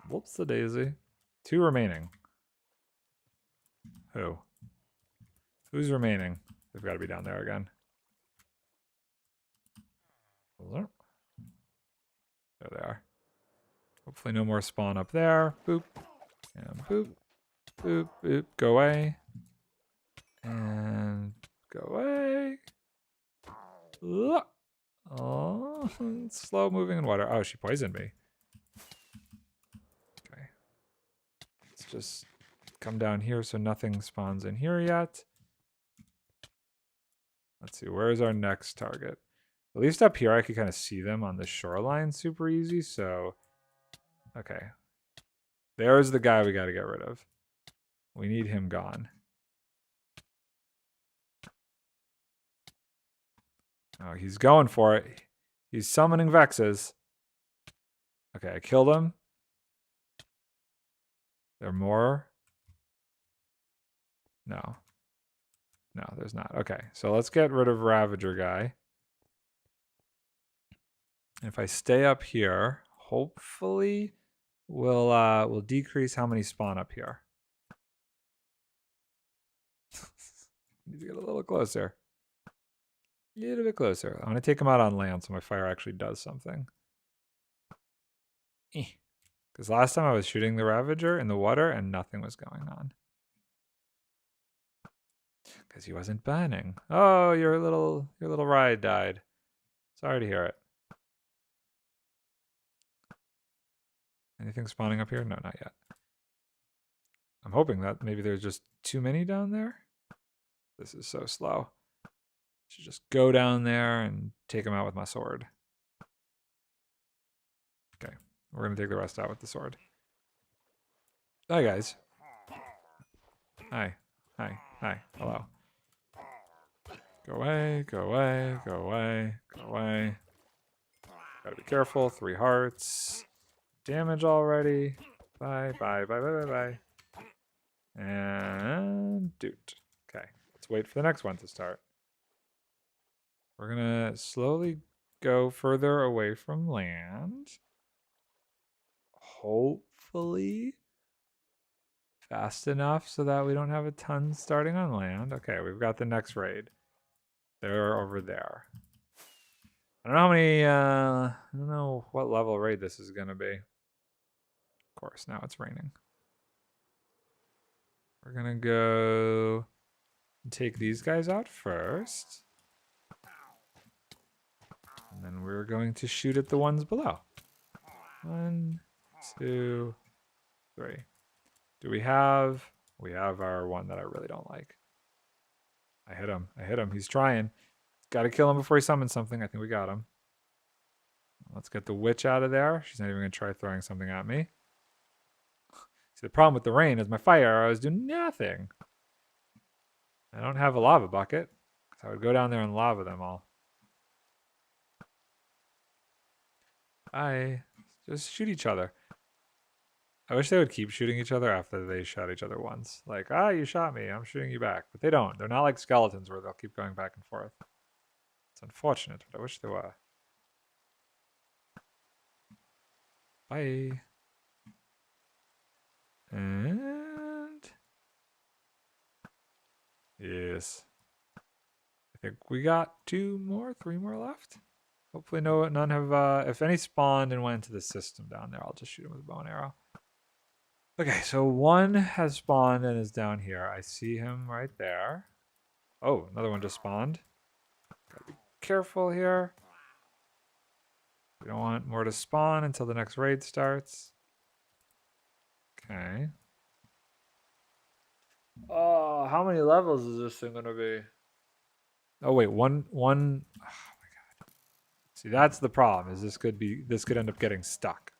Whoops the daisy. 2 remaining. Who? Who's remaining? They've got to be down there again. There they are. Hopefully no more spawn up there. Boop. And boop. Boop. Boop. Go away. And go away. Oh, slow moving in water. Oh, she poisoned me. Okay. Let's just come down here so nothing spawns in here yet. Let's see, where is our next target? At least up here I could kind of see them on the shoreline super easy, so... Okay. There's the guy we got to get rid of. We need him gone. Oh, he's going for it. He's summoning Vexes. Okay, I killed him. There are more? No. No, there's not. Okay, so let's get rid of Ravager guy. And if I stay up here, hopefully we'll decrease how many spawn up here. Need to get a little closer. A little bit closer. I'm going to take him out on land so my fire actually does something. Because last time I was shooting the Ravager in the water and nothing was going on. Because he wasn't burning. Oh, your little ride died. Sorry to hear it. Anything spawning up here? No, not yet. I'm hoping that maybe there's just too many down there. This is so slow. Should just go down there and take him out with my sword. We're going to take the rest out with the sword. Hi, guys. Hi. Hi. Hi. Hello. Go away. Go away. Go away. Go away. Gotta be careful. 3 hearts. Damage already. Bye. Bye. Bye. Bye. Bye. Bye. And dude. Okay. Let's wait for the next one to start. We're going to slowly go further away from land. Hopefully fast enough so that we don't have a ton starting on land. Okay, we've got the next raid. They're over there. I don't know how many, I don't know what level raid this is going to be. Of course, now it's raining. We're going to go and take these guys out first. And then we're going to shoot at the ones below. 1, 2, 3. Do we have our one that I really don't like. I hit him. I hit him. He's trying. Got to kill him before he summons something. I think we got him. Let's get the witch out of there. She's not even going to try throwing something at me. See, the problem with the rain is my fire arrows do nothing. I don't have a lava bucket, so I would go down there and lava them all. Just shoot each other. I wish they would keep shooting each other after they shot each other once. Like, you shot me, I'm shooting you back. But they don't. They're not like skeletons where they'll keep going back and forth. It's unfortunate, but I wish they were. Bye. And yes. I think we got 3 more left. Hopefully none have, if any spawned and went into the system down there, I'll just shoot them with a bow and arrow. Okay, so one has spawned and is down here. I see him right there. Oh, another one just spawned. Gotta be careful here. We don't want more to spawn until the next raid starts. Okay. Oh, how many levels is this thing gonna be? Oh wait, one. Oh my god. See, that's the problem. Is this could end up getting stuck.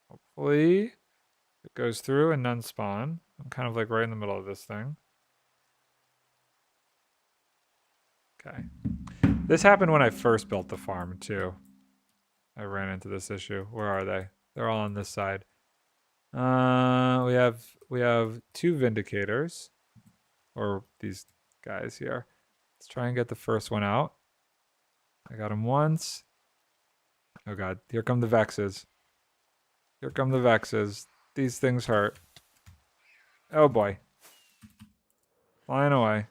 Hopefully it goes through and none spawn. I'm kind of like right in the middle of this thing. Okay. This happened when I first built the farm too. I ran into this issue. Where are they? They're all on this side. We have 2 vindicators, or these guys here. Let's try and get the first one out. I got him once. Oh god, here come the vexes. Here come the vexes. These things hurt. Oh boy. Flying away.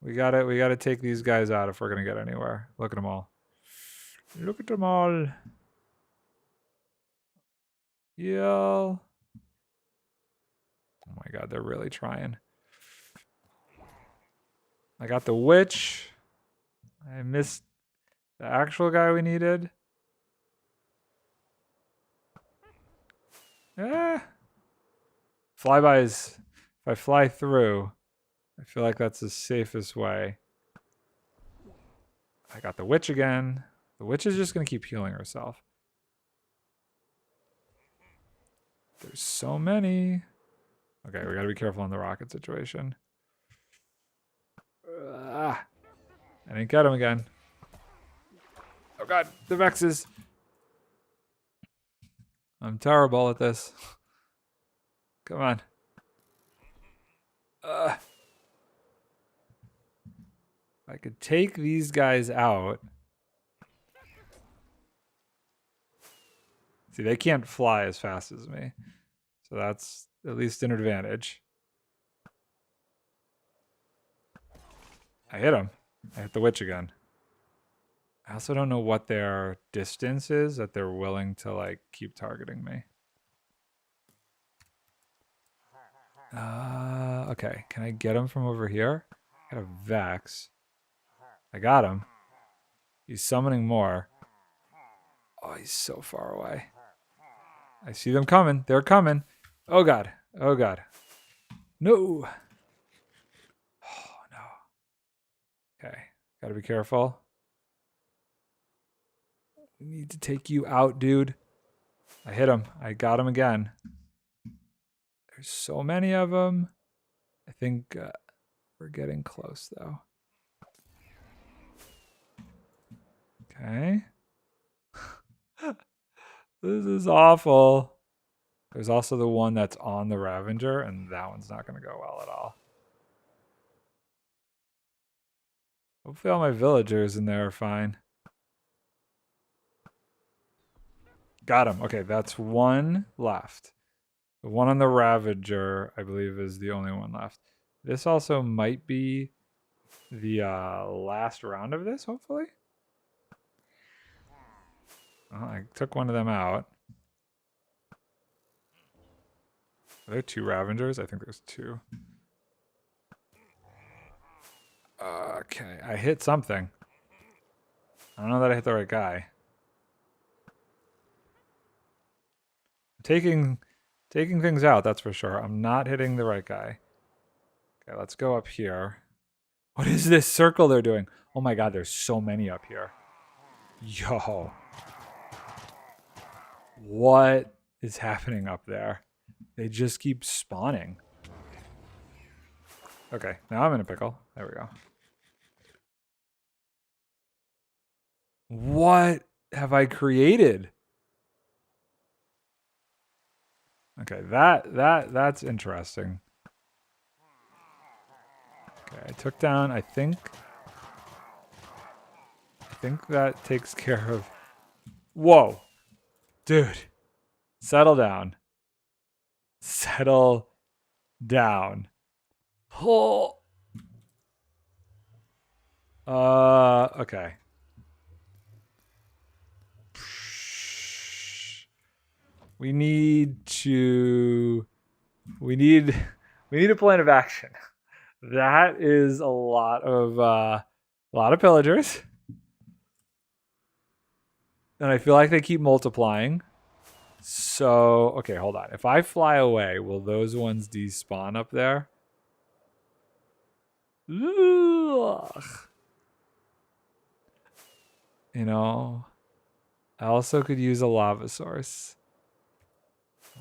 We gotta take these guys out if we're gonna get anywhere. Look at them all. Look at them all. Yeah. Oh my god, they're really trying. I got the witch. I missed the actual guy we needed. Flybys, if I fly through, I feel like that's the safest way. I got the witch again. The witch is just going to keep healing herself. There's so many. Okay, we got to be careful on the rocket situation. I didn't get him again. Oh god, the vexes. I'm terrible at this. Come on. If I could take these guys out. See, they can't fly as fast as me. So that's at least an advantage. I hit him. I hit the witch again. I also don't know what their distance is that they're willing to like keep targeting me. Okay, can I get him from over here? I got a Vex. I got him. He's summoning more. Oh, he's so far away. I see them coming. They're coming. Oh god. Oh god. No. Oh no. Okay, gotta be careful. need to take you out, dude. I hit him. I got him again. There's so many of them. I think we're getting close, though. Okay. This is awful. There's also the one that's on the Ravager, and that one's not going to go well at all. Hopefully all my villagers in there are fine. Got him. Okay, that's one left. The one on the Ravager, I believe, is the only one left. This also might be the last round of this, hopefully. Oh, I took one of them out. Are there 2 Ravagers? I think there's 2. Okay, I hit something. I don't know that I hit the right guy. Taking things out, that's for sure. I'm not hitting the right guy. Okay, let's go up here. What is this circle they're doing? Oh my god, there's so many up here. Yo. What is happening up there? They just keep spawning. Okay, now I'm in a pickle. There we go. What have I created? Okay, that's interesting. Okay, I took down, I think that takes care of... Whoa! Dude, settle down. Settle down. Oh. Okay. We need a plan of action. That is a lot of pillagers. And I feel like they keep multiplying. So, okay, hold on. If I fly away, will those ones despawn up there? Ugh. You know, I also could use a lava source.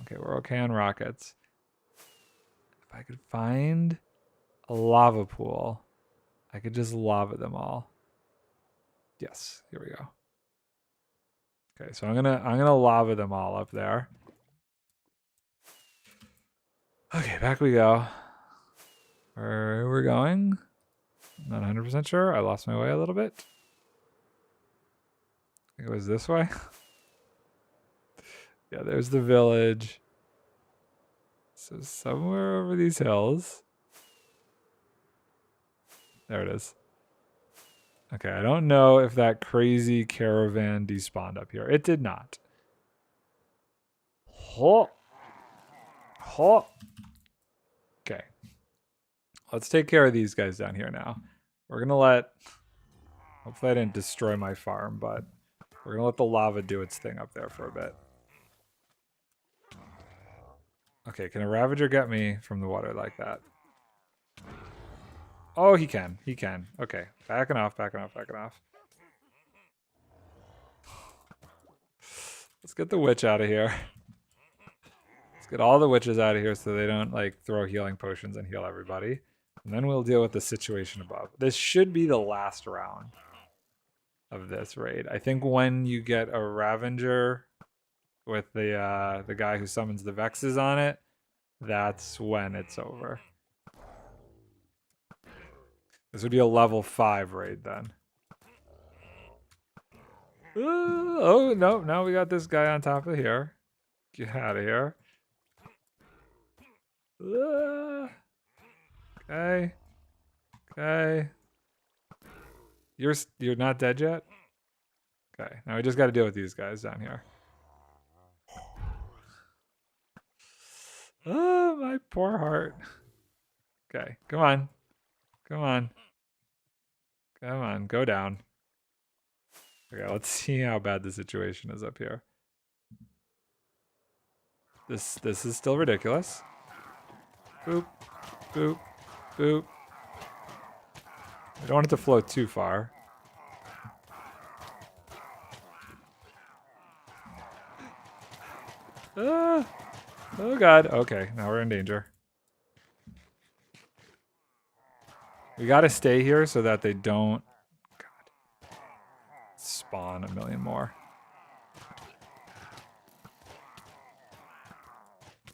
Okay, we're okay on rockets. If I could find a lava pool, I could just lava them all. Yes, here we go. Okay, so I'm gonna lava them all up there. Okay, back we go. Where we're going? Not 100% sure. I lost my way a little bit. I think it was this way. Yeah, there's the village. So somewhere over these hills. There it is. Okay, I don't know if that crazy caravan despawned up here. It did not. Ho. Ho. Okay. Let's take care of these guys down here now. We're going to let... Hopefully I didn't destroy my farm, but we're going to let the lava do its thing up there for a bit. Okay, can a Ravager get me from the water like that? Oh, he can. He can. Okay, backing off, backing off, backing off. Let's get the witch out of here. Let's get all the witches out of here so they don't, like, throw healing potions and heal everybody. And then we'll deal with the situation above. This should be the last round of this raid. I think when you get a Ravager with the guy who summons the Vexes on it, that's when it's over. This would be a level 5 raid then. Oh, no, now we got this guy on top of here. Get out of here. Okay. Okay. You're not dead yet? Okay, now we just got to deal with these guys down here. Oh, my poor heart. Okay, come on. Come on. Come on, go down. Okay, let's see how bad the situation is up here. This is still ridiculous. Boop, boop, boop. I don't want it to float too far. Ah. Oh god. Okay, now we're in danger. We gotta stay here so that they don't spawn a million more.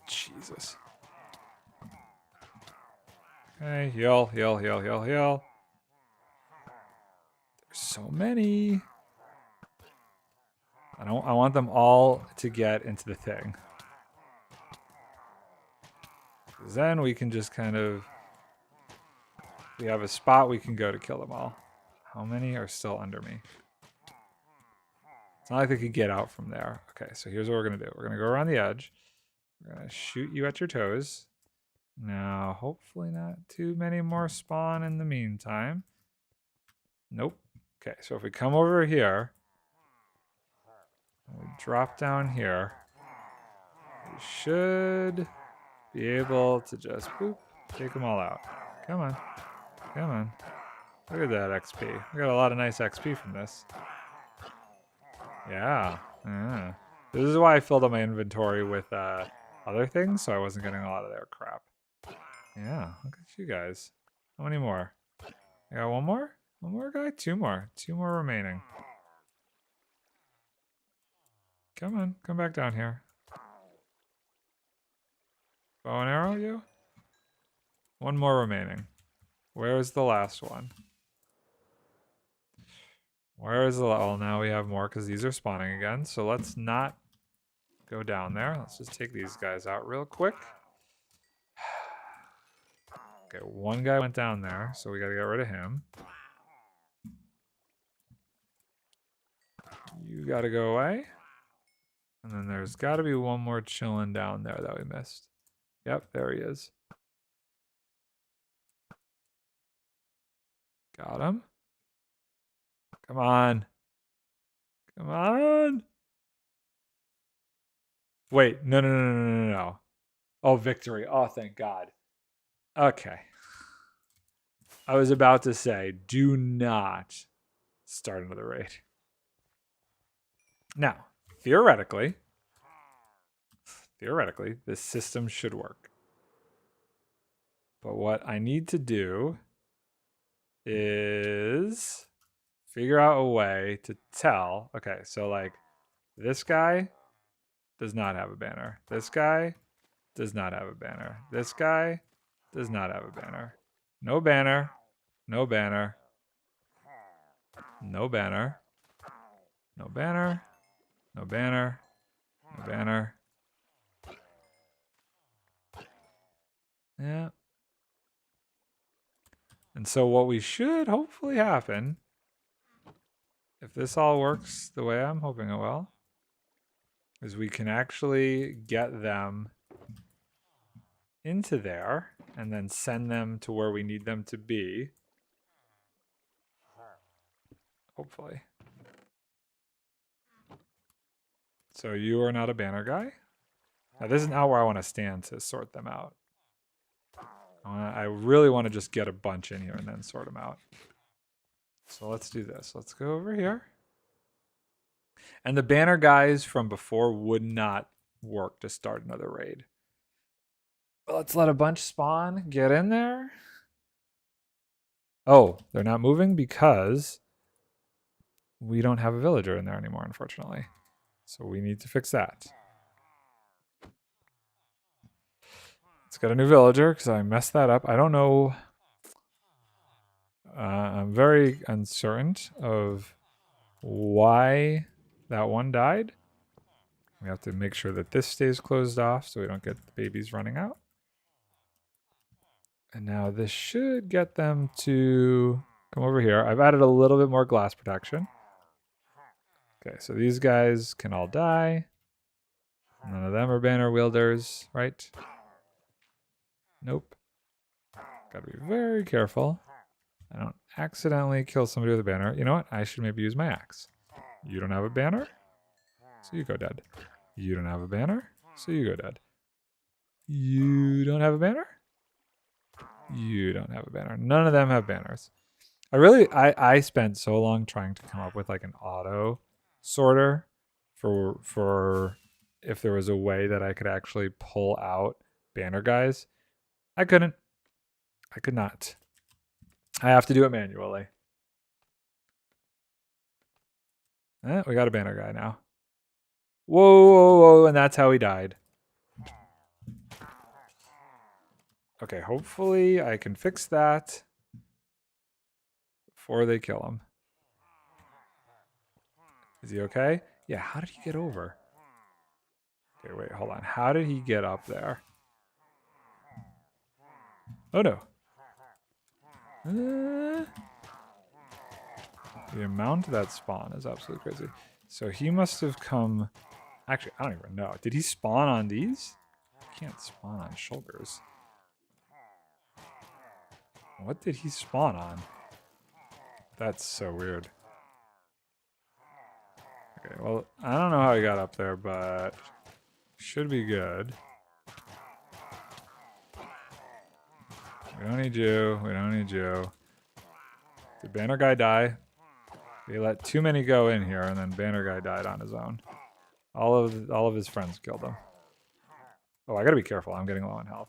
Jesus. Okay, heal, heal, heal, heal, heal. There's so many. I want them all to get into the thing. Then we can just kind of, we have a spot we can go to kill them all. How many are still under me? It's not like they could get out from there. Okay, so here's what we're going to do. We're going to go around the edge. We're going to shoot you at your toes. Now, hopefully not too many more spawn in the meantime. Nope. Okay, so if we come over here, and we drop down here, we should be able to just boop, take them all out. Come on. Come on. Look at that XP. We got a lot of nice XP from this. Yeah. This is why I filled up my inventory with other things, so I wasn't getting a lot of their crap. Yeah, look at you guys. How many more? I got one more? One more guy? Two more. Two more remaining. Come on, come back down here. Bow and arrow, you? One more remaining. Where's the last one? Where is the... Well, now we have more because these are spawning again. So let's not go down there. Let's just take these guys out real quick. Okay, one guy went down there, so we got to get rid of him. You got to go away. And then there's got to be one more chilling down there that we missed. Yep, there he is. Got him. Come on. Come on. Wait, no. Oh, victory. Oh, thank God. Okay. I was about to say, do not start another raid. Now, theoretically, this system should work. But what I need to do is figure out a way to tell. Okay, so like this guy does not have a banner. This guy does not have a banner. This guy does not have a banner. No banner. No banner. No banner. No banner. No banner. No banner. Yeah. And so what we should hopefully happen, if this all works the way I'm hoping it will, is we can actually get them into there and then send them to where we need them to be. Hopefully. So you are not a banner guy? Now this is not where I want to stand to sort them out. I really want to just get a bunch in here and then sort them out. So let's do this. Let's go over here. And the banner guys from before would not work to start another raid. But let's let a bunch spawn, get in there. Oh, they're not moving because we don't have a villager in there anymore, unfortunately. So we need to fix that. Let's get a new villager because I messed that up. I don't know. I'm very uncertain of why that one died. We have to make sure that this stays closed off so we don't get the babies running out. And now this should get them to come over here. I've added a little bit more glass protection. Okay, so these guys can all die. None of them are banner wielders, right? Nope. Gotta be very careful. I don't accidentally kill somebody with a banner. You know what? I should maybe use my axe. You don't have a banner? So you go dead. You don't have a banner? So you go dead. You don't have a banner? You don't have a banner. None of them have banners. I spent so long trying to come up with like an auto sorter for if there was a way that I could actually pull out banner guys. I couldn't. I could not. I have to do it manually. We got a banner guy now. Whoa, whoa, whoa, and that's how he died. Okay, hopefully I can fix that before they kill him. Is he okay? Yeah, how did he get over? Okay, wait, hold on. How did he get up there? Oh, no. The amount of that spawn is absolutely crazy. So he must have come... Actually, I don't even know. Did he spawn on these? He can't spawn on shoulders. What did he spawn on? That's so weird. Okay, well, I don't know how he got up there, but should be good. We don't need you. We don't need you. Did Banner Guy die? They let too many go in here, and then Banner Guy died on his own. All of his friends killed him. Oh, I gotta be careful. I'm getting low on health.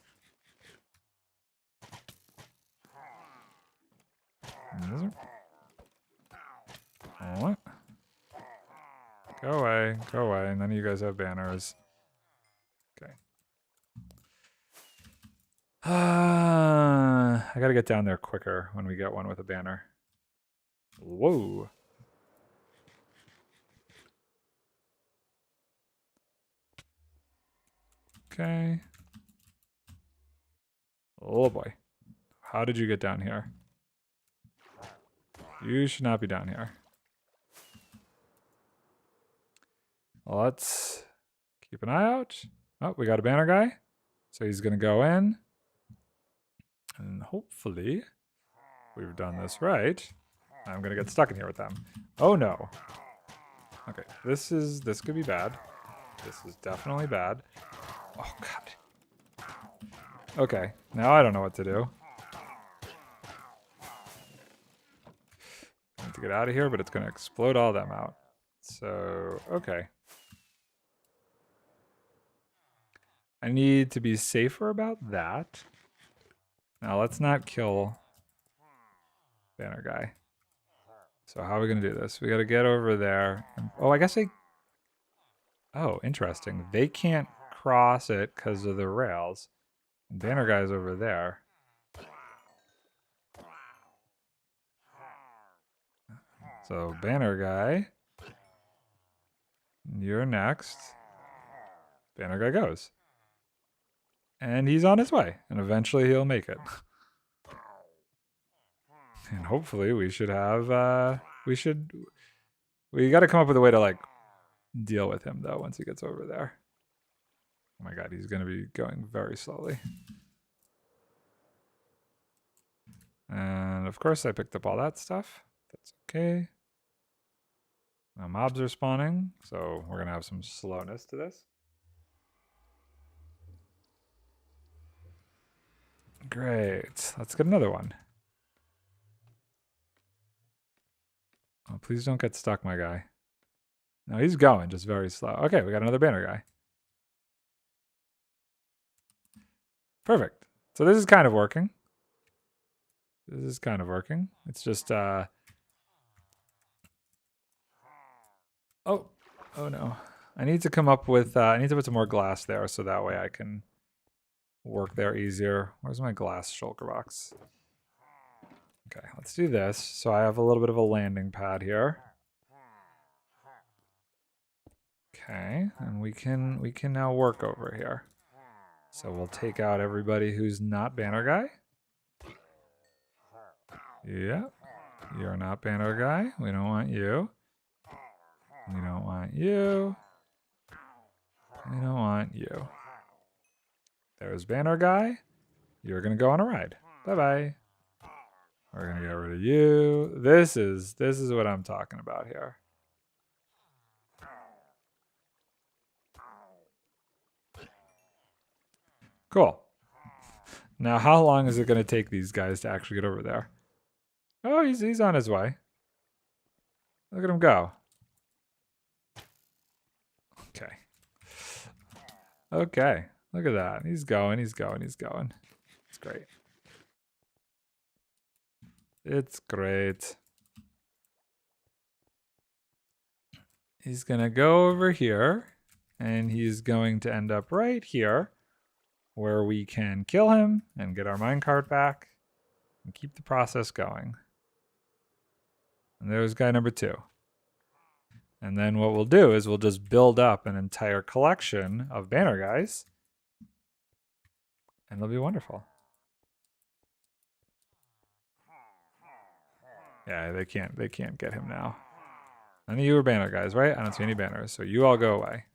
What? Go away, and then you guys have banners. Okay. I gotta get down there quicker when we get one with a banner. Whoa. Okay. Oh boy. How did you get down here? You should not be down here. Well, let's keep an eye out. Oh, we got a banner guy. So he's going to go in. And hopefully, we've done this right. I'm going to get stuck in here with them. Oh, no. Okay, this could be bad. This is definitely bad. Oh, God. Okay, now I don't know what to do. I need to get out of here, but it's going to explode all them out. So, okay. I need to be safer about that. Now, let's not kill Banner Guy. So how are we going to do this? We got to get over there. Oh, I guess they... Oh, interesting. They can't cross it because of the rails. And Banner Guy's over there. So, Banner Guy, you're next. Banner Guy goes. And he's on his way. And eventually he'll make it. And hopefully we should have, we got to come up with a way to, like, deal with him, though, once he gets over there. Oh my God, he's going to be going very slowly. And, of course, I picked up all that stuff. That's okay. Now mobs are spawning, so we're going to have some slowness to this. Great. Let's get another one. Oh, please don't get stuck, my guy. No, he's going, just very slow. Okay, we got another banner guy. Perfect. So this is kind of working. It's just, oh no. I need to come up with, I need to put some more glass there so that way I can work there easier. Where's my glass shulker box? Okay, let's do this. So I have a little bit of a landing pad here. Okay, and we can now work over here. So we'll take out everybody who's not banner guy. Yeah, you're not banner guy. We don't want you. We don't want you. We don't want you. There's banner guy. You're gonna go on a ride. Bye-bye. We're gonna get rid of you. This is what I'm talking about here. Cool. Now, how long is it gonna take these guys to actually get over there? Oh, he's on his way. Look at him go. Okay. Okay, look at that. He's going, he's going, he's going. It's great. It's great. He's going to go over here, and he's going to end up right here, where we can kill him and get our minecart back and keep the process going. And there's guy number 2. And then what we'll do is we'll just build up an entire collection of banner guys, and it'll be wonderful. Yeah, they can't get him now. None of you are banner guys, right? I don't see any banners, so you all go away.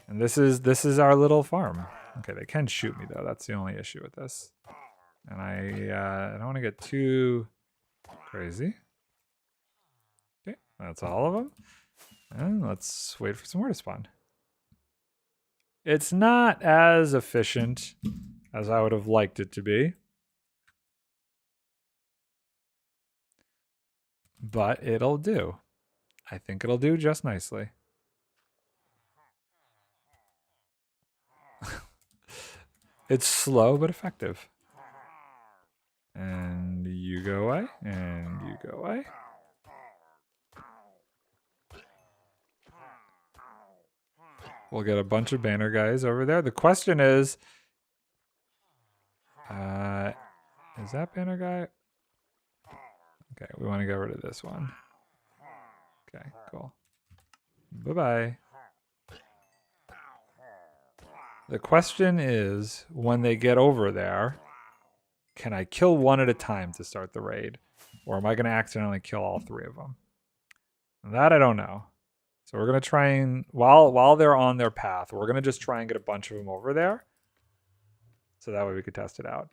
And this is our little farm. Okay, they can shoot me though. That's the only issue with this. And I don't want to get too crazy. Okay, that's all of them. And let's wait for some more to spawn. It's not as efficient as I would have liked it to be. But it'll do. I think it'll do just nicely. It's slow but effective. And you go away, and you go away. We'll get a bunch of banner guys over there. The question is that banner guy? Okay, we want to get rid of this one. Okay, cool. Bye-bye. The question is, when they get over there, can I kill one at a time to start the raid? Or am I going to accidentally kill all 3 of them? That I don't know. So we're going to try and, while they're on their path, we're going to just try and get a bunch of them over there. So that way we could test it out.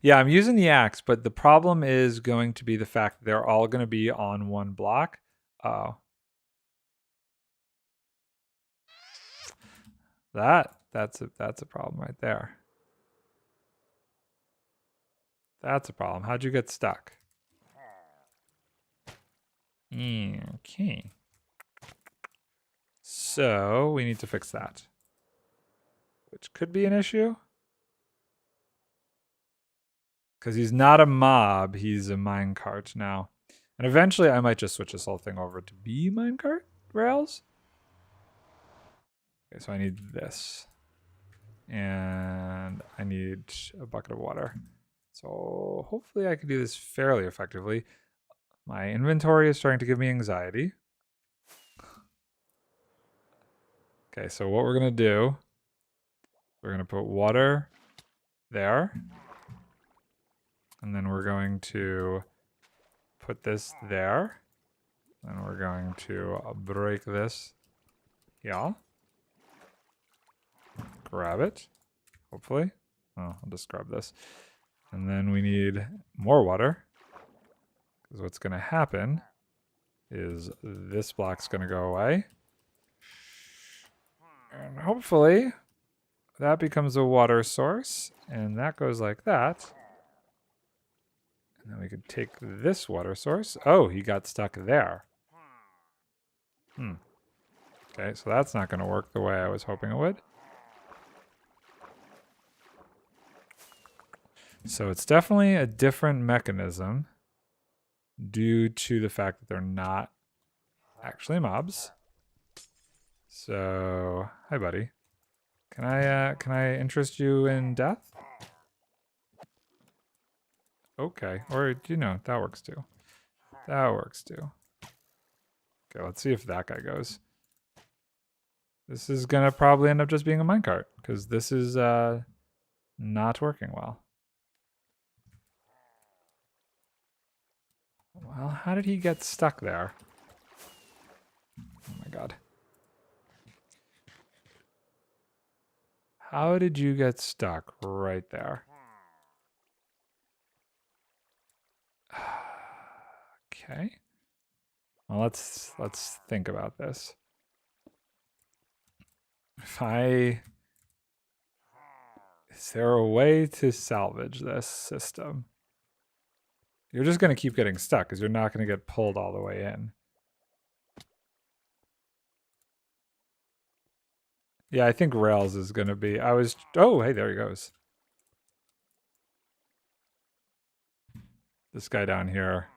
Yeah, I'm using the axe, but the problem is going to be the fact that they're all going to be on one block. Oh. That's a problem right there. That's a problem. How'd you get stuck? Okay. So we need to fix that, which could be an issue. Because he's not a mob, he's a minecart now. And eventually I might just switch this whole thing over to be minecart rails. Okay, so I need this. And I need a bucket of water. So hopefully I can do this fairly effectively. My inventory is starting to give me anxiety. Okay, so what we're going to do, we're going to put water there. And then we're going to put this there. And we're going to break this here. Grab it, hopefully. Oh, I'll just grab this. And then we need more water. Because what's going to happen is this block's going to go away. And hopefully that becomes a water source. And that goes like that. And then we could take this water source. Oh, he got stuck there. Okay, so that's not going to work the way I was hoping it would. So it's definitely a different mechanism due to the fact that they're not actually mobs. So, hi buddy. Can I interest you in death? Okay, or that works too. That works too. Okay, let's see if that guy goes. This is gonna probably end up just being a minecart because this is not working well. Well, how did he get stuck there? Oh my god. How did you get stuck right there? Okay. Well, let's think about this. Is there a way to salvage this system? You're just going to keep getting stuck because you're not going to get pulled all the way in. Yeah, I think rails is going to be... Oh, hey, there he goes. This guy down here.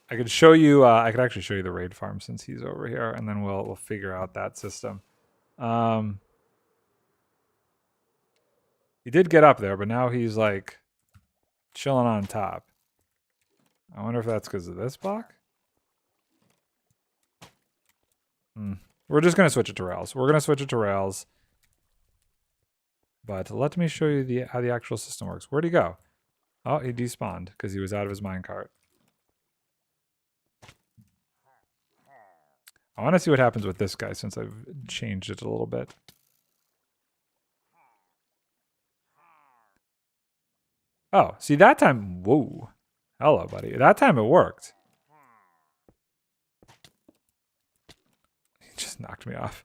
I could show you... I could actually show you the raid farm since he's over here, and then we'll figure out that system. He did get up there, but now he's like chilling on top. I wonder if that's because of this block. We're just going to switch it to rails. We're going to switch it to rails. But let me show you how the actual system works. Where'd he go? Oh, he despawned because he was out of his minecart. I want to see what happens with this guy since I've changed it a little bit. Oh, see that time... Whoa. Hello, buddy. That time it worked. He just knocked me off.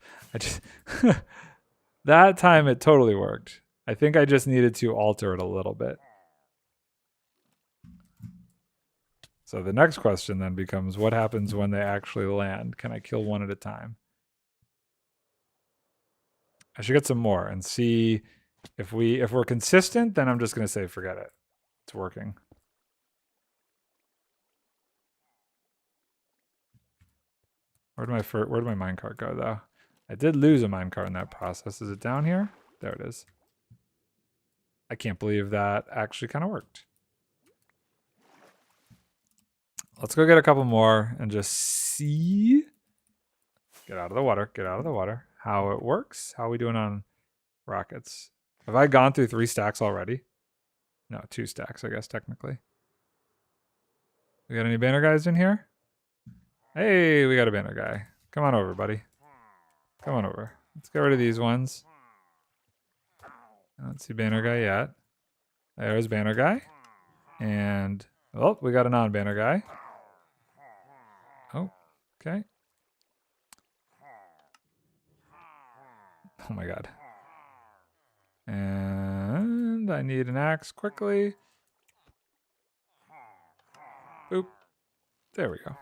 That time it totally worked. I think I just needed to alter it a little bit. So the next question then becomes, what happens when they actually land? Can I kill one at a time? I should get some more and see if we're consistent, then I'm just going to say forget it. It's working. Where'd my minecart go though? I did lose a minecart in that process. Is it down here? There it is. I can't believe that actually kind of worked. Let's go get a couple more and just see. Get out of the water. Get out of the water. How it works. How are we doing on rockets? Have I gone through 3 stacks already? No, 2 stacks, I guess, technically. We got any banner guys in here? Hey, we got a banner guy. Come on over, buddy. Come on over. Let's get rid of these ones. I don't see banner guy yet. There's banner guy. And, oh, we got a non-banner guy. Oh, okay. Oh my god. And I need an axe quickly. Boop. There we go.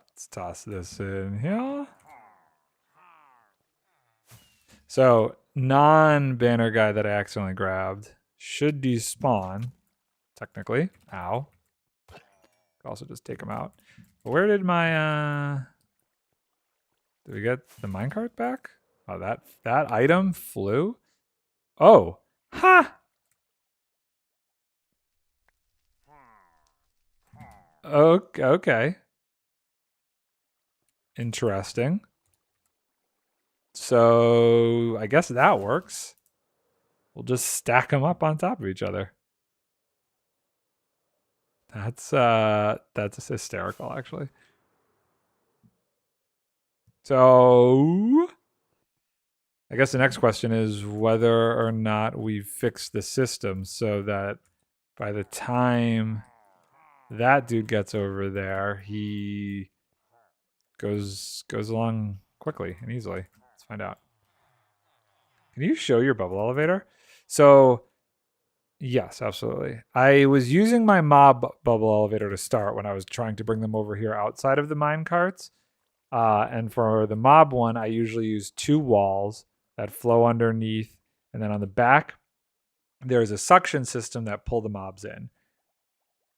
Let's toss this in here. So, non-banner guy that I accidentally grabbed should despawn, technically. Ow. Could also just take him out. But where did my, did we get the minecart back? Oh, that item flew? Oh. Ha! Okay. Interesting. So, I guess that works. We'll just stack them up on top of each other. That's hysterical, actually. So, I guess the next question is whether or not we've fixed the system so that by the time that dude gets over there, he goes along quickly and easily. Let's find out. Can you show your bubble elevator? So, yes, absolutely. I was using my mob bubble elevator to start when I was trying to bring them over here outside of the mine carts. And for the mob one, I usually use 2 walls that flow underneath. And then on the back, there's a suction system that pull the mobs in.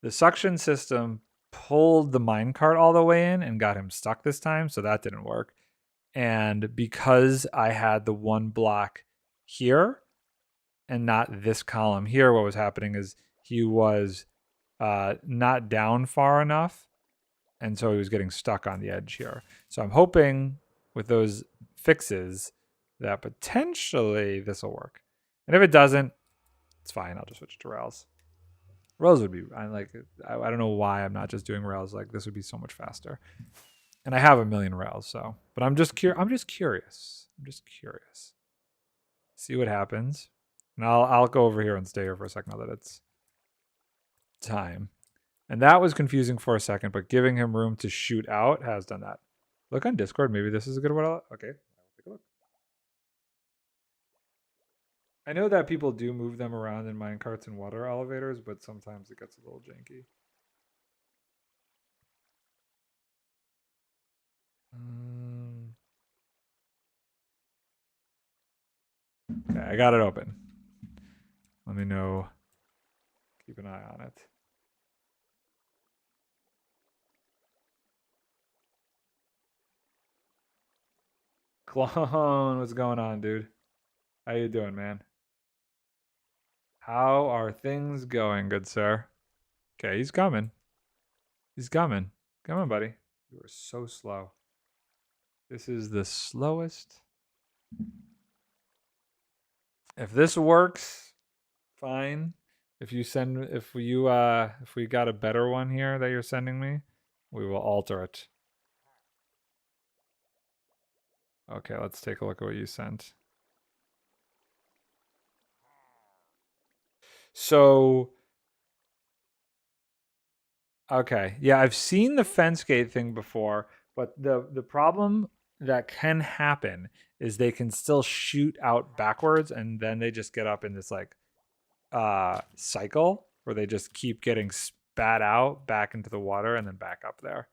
The suction system pulled the minecart all the way in and got him stuck this time, so that didn't work. And because I had the 1 block here and not this column here, what was happening is he was not down far enough, and so he was getting stuck on the edge here. So I'm hoping with those fixes that potentially this will work. And if it doesn't, it's fine. I'll just switch to rails. Rails would be, I don't know why I'm not just doing rails. Like, this would be so much faster. And I have a million rails, so. But I'm just curious. I'm just curious. See what happens. And I'll go over here and stay here for a second now that it's time. And that was confusing for a second, but giving him room to shoot out has done that. Look on Discord. Maybe this is a good one. Okay, I'll take a look. I know that people do move them around in minecarts and water elevators, but sometimes it gets a little janky. Okay, I got it open. Let me know. Keep an eye on it. Clone, what's going on, dude? How you doing, man? How are things going, good sir? Okay, he's coming. He's coming. Come on, buddy. You are so slow. This is the slowest. If this works, fine. If we got a better one here that you're sending me, we will alter it. Okay, let's take a look at what you sent. So, okay, yeah, I've seen the fence gate thing before, but the problem that can happen is they can still shoot out backwards, and then they just get up in this like cycle where they just keep getting spat out back into the water and then back up there.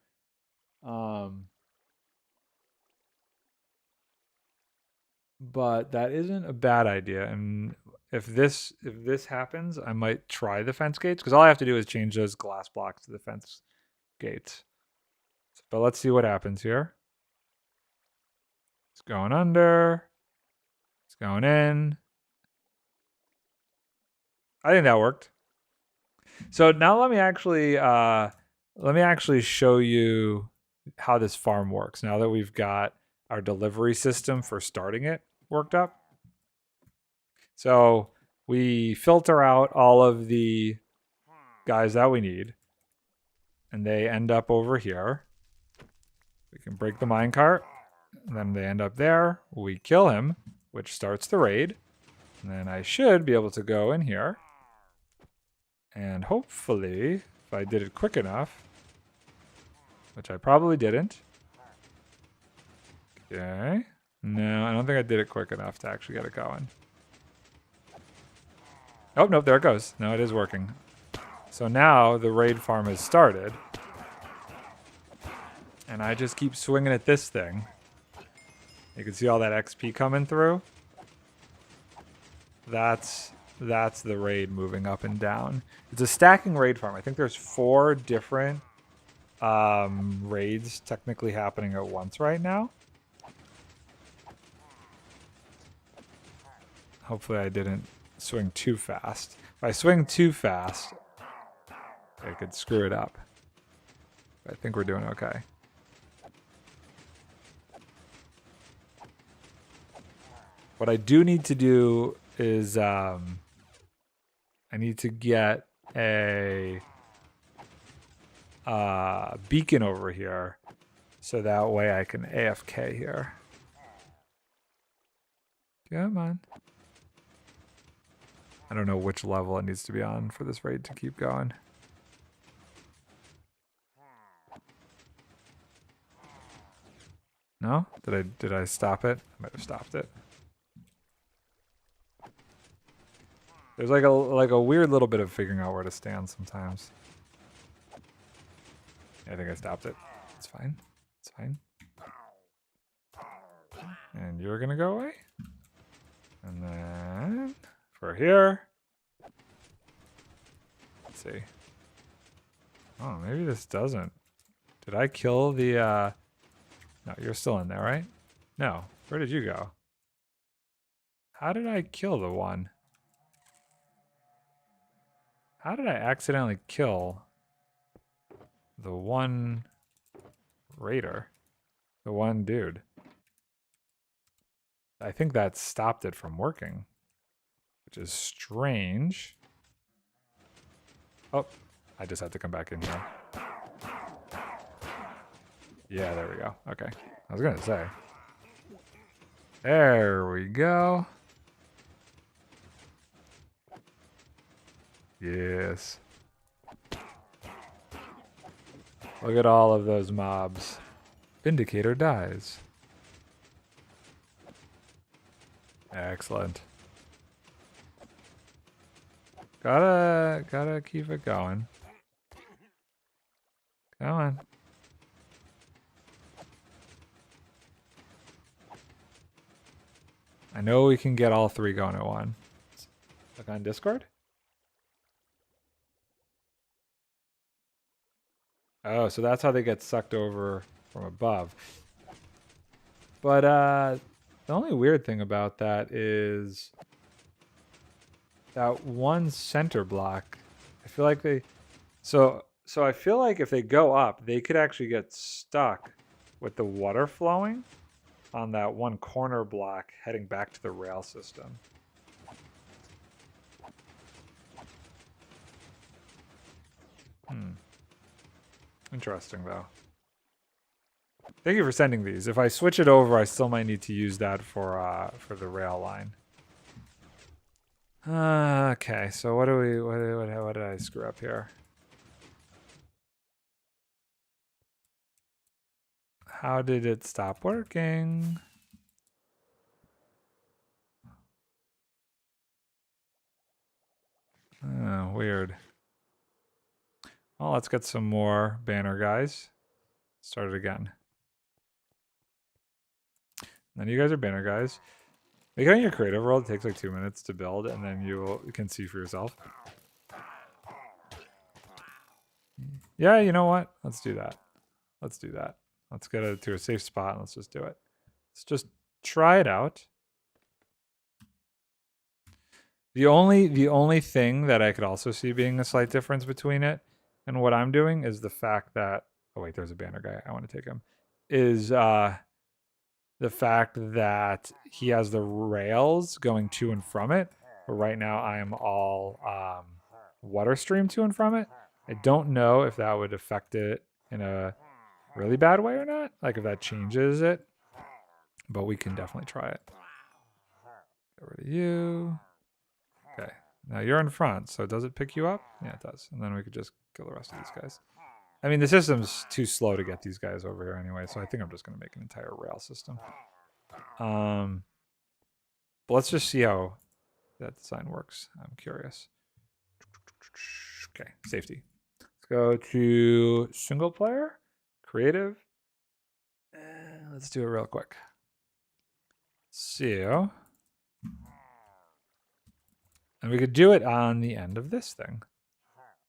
But that isn't a bad idea. And if this happens, I might try the fence gates because all I have to do is change those glass blocks to the fence gates. But let's see what happens here. It's going under. It's going in. I think that worked. So now let me actually show you how this farm works. Now that we've got our delivery system for starting it worked up. So we filter out all of the guys that we need, and they end up over here. We can break the minecart, and then they end up there. We kill him, which starts the raid. And then I should be able to go in here. And hopefully, if I did it quick enough, which I probably didn't. Okay. No, I don't think I did it quick enough to actually get it going. Oh, nope, there it goes. No, it is working. So now the raid farm has started. And I just keep swinging at this thing. You can see all that XP coming through. That's the raid moving up and down. It's a stacking raid farm. I think there's 4 different raids technically happening at once right now. Hopefully I didn't swing too fast. If I swing too fast, I could screw it up. But I think we're doing okay. What I do need to do is I need to get a beacon over here so that way I can AFK here. Come on. I don't know which level it needs to be on for this raid to keep going. No? Did I stop it? I might have stopped it. There's like a weird little bit of figuring out where to stand sometimes. I think I stopped it. It's fine. It's fine. And you're gonna go away. And then for here. Let's see. Oh, maybe this doesn't. Did I kill the No, you're still in there, right? No. Where did you go? How did I kill the one? How did I accidentally kill the one raider? The one dude? I think that stopped it from working, which is strange. Oh, I just had to come back in here. Yeah, there we go. Okay. I was going to say. There we go. Yes. Look at all of those mobs. Vindicator dies. Excellent. Gotta keep it going. Come on. I know we can get all 3 going at once. Look on Discord. Oh, so that's how they get sucked over from above. But the only weird thing about that is that one center block. I feel like they so I feel like if they go up, they could actually get stuck with the water flowing on that one corner block heading back to the rail system. Interesting though. Thank you for sending these. If I switch it over, I still might need to use that for the rail line. Okay, so what did I screw up here? How did it stop working? Oh, weird. Well, let's get some more banner guys. Start it again. Then you guys are banner guys. Make it on your creative world. It takes like 2 minutes to build, and then you can see for yourself. Yeah, you know what? Let's do that. Let's do that. Let's get it to a safe spot and let's just do it. Let's just try it out. The only thing that I could also see being a slight difference between it and what I'm doing is the fact that oh wait, there's a banner guy. I want to take him. Is the fact that he has the rails going to and from it. But right now I am all water stream to and from it. I don't know if that would affect it in a really bad way or not. Like if that changes it. But we can definitely try it. Get rid of you. Okay. Now you're in front, so does it pick you up? Yeah, it does. And then we could just kill the rest of these guys. I mean, the system's too slow to get these guys over here anyway, so I think I'm just going to make an entire rail system. But let's just see how that design works. I'm curious. Okay, safety. Let's go to single player, creative. And let's do it real quick. So, and we could do it on the end of this thing.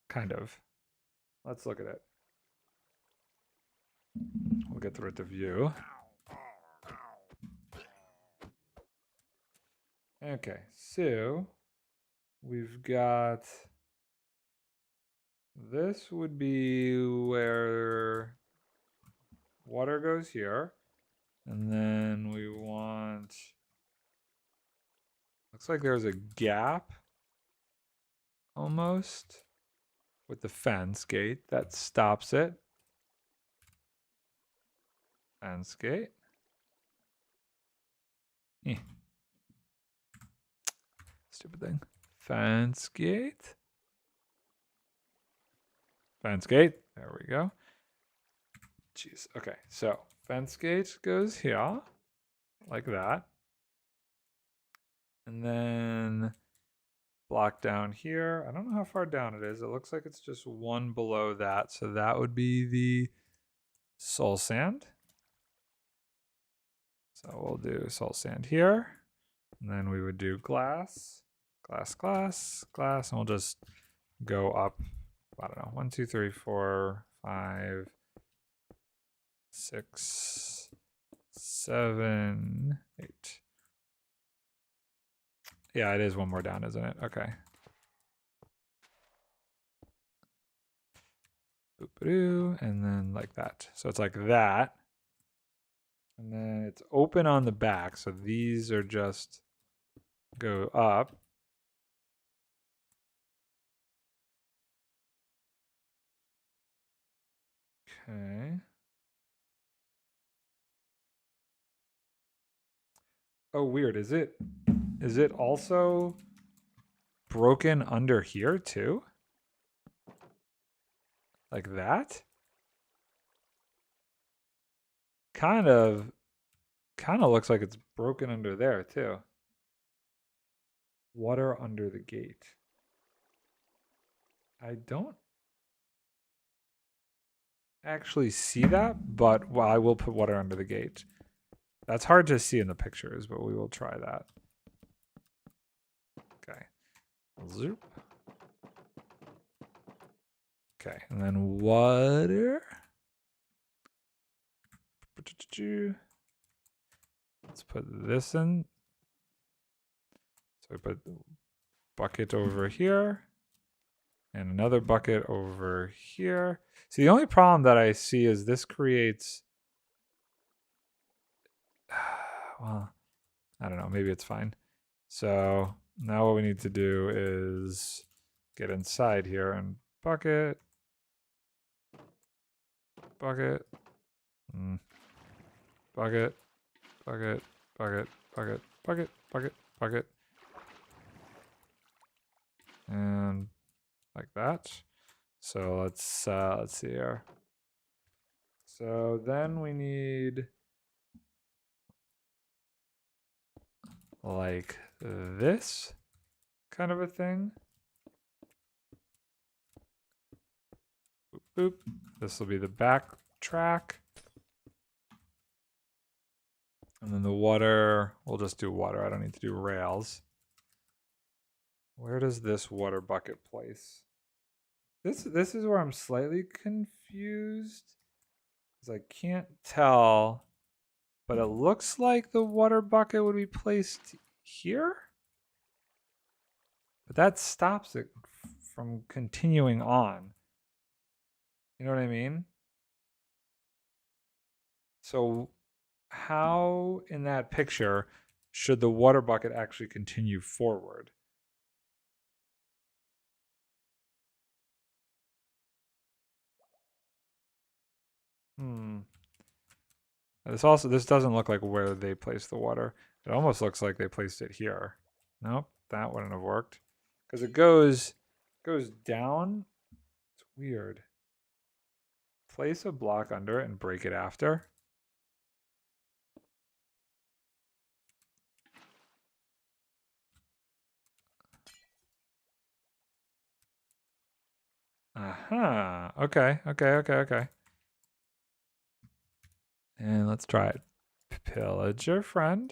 Kind of. Let's look at it. We'll get through it to view. Okay, so we've got this would be where water goes here. And then we want, looks like there's a gap almost with the fence gate that stops it. Fence gate. Stupid thing. Fence gate. Fence gate. There we go. Jeez. Okay. So fence gate goes here like that. And then block down here. I don't know how far down it is. It looks like it's just one below that. So that would be the soul sand. So we'll do soul sand here. And then we would do glass, glass, glass, glass. And we'll just go up, I don't know, 1, 2, 3, 4, 5, 6, 7, 8. Yeah, it is one more down, isn't it? Okay. And then like that. So it's like that. And then it's open on the back. So these are just go up. Okay. Oh, weird. Is it also broken under here too? Like that? Kind of looks like it's broken under there too. Water under the gate. I don't actually see that, but well, I will put water under the gate. That's hard to see in the pictures, but we will try that. Okay. Zoop. Okay, and then water. Let's put this in. So we put the bucket over here and another bucket over here. See, the only problem that I see is this creates, well, I don't know, maybe it's fine. So now what we need to do is get inside here and bucket, bucket, bucket, bucket, bucket, bucket, bucket, bucket, bucket, and like that. So let's see here. So then we need like this kind of a thing. Boop, boop. This will be the back track. And then the water, we'll just do water. I don't need to do rails. Where does this water bucket place? This is where I'm slightly confused. Because I can't tell, but it looks like the water bucket would be placed here. But that stops it from continuing on. You know what I mean? So how in that picture should the water bucket actually continue forward? This doesn't look like where they placed the water. It almost looks like they placed it here. Nope, that wouldn't have worked. Because it goes down. It's weird. Place a block under it and break it after. Aha. Okay. And let's try it. Pillager friend.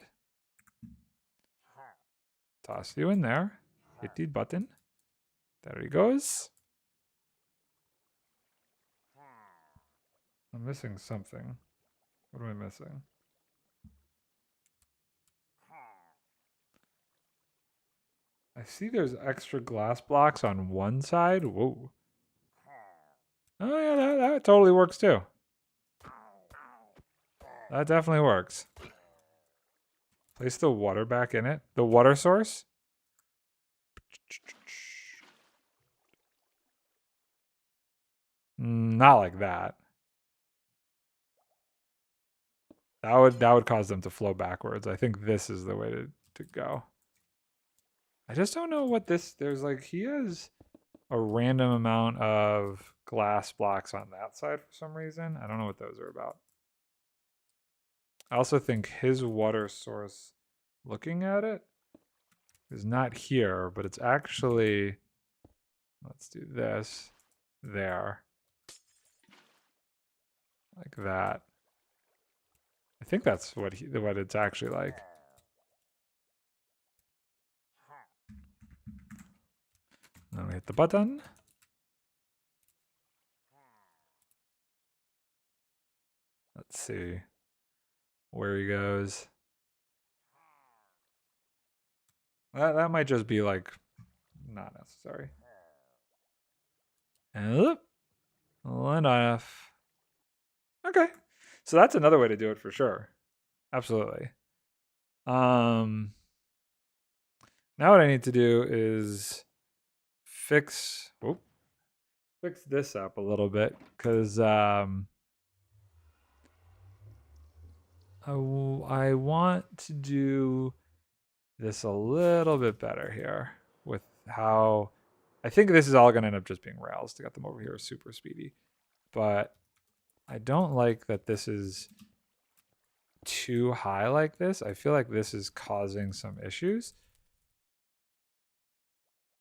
Toss you in there. Hit the button. There he goes. I'm missing something. What am I missing? I see there's extra glass blocks on one side. Whoa. Oh yeah, that totally works too. That definitely works. Place the water back in it. The water source. Not like that. That would cause them to flow backwards. I think this is the way to go. I just don't know what this. There's like he has a random amount of glass blocks on that side for some reason. I don't know what those are about. I also think his water source, looking at it, is not here, but it's actually, let's do this, there. Like that. I think that's what it's actually like. Then we hit the button. Let's see where he goes. That might just be like not necessary. And land off. Okay. So that's another way to do it for sure. Absolutely. Now what I need to do is fix this up a little bit because I want to do this a little bit better here with how I think this is all going to end up just being rails to get them over here super speedy. But I don't like that this is too high like this. I feel like this is causing some issues.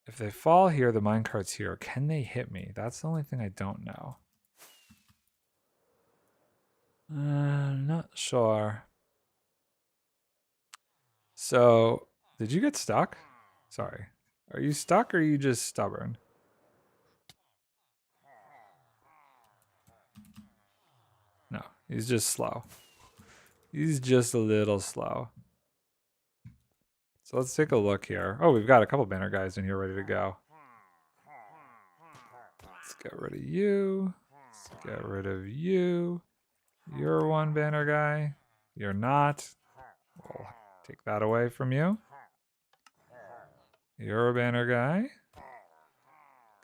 If they fall here, the minecart's here. Can they hit me? That's the only thing I don't know. Not sure. So, did you get stuck? Sorry. Are you stuck or are you just stubborn? No, he's just slow. He's just a little slow. So let's take a look here. Oh, we've got a couple banner guys in here ready to go. Let's get rid of you. Let's get rid of you. You're one banner guy. You're not. We'll take that away from you. You're a banner guy.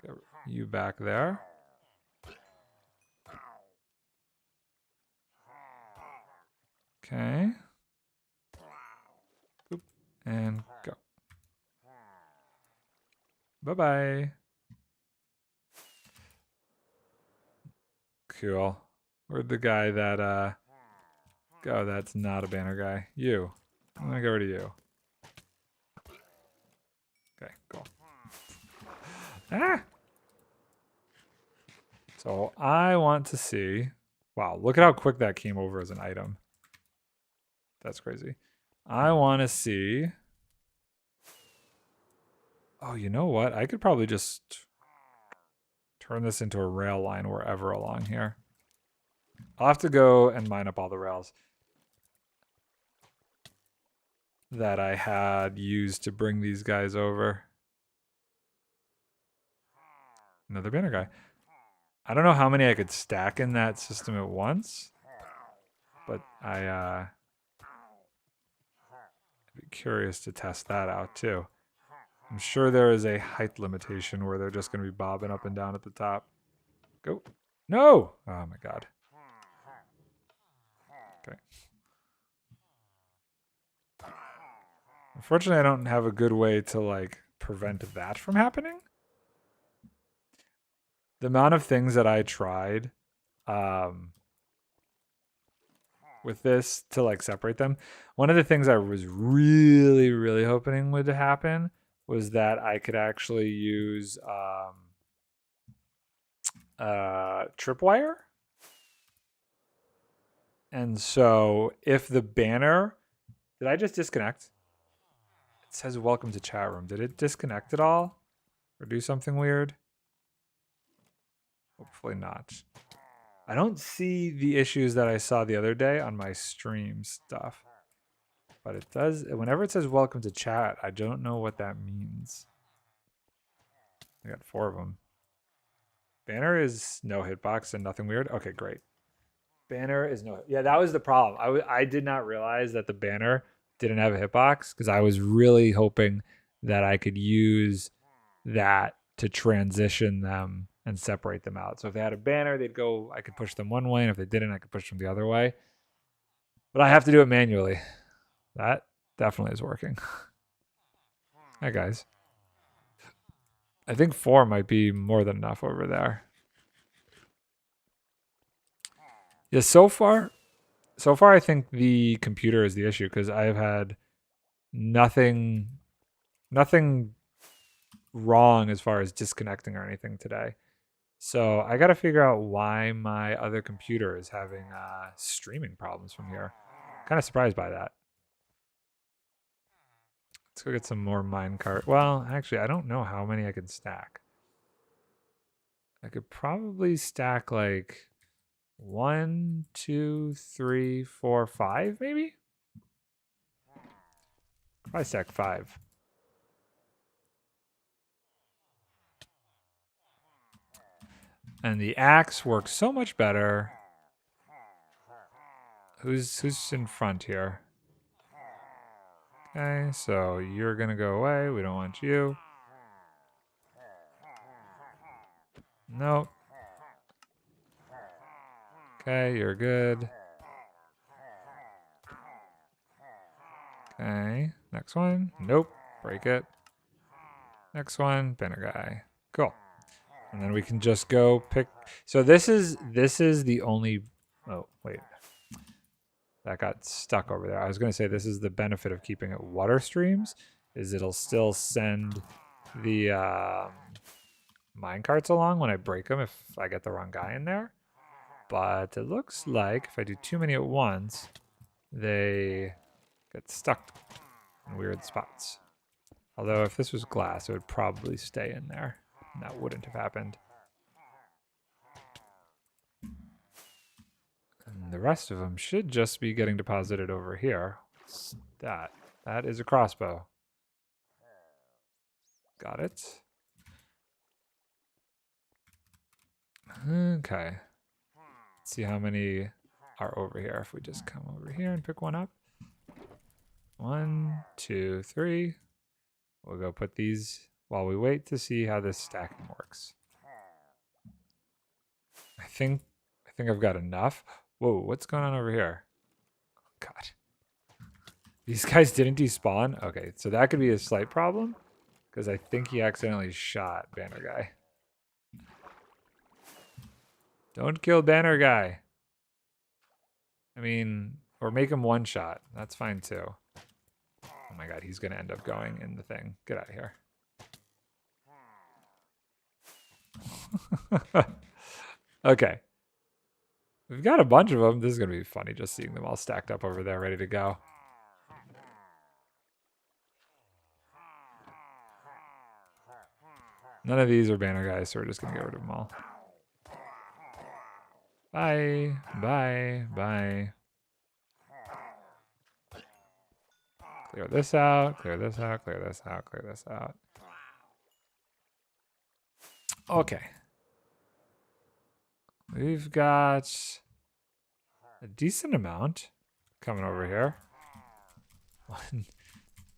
Get you back there. Okay. Boop. And go. Bye-bye. Cool. Where'd the guy that, go? That's not a banner guy. You. I'm gonna get rid of you. Okay, cool. Ah! So I want to see... Wow, look at how quick that came over as an item. That's crazy. I want to see... Oh, you know what? I could probably just turn this into a rail line wherever along here. I'll have to go and mine up all the rails that I had used to bring these guys over. Another banner guy. I don't know how many I could stack in that system at once, but I'd be curious to test that out too. I'm sure there is a height limitation where they're just going to be bobbing up and down at the top. Go. No! Oh my god. Okay. Unfortunately, I don't have a good way to like prevent that from happening. The amount of things that I tried with this to like separate them. One of the things I was really, really hoping would happen was that I could actually use tripwire. And so if the banner, did I just disconnect? It says welcome to chat room. Did it disconnect at all? Or do something weird? Hopefully not. I don't see the issues that I saw the other day on my stream stuff. But it does, whenever it says welcome to chat, I don't know what that means. I got 4 of them. Banner is no hitbox and nothing weird. Okay, great. Banner is no, yeah, that was the problem. I did not realize that the banner didn't have a hitbox because I was really hoping that I could use that to transition them and separate them out. So if they had a banner, they'd go, I could push them one way, and if they didn't, I could push them the other way. But I have to do it manually. That definitely is working. Hi, guys. I think 4 might be more than enough over there. Yeah, so far I think the computer is the issue because I've had nothing wrong as far as disconnecting or anything today. So I got to figure out why my other computer is having streaming problems from here. Kind of surprised by that. Let's go get some more minecart. Well, actually, I don't know how many I can stack. I could probably stack like 1, 2, 3, 4, 5, maybe? Probably stack 5. And the axe works so much better. Who's in front here? Okay, so you're gonna go away. We don't want you. Nope. Okay, you're good. Okay, next one. Nope, break it. Next one, banner guy. Cool. And then we can just go pick. So this is the only. Oh wait, that got stuck over there. I was gonna say this is the benefit of keeping it water streams, is it'll still send the minecarts along when I break them if I get the wrong guy in there. But it looks like if I do too many at once, they get stuck in weird spots. Although if this was glass, it would probably stay in there. And that wouldn't have happened. And the rest of them should just be getting deposited over here. What's that? That is a crossbow. Got it. Okay. Let's see how many are over here. If we just come over here and pick one up. 1, 2, 3. We'll go put these while we wait to see how this stacking works. I think I've got enough. Whoa, what's going on over here? Oh, God. These guys didn't despawn? Okay, so that could be a slight problem. Because I think he accidentally shot Banner Guy. Don't kill Banner Guy. I mean, or make him one shot. That's fine too. Oh my God, he's going to end up going in the thing. Get out of here. Okay. We've got a bunch of them. This is going to be funny just seeing them all stacked up over there ready to go. None of these are Banner Guys, so we're just going to get rid of them all. Bye. Bye. Bye. Clear this out. Clear this out. Clear this out. Clear this out. Okay. We've got a decent amount coming over here. 1,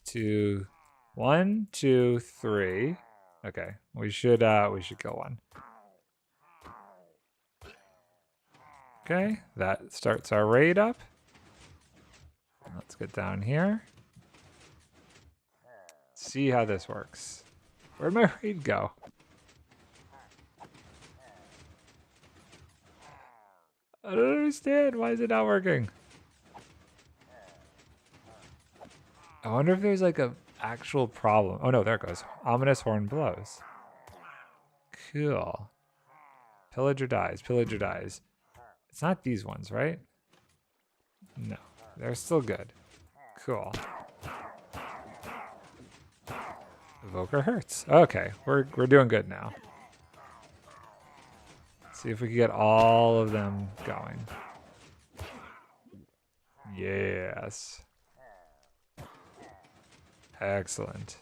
2, 1, 2, 3. Okay, we should kill one. Okay, that starts our raid up. Let's get down here. See how this works. Where'd my raid go? I don't understand. Why is it not working? I wonder if there's like a actual problem. Oh no, there it goes. Ominous horn blows. Cool. Pillager dies. Pillager dies. It's not these ones, right? No, they're still good. Cool. Evoker hurts. Okay, we're doing good now. Let's see if we can get all of them going. Yes. Excellent.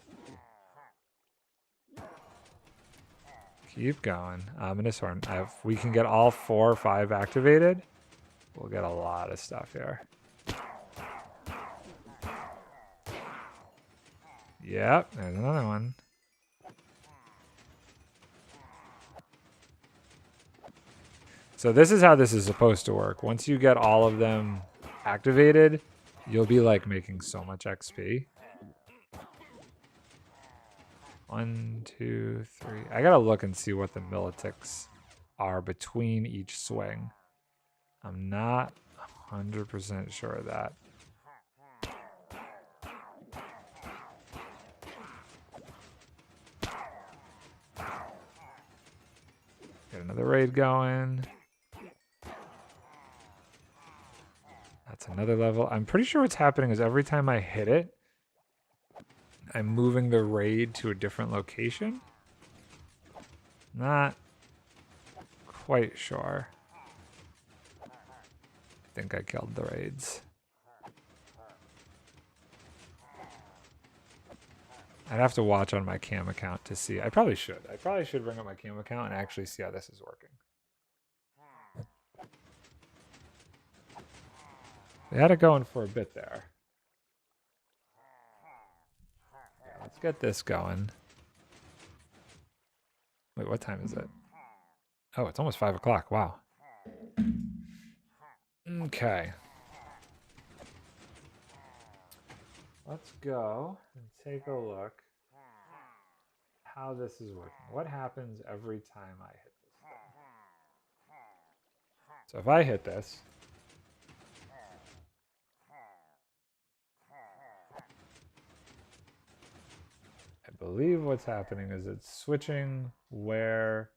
Keep going. Ominous horn. If we can get all 4 or 5 activated, we'll get a lot of stuff here. Yep, there's another one. So this is how this is supposed to work. Once you get all of them activated, you'll be like making so much XP. 1, 2, 3. I gotta look and see what the militics are between each swing. I'm not 100% sure of that. Get another raid going. That's another level. I'm pretty sure what's happening is every time I hit it, I'm moving the raid to a different location. Not quite sure. I think I killed the raids. I'd have to watch on my cam account to see. I probably should. I probably should bring up my cam account and actually see how this is working. They had it going for a bit there. Yeah, let's get this going. Wait, what time is it? Oh, it's almost 5 o'clock. Wow. Okay. Let's go and take a look how this is working. What happens every time I hit this thing? So if I hit this, I believe what's happening is it's switching where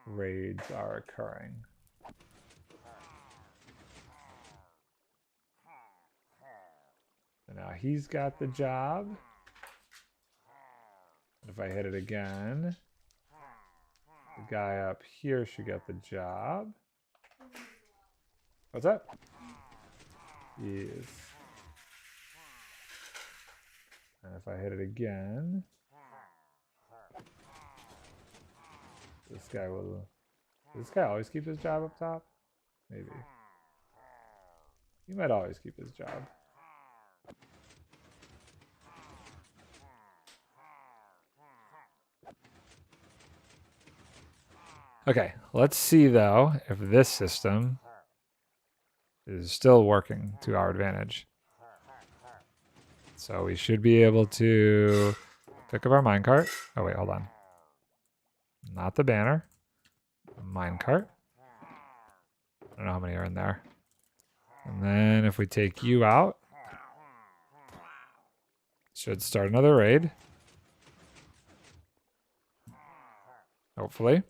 raids are occurring. And now he's got the job. If I hit it again, the guy up here should get the job. What's that? Yes. And if I hit it again, this guy will... Does this guy always keep his job up top? Maybe. He might always keep his job. Okay, let's see though if this system is still working to our advantage. So we should be able to pick up our minecart. Oh wait, hold on. Not the banner. Minecart. I don't know how many are in there. And then if we take you out, should start another raid. Hopefully.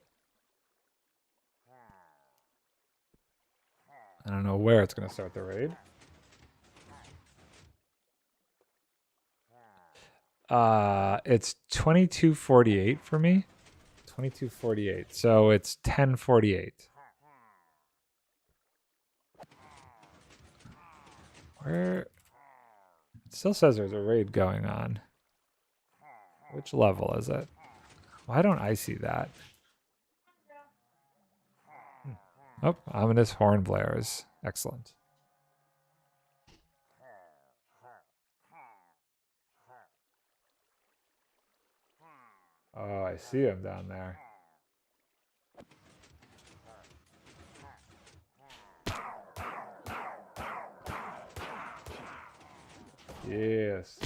I don't know where it's going to start the raid. It's 22:48 for me. 22:48. So it's 10:48. Where? It still says there's a raid going on. Which level is it? Why don't I see that? Oh, ominous horn blares. Excellent. Oh, I see him down there. Yes.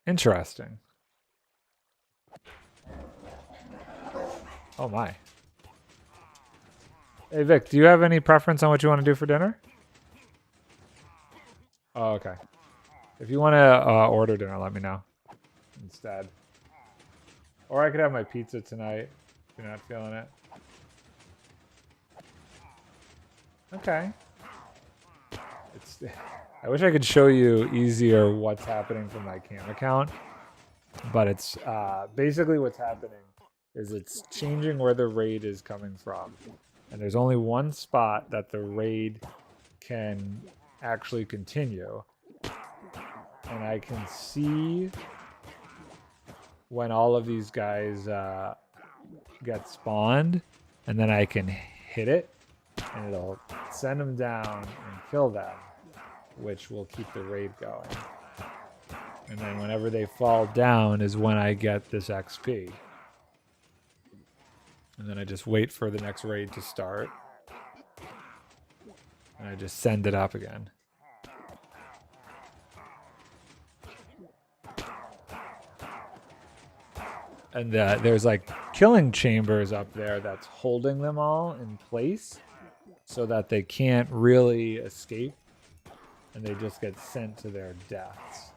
Interesting. Oh my. Hey Vic, do you have any preference on what you want to do for dinner? Oh, okay. If you want to order dinner, let me know instead. Or I could have my pizza tonight if you're not feeling it. Okay. I wish I could show you easier what's happening from my cam account, but it's basically what's happening is it's changing where the raid is coming from. And there's only one spot that the raid can actually continue. And I can see when all of these guys get spawned, and then I can hit it, and it'll send them down and kill them, which will keep the raid going. And then whenever they fall down is when I get this XP. And then I just wait for the next raid to start. And I just send it up again. And there's like killing chambers up there that's holding them all in place so that they can't really escape. And they just get sent to their deaths.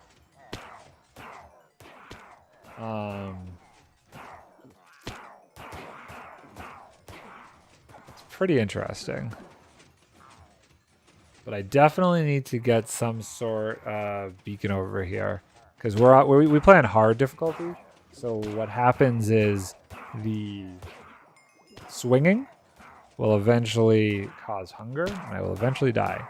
It's pretty interesting. But I definitely need to get some sort of beacon over here. Because we play on hard difficulty. So what happens is the swinging will eventually cause hunger. And I will eventually die.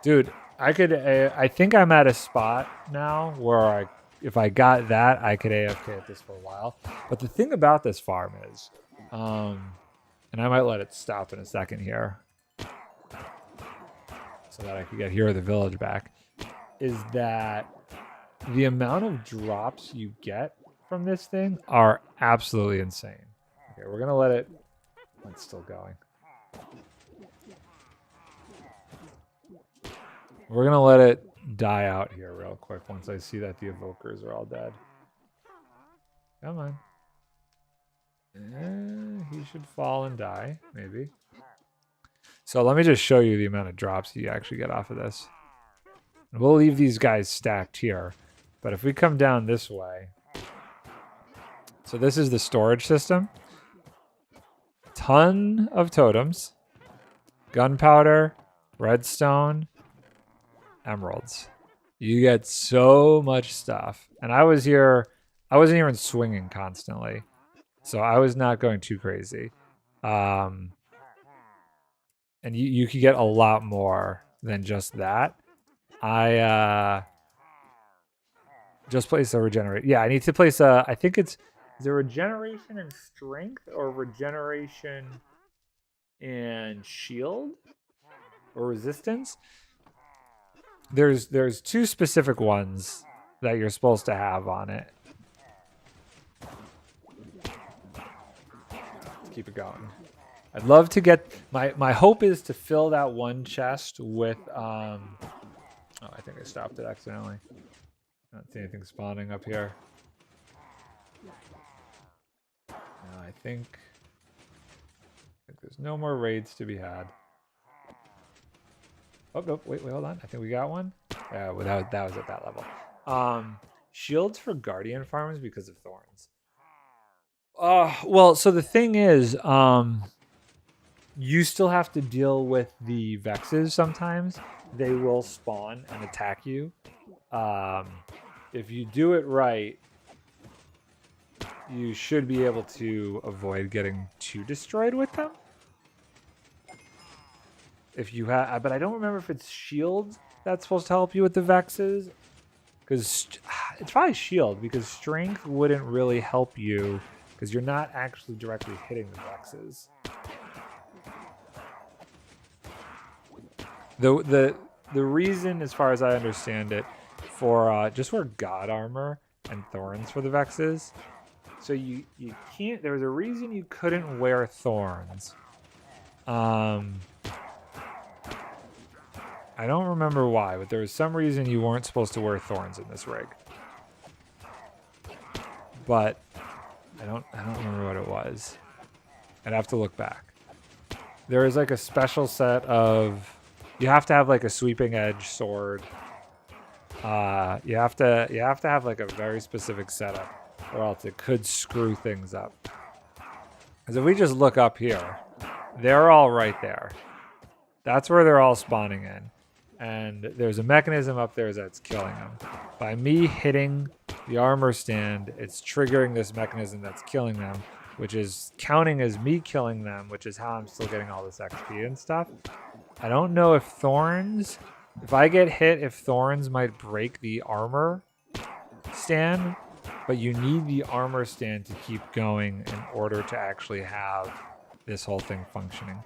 Dude, I think I'm at a spot now where if I got that, I could AFK at this for a while. But the thing about this farm is, and I might let it stop in a second here, so that I could get Hero of the Village back, is that the amount of drops you get from this thing are absolutely insane. Okay, we're gonna let it. It's still going. We're gonna let it die out here real quick once I see that the evokers are all dead. Come on. He should fall and die, maybe. So let me just show you the amount of drops you actually get off of this. We'll leave these guys stacked here. But if we come down this way. So this is the storage system. ton of totems, gunpowder, redstone, emeralds. You get so much stuff. And I was here, I wasn't even swinging constantly. So I was not going too crazy. And you could get a lot more than just that. I just placed a regenerate. Yeah, I need to place a, I think it's, is there regeneration in strength or regeneration in shield or resistance? There's two specific ones that you're supposed to have on it. Let's keep it going. I'd love to get, my hope is to fill that one chest with, oh, I think I stopped it accidentally. I don't see anything spawning up here. No, I think there's no more raids to be had. Oh, nope, wait, hold on. I think we got one. Yeah, well, that was at that level. Shields for guardian farms because of thorns. Well, so the thing is, you still have to deal with the vexes sometimes. They will spawn and attack you. If you do it right, you should be able to avoid getting too destroyed with them. If you have, but I don't remember if it's shields that's supposed to help you with the vexes. Because it's probably shield, because strength wouldn't really help you because you're not actually directly hitting the vexes. The reason, as far as I understand it, for just wear god armor and thorns for the vexes. So you can't. There was a reason you couldn't wear thorns. I don't remember why, but there was some reason you weren't supposed to wear thorns in this rig. But I don't remember what it was. I'd have to look back. There is like a special set of, you have to have like a sweeping edge sword. You have to have like a very specific setup, or else it could screw things up. Because if we just look up here, they're all right there. That's where they're all spawning in. And there's a mechanism up there that's killing them. By me hitting the armor stand, it's triggering this mechanism that's killing them, which is counting as me killing them, which is how I'm still getting all this XP and stuff. I don't know if thorns, if I get hit, if thorns might break the armor stand, but you need the armor stand to keep going in order to actually have this whole thing functioning.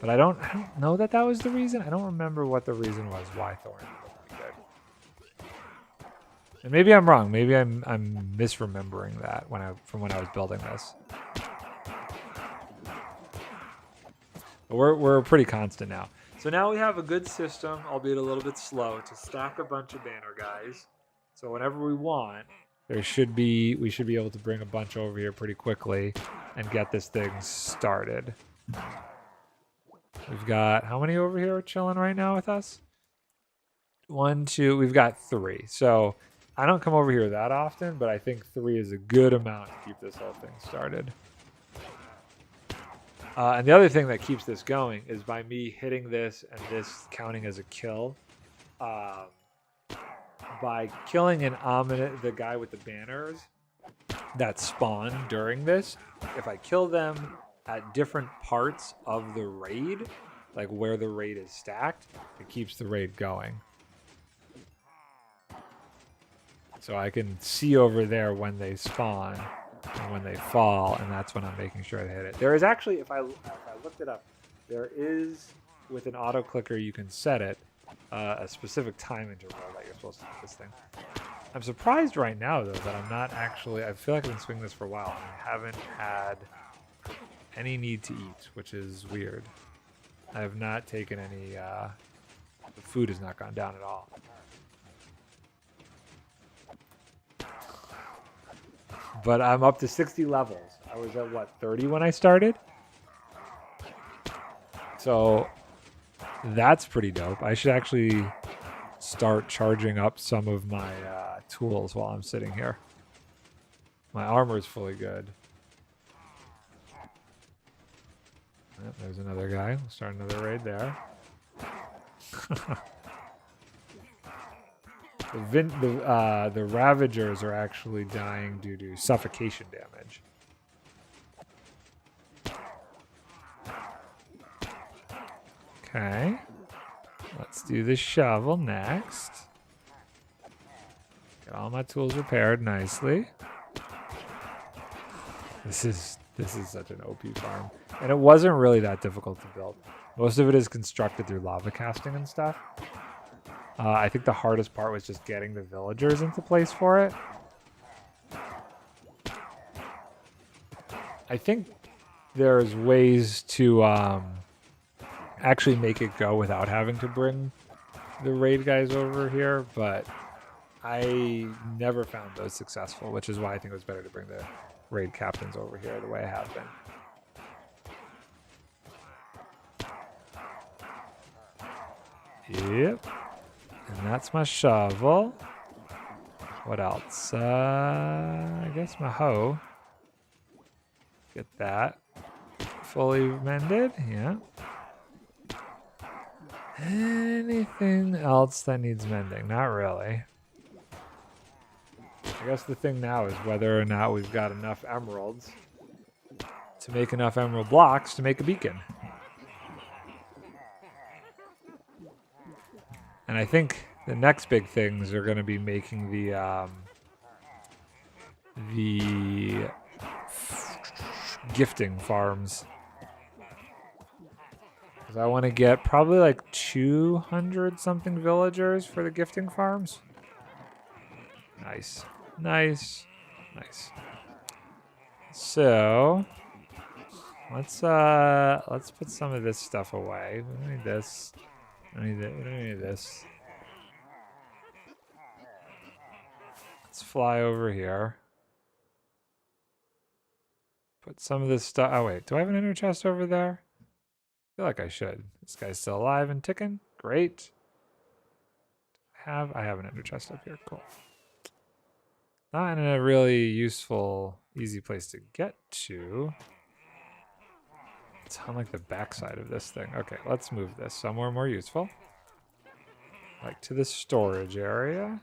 But I don't know that was the reason. I don't remember what the reason was why thorns would be good. And maybe I'm wrong. Maybe I'm misremembering that from when I was building this. But we're pretty constant now. So now we have a good system, albeit a little bit slow, to stack a bunch of banner guys. So whenever we want, we should be able to bring a bunch over here pretty quickly and get this thing started. We've got, how many over here are chilling right now with us? 1, 2, we've got 3. So I don't come over here that often, but I think 3 is a good amount to keep this whole thing started. And the other thing that keeps this going is by me hitting this and this counting as a kill. By killing the guy with the banners that spawn during this, if I kill them at different parts of the raid, like where the raid is stacked, it keeps the raid going. So I can see over there when they spawn and when they fall, and that's when I'm making sure to hit it. There is actually, if I looked it up, there is, with an auto clicker, you can set it a specific time interval that you're supposed to hit this thing. I'm surprised right now, though, that I'm not actually, I feel like I've been swinging this for a while, and I haven't had any need to eat, which is weird. I have not taken any, the food has not gone down at all. But I'm up to 60 levels. I was at, what, 30 when I started? So that's pretty dope. I should actually start charging up some of my tools while I'm sitting here. My armor is fully good. Yep, there's another guy. We'll start another raid there. The Ravagers are actually dying due to suffocation damage. Okay. Let's do the shovel next. Get all my tools repaired nicely. This is such an OP farm. And it wasn't really that difficult to build. Most of it is constructed through lava casting and stuff. I think the hardest part was just getting the villagers into place for it. I think there's ways to actually make it go without having to bring the raid guys over here, but I never found those successful, which is why I think it was better to bring the raid captains over here the way I have been. Yep. And that's my shovel. What else? I guess my hoe. Get that fully mended. Yeah. Anything else that needs mending? Not really. I guess the thing now is whether or not we've got enough emeralds to make enough emerald blocks to make a beacon. And I think the next big things are going to be making the gifting farms. Because I want to get probably like 200 something villagers for the gifting farms. Nice. Nice. Nice. So let's put some of this stuff away. We don't need this. We don't need this. Let's fly over here. Put some of this stuff. Oh wait, do I have an inner chest over there? I feel like I should. This guy's still alive and ticking. Great. I have an inner chest up here. Cool. Not in a really useful, easy place to get to. It's on like the backside of this thing. Okay, let's move this somewhere more useful. Like to the storage area.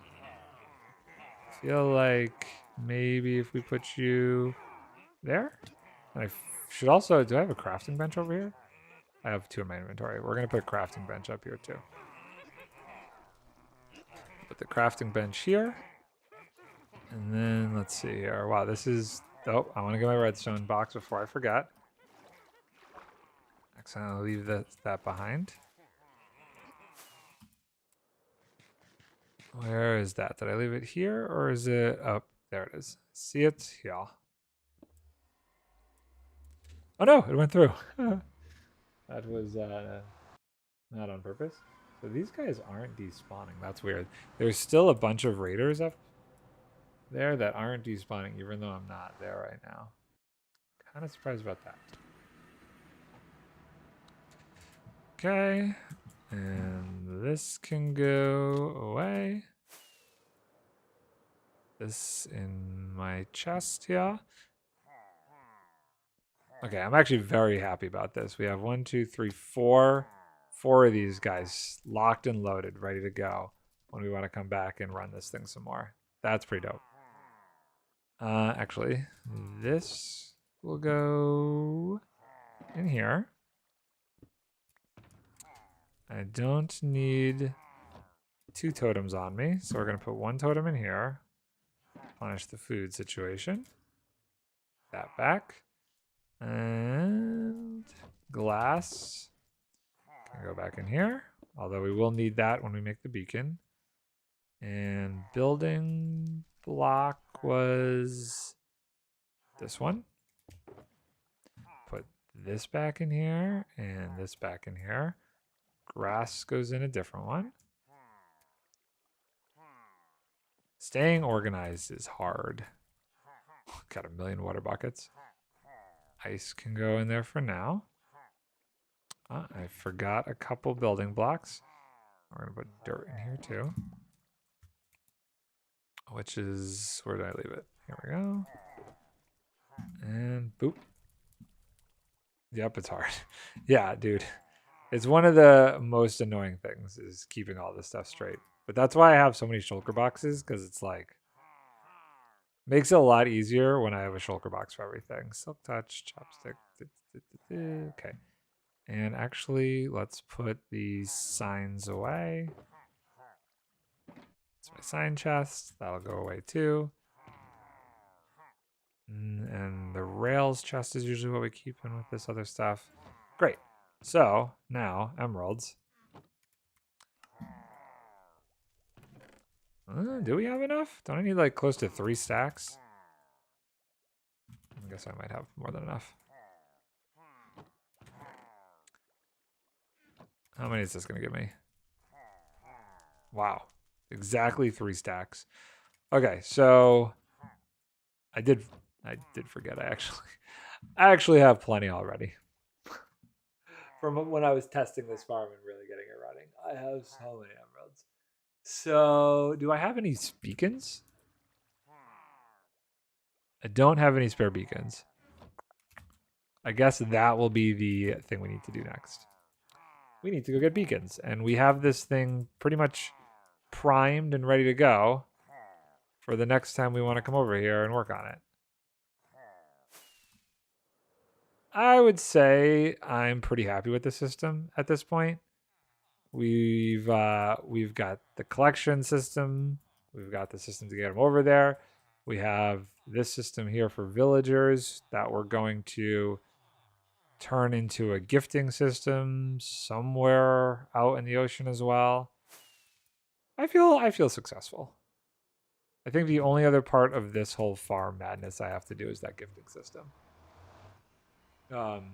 I feel like maybe if we put you there. And I should also, do I have a crafting bench over here? I have 2 in my inventory. We're going to put a crafting bench up here too. Put the crafting bench here. And then let's see here. Wow, this is... Oh, I want to get my redstone box before I forget. Accidentally leave that behind. Where is that? Did I leave it here or is it up? There it is. See it? Yeah. Oh no, it went through. That was not on purpose. So these guys aren't despawning. That's weird. There's still a bunch of raiders up there that aren't despawning, even though I'm not there right now. Kind of surprised about that. Okay. And this can go away. This in my chest here. Okay, I'm actually very happy about this. We have 1, 2, 3, 4 of these guys locked and loaded, ready to go when we want to come back and run this thing some more. That's pretty dope. Actually, this will go in here. I don't need 2 totems on me, so we're going to put 1 totem in here. Punish the food situation. That back. And glass can go back in here, although we will need that when we make the beacon. And building block was this one. Put this back in here and this back in here. Grass goes in a different one. Staying organized is hard. Got a million water buckets. Ice can go in there for now. I forgot a couple building blocks. We're going to put dirt in here too. Which is, where did I leave it? Here we go. And boop. Yep, it's hard. Yeah, dude. It's one of the most annoying things is keeping all this stuff straight. But that's why I have so many shulker boxes, because it's like makes it a lot easier when I have a shulker box for everything. Silk touch, chopstick. Okay. And actually, let's put these signs away. It's my sign chest. That'll go away too. And the rails chest is usually what we keep in with this other stuff. Great. So now emeralds. Do we have enough? Don't I need like close to 3 stacks? I guess I might have more than enough. How many is this going to give me? Wow. Exactly 3 stacks. Okay, so I did forget I actually have plenty already. From when I was testing this farm and really getting it running. I have so many emeralds. So, do I have any beacons? I don't have any spare beacons. I guess that will be the thing we need to do next. We need to go get beacons. And we have this thing pretty much primed and ready to go for the next time we want to come over here and work on it. I would say I'm pretty happy with the system at this point. We've got the collection system. We've got the system to get them over there. We have this system here for villagers that we're going to turn into a gifting system somewhere out in the ocean as well. I feel successful. I think the only other part of this whole farm madness I have to do is that gifting system. And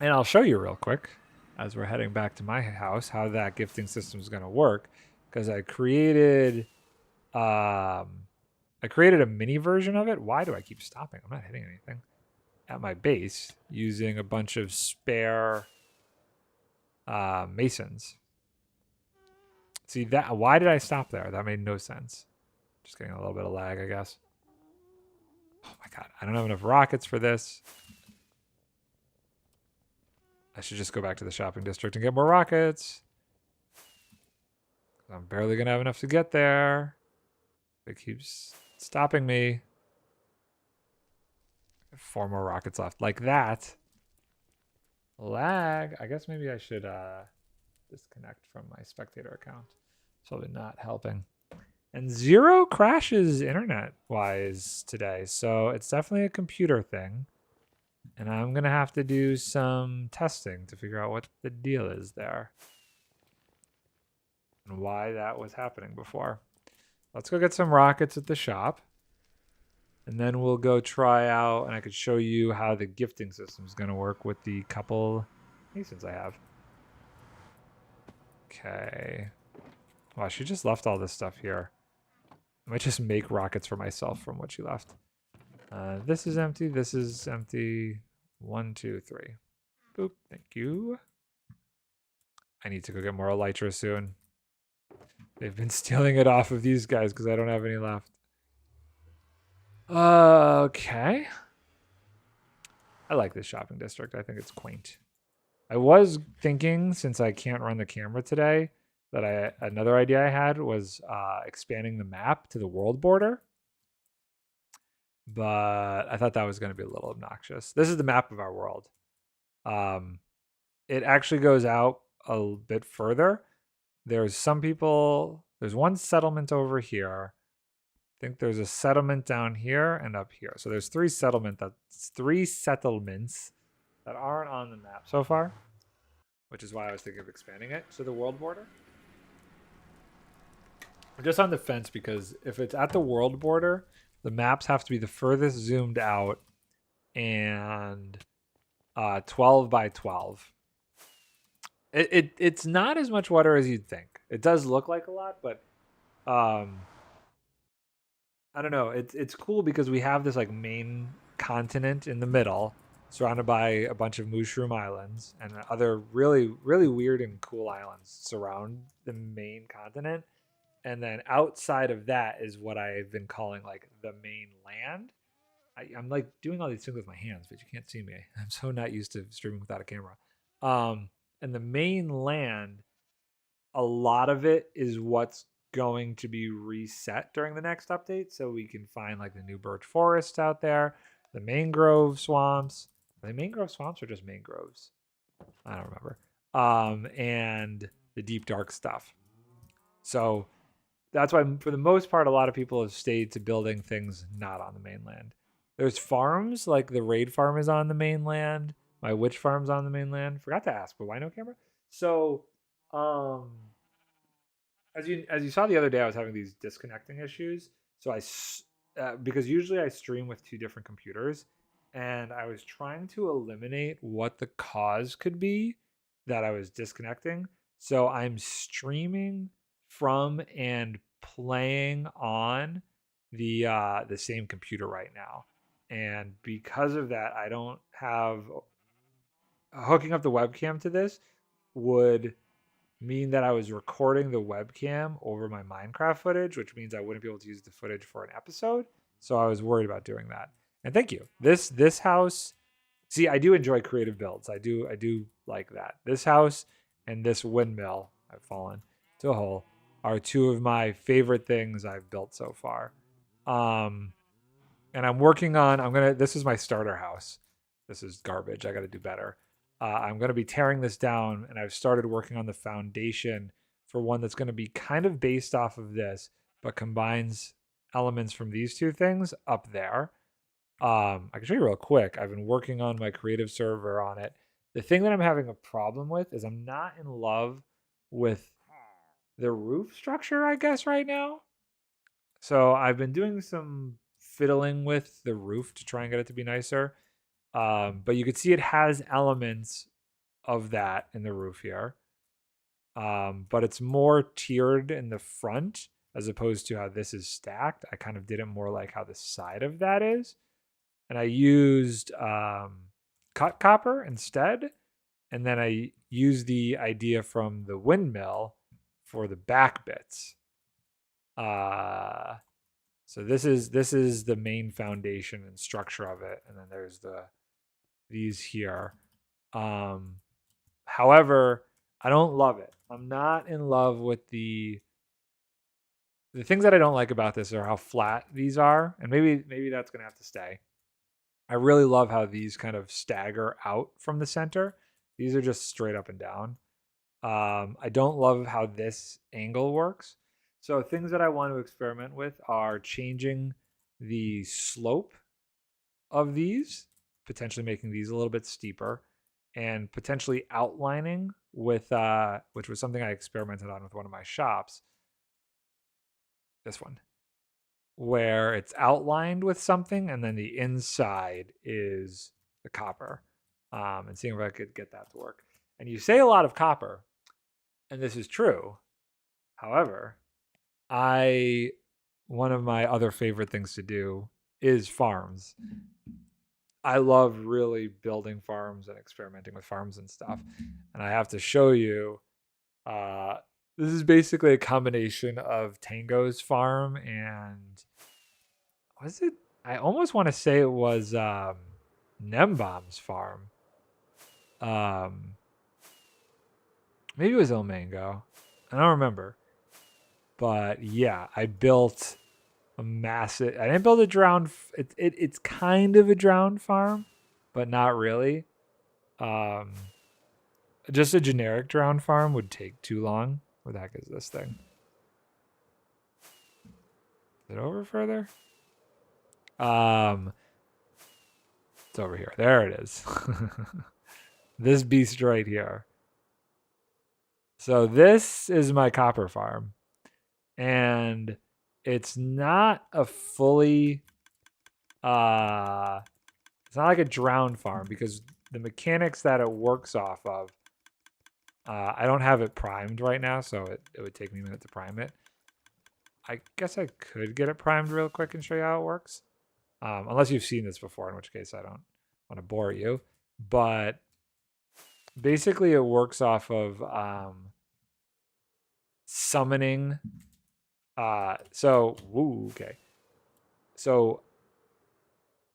I'll show you real quick as we're heading back to my house how that gifting system is going to work, because I created a mini version of it. Why do I keep stopping? I'm not hitting anything. At my base using a bunch of spare masons. See that? Why did I stop there? That made no sense. Just getting a little bit of lag, I guess. Oh my god, I don't have enough rockets for this. I should just go back to the shopping district and get more rockets. I'm barely gonna have enough to get there. It keeps stopping me. 4 more rockets left. Like that. Lag. I guess maybe I should disconnect from my spectator account. It's probably not helping. And 0 crashes internet-wise today, so it's definitely a computer thing. And I'm going to have to do some testing to figure out what the deal is there. And why that was happening before. Let's go get some rockets at the shop. And then we'll go try out, and I could show you how the gifting system is going to work with the couple masons I have. Okay. Wow, she just left all this stuff here. I might just make rockets for myself from what she left. This is empty. This is empty. 1, 2, 3. Boop. Thank you. I need to go get more elytra soon. They've been stealing it off of these guys because I don't have any left. Okay. I like this shopping district. I think it's quaint. I was thinking, since I can't run the camera today, that another idea I had was expanding the map to the world border. But I thought that was going to be a little obnoxious. This is the map of our world. It actually goes out a bit further. There's one settlement over here. I think there's a settlement down here and up here. So there's 3 settlements that aren't on the map so far, which is why I was thinking of expanding it to the world border. I'm just on the fence because if it's at the world border, the maps have to be the furthest zoomed out and 12 by 12. It's not as much water as you'd think. It does look like a lot, but I don't know. It's cool because we have this like main continent in the middle, surrounded by a bunch of mushroom islands and other really, really weird and cool islands surround the main continent. And then outside of that is what I've been calling like the main land. I'm like doing all these things with my hands, but you can't see me. I'm so not used to streaming without a camera. And the mainland, a lot of it is what's going to be reset during the next update. So we can find like the new birch forests out there, the mangrove swamps. Are they mangrove swamps or just mangroves? I don't remember. And the deep dark stuff. So that's why, for the most part, a lot of people have stayed to building things not on the mainland. There's farms, like the raid farm is on the mainland. My witch farm's on the mainland. Forgot to ask, but why no camera? So, um, as you saw the other day, I was having these disconnecting issues. So because usually I stream with two different computers, and I was trying to eliminate what the cause could be that I was disconnecting. So I'm streaming from and playing on the same computer right now, and because of that, I don't have hooking up the webcam to this would mean that I was recording the webcam over my Minecraft footage, which means I wouldn't be able to use the footage for an episode. So I was worried about doing that. And thank you. This house, see, I do enjoy creative builds. I do like that. This house and this windmill, I've fallen to a hole, are two of my favorite things I've built so far. Um, and I'm working on. This is my starter house. This is garbage. I got to do better. I'm gonna be tearing this down, and I've started working on the foundation for one that's gonna be kind of based off of this, but combines elements from these two things up there. I can show you real quick. I've been working on my creative server on it. The thing that I'm having a problem with is I'm not in love with the roof structure, I guess, right now. So I've been doing some fiddling with the roof to try and get it to be nicer. But you can see it has elements of that in the roof here. But it's more tiered in the front as opposed to how this is stacked. I kind of did it more like how the side of that is. And I used cut copper instead. And then I used the idea from the windmill for the back bits. So this is the main foundation and structure of it, and then there's these here. However, I don't love it. I'm not in love with the things that I don't like about this are how flat these are, and maybe that's gonna have to stay. I really love how these kind of stagger out from the center. These are just straight up and down. I don't love how this angle works. So things that I want to experiment with are changing the slope of these, potentially making these a little bit steeper, and potentially outlining with which was something I experimented on with one of my shops. This one, where it's outlined with something, and then the inside is the copper, and seeing if I could get that to work. And you say a lot of copper, and this is true. However, one of my other favorite things to do is farms. I love really building farms and experimenting with farms and stuff. And I have to show you, this is basically a combination of Tango's farm and was it? I almost want to say it was Nembomb's farm. Um, Maybe it was El Mango. I don't remember. But yeah, I built a massive. I didn't build a drowned. It's kind of a drowned farm, but not really. Um, just a generic drowned farm would take too long. Where the heck is this thing? Is it over further? It's over here. There it is. This beast right here. So this is my copper farm, and it's not a fully it's not like a drowned farm because the mechanics that it works off of, I don't have it primed right now, so it would take me a minute to prime it. I guess I could get it primed real quick and show you how it works. Unless you've seen this before, in which case I don't want to bore you. But basically it works off of summoning. Okay. So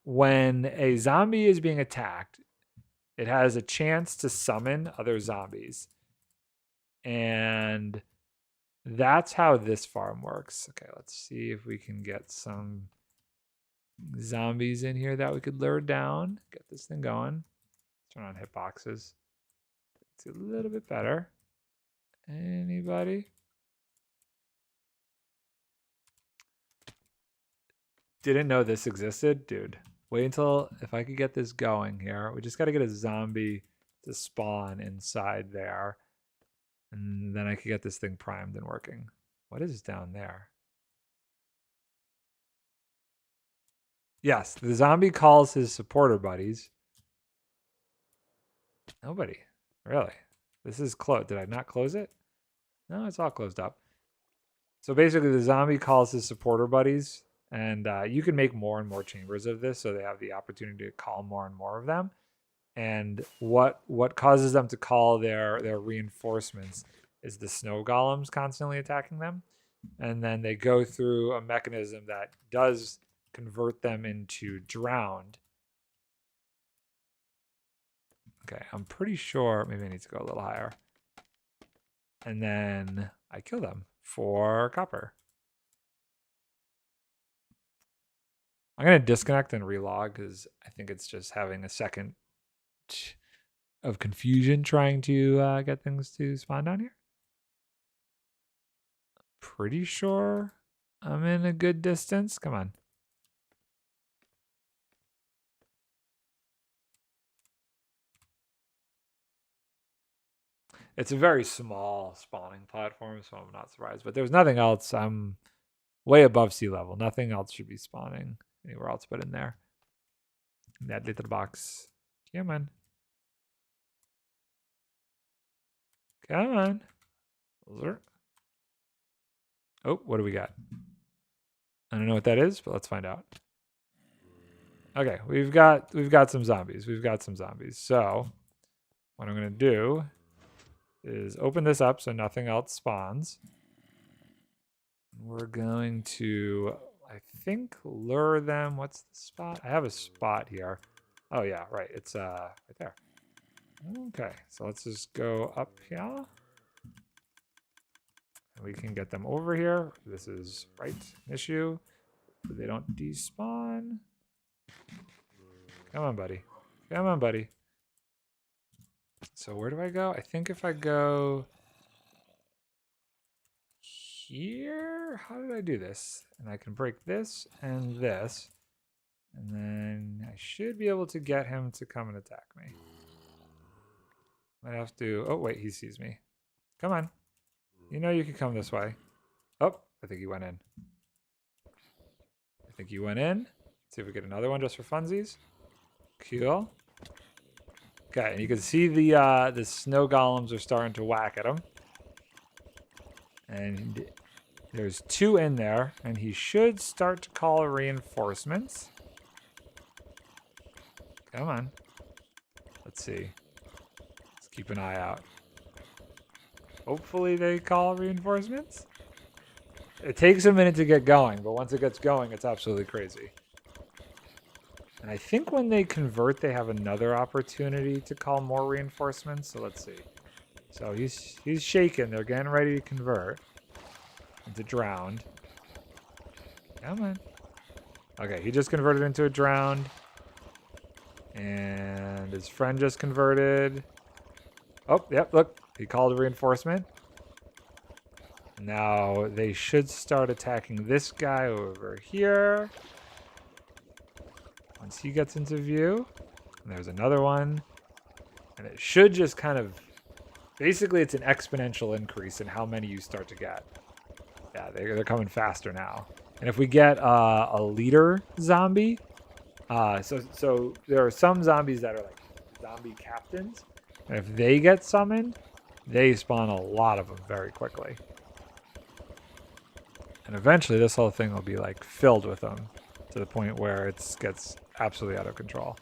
when a zombie is being attacked, it has a chance to summon other zombies. And that's how this farm works. Okay, let's see if we can get some zombies in here that we could lure down. Get this thing going. Turn on hitboxes. It's a little bit better. Anybody? Didn't know this existed? Dude, wait until, if I could get this going here. We just got to get a zombie to spawn inside there. And then I could get this thing primed and working. What is down there? Yes, the zombie calls his supporter buddies. Nobody. Really? This is closed. Did I not close it? No, it's all closed up. So basically the zombie calls his supporter buddies, and you can make more and more chambers of this, so they have the opportunity to call more and more of them. And what causes them to call their reinforcements is the snow golems constantly attacking them. And then they go through a mechanism that does convert them into drowned. Okay, I'm pretty sure, maybe I need to go a little higher. And then I kill them for copper. I'm going to disconnect and relog because I think it's just having a second of confusion trying to get things to spawn down here. Pretty sure I'm in a good distance. Come on. It's a very small spawning platform, so I'm not surprised. But there's nothing else. I'm way above sea level. Nothing else should be spawning anywhere else but in there. That little box. Come on. Come on. Oh, what do we got? I don't know what that is, but let's find out. Okay, we've got some zombies. We've got some zombies. So what I'm gonna do is open this up so nothing else spawns. We're going to, I think, lure them. What's the spot? I have a spot here. Oh yeah, right. It's right there. Okay, so let's just go up here. And we can get them over here. This is right issue. They don't despawn. Come on, buddy. Come on, buddy. So where do I go? I think if I go here, how did I do this? And I can break this and this. And then I should be able to get him to come and attack me. Might have to, oh wait, he sees me. Come on. You know you can come this way. Oh, I think he went in. I think he went in. Let's see if we get another one just for funsies. Cool. Okay, and you can see the snow golems are starting to whack at him. And there's 2 in there, and he should start to call reinforcements. Come on. Let's see. Let's keep an eye out. Hopefully they call reinforcements. It takes a minute to get going, but once it gets going, it's absolutely crazy. And I think when they convert, they have another opportunity to call more reinforcements. So let's see. So he's shaking. They're getting ready to convert into drowned. Come on. Okay, he just converted into a drowned. And his friend just converted. Oh, yep, look. He called a reinforcement. Now they should start attacking this guy over here. Once he gets into view. And there's another one. And it should just kind of... Basically, it's an exponential increase in how many you start to get. Yeah, they're coming faster now. And if we get a leader zombie... So there are some zombies that are like zombie captains. And if they get summoned, they spawn a lot of them very quickly. And eventually this whole thing will be like filled with them to the point where it gets absolutely out of control.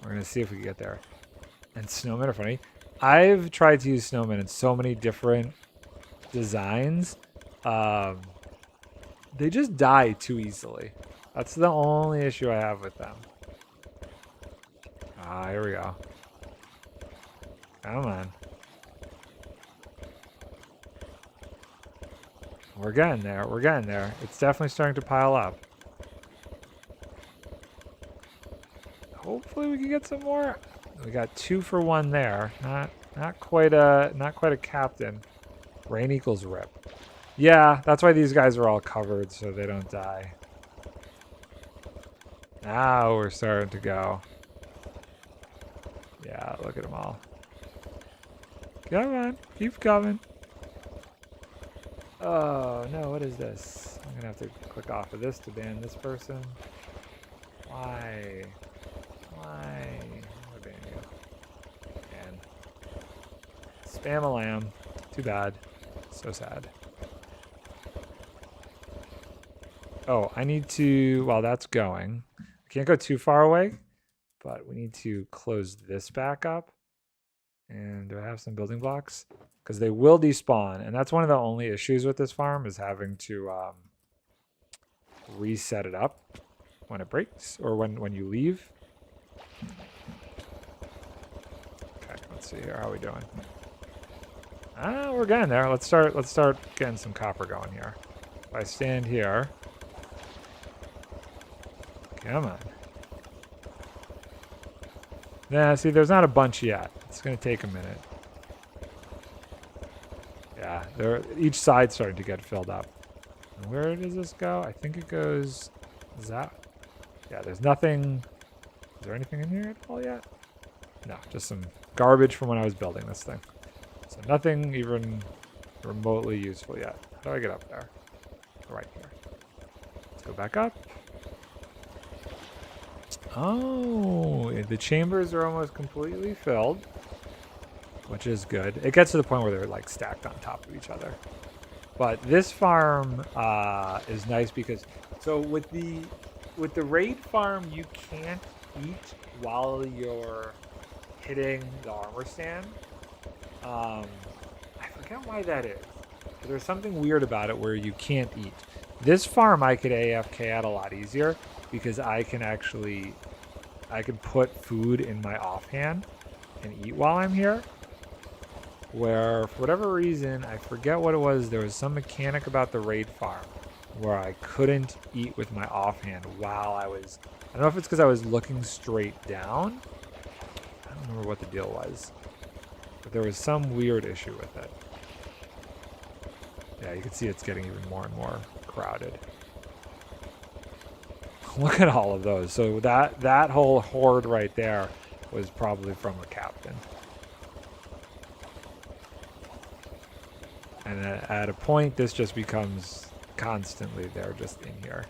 We're going to see if we can get there. And snowmen are funny. I've tried to use snowmen in so many different designs. They just die too easily. That's the only issue I have with them. Ah, here we go. Come on. We're getting there. We're getting there. It's definitely starting to pile up. Hopefully we can get some more. We got 2 for 1 there. Not quite a captain. Rain equals rip. Yeah, that's why these guys are all covered so they don't die. Now we're starting to go. Yeah, look at them all. Come on, keep coming. Oh no, what is this? I'm gonna have to click off of this to ban this person. Why? Why? I'm gonna ban you. And spam a lamb. Too bad. So sad. Oh, I need to, while that's going, I can't go too far away, but we need to close this back up. And do I have some building blocks? Because they will despawn, and that's one of the only issues with this farm is having to reset it up when it breaks or when you leave. Okay, let's see here. How are we doing? Ah, we're getting there. Let's start getting some copper going here. If I stand here. Come on. Nah, see, there's not a bunch yet. It's going to take a minute. Yeah, each side's starting to get filled up. And where does this go? I think it goes... Is that... Yeah, there's nothing... Is there anything in here at all yet? No, just some garbage from when I was building this thing. So nothing even remotely useful yet. How do I get up there? Right here. Let's go back up. Oh, the chambers are almost completely filled, which is good. It gets to the point where they're like stacked on top of each other. But this farm is nice because, so with the raid farm, you can't eat while you're hitting the armor stand. I forget why that is. There's something weird about it where you can't eat. This farm I could AFK at a lot easier because I can put food in my offhand and eat while I'm here. Where, for whatever reason, I forget what it was, there was some mechanic about the raid farm where I couldn't eat with my offhand while I was... I don't know if it's because I was looking straight down. I don't remember what the deal was. But there was some weird issue with it. Yeah, you can see it's getting even more and more crowded. Look at all of those. So that whole horde right there was probably from a captain. And at a point, this just becomes constantly there, just in here.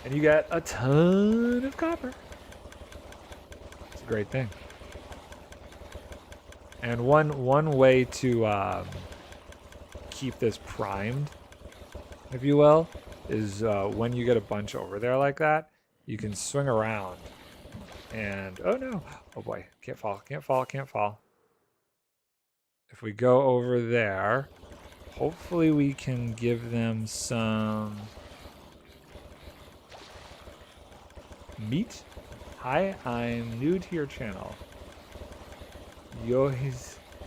And you get a ton of copper. It's a great thing. And one way to keep this primed, if you will, is when you get a bunch over there like that, you can swing around and... Oh no! Oh boy, can't fall, can't fall, can't fall. If we go over there, hopefully we can give them some meat. Hi, I'm new to your channel.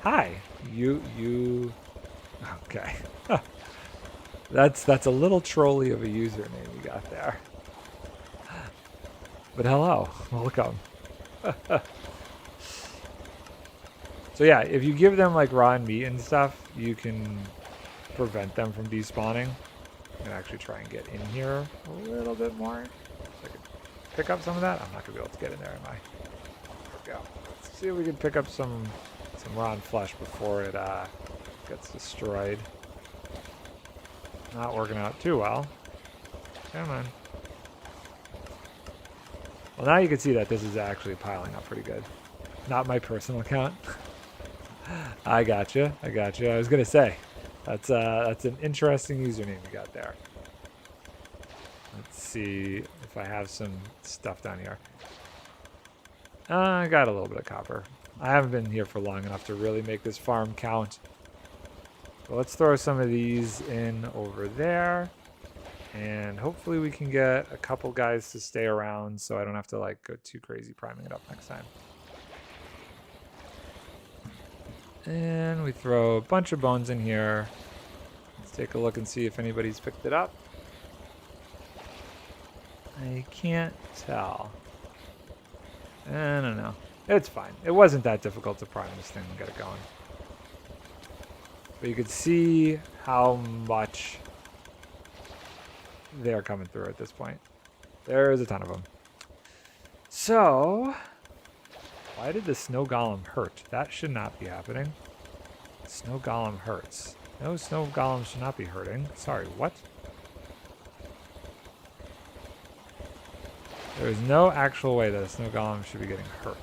Hi, you. Okay, that's a little trolly of a username you got there. But hello, welcome. So yeah, if you give them like raw meat and stuff, you can prevent them from despawning. I'm gonna actually try and get in here a little bit more. So I can pick up some of that. I'm not gonna be able to get in there, am I? There we go. Let's see if we can pick up some raw flesh before it gets destroyed. Not working out too well. Come on. Well, now you can see that this is actually piling up pretty good. Not my personal account. I gotcha. I was gonna say, that's an interesting username you got there. Let's see if I have some stuff down here. I got a little bit of copper. I haven't been here for long enough to really make this farm count. But let's throw some of these in over there. And hopefully we can get a couple guys to stay around so I don't have to like go too crazy priming it up next time. And we throw a bunch of bones in here. Let's take a look and see if anybody's picked it up. I can't tell. I don't know. It's fine. It wasn't that difficult to prime this thing and get it going. But you could see how much they're coming through at this point. There's a ton of them. So, why did the snow golem hurt? That should not be happening. Snow golem hurts. No, snow golem should not be hurting. Sorry, what? There is no actual way that a snow golem should be getting hurt.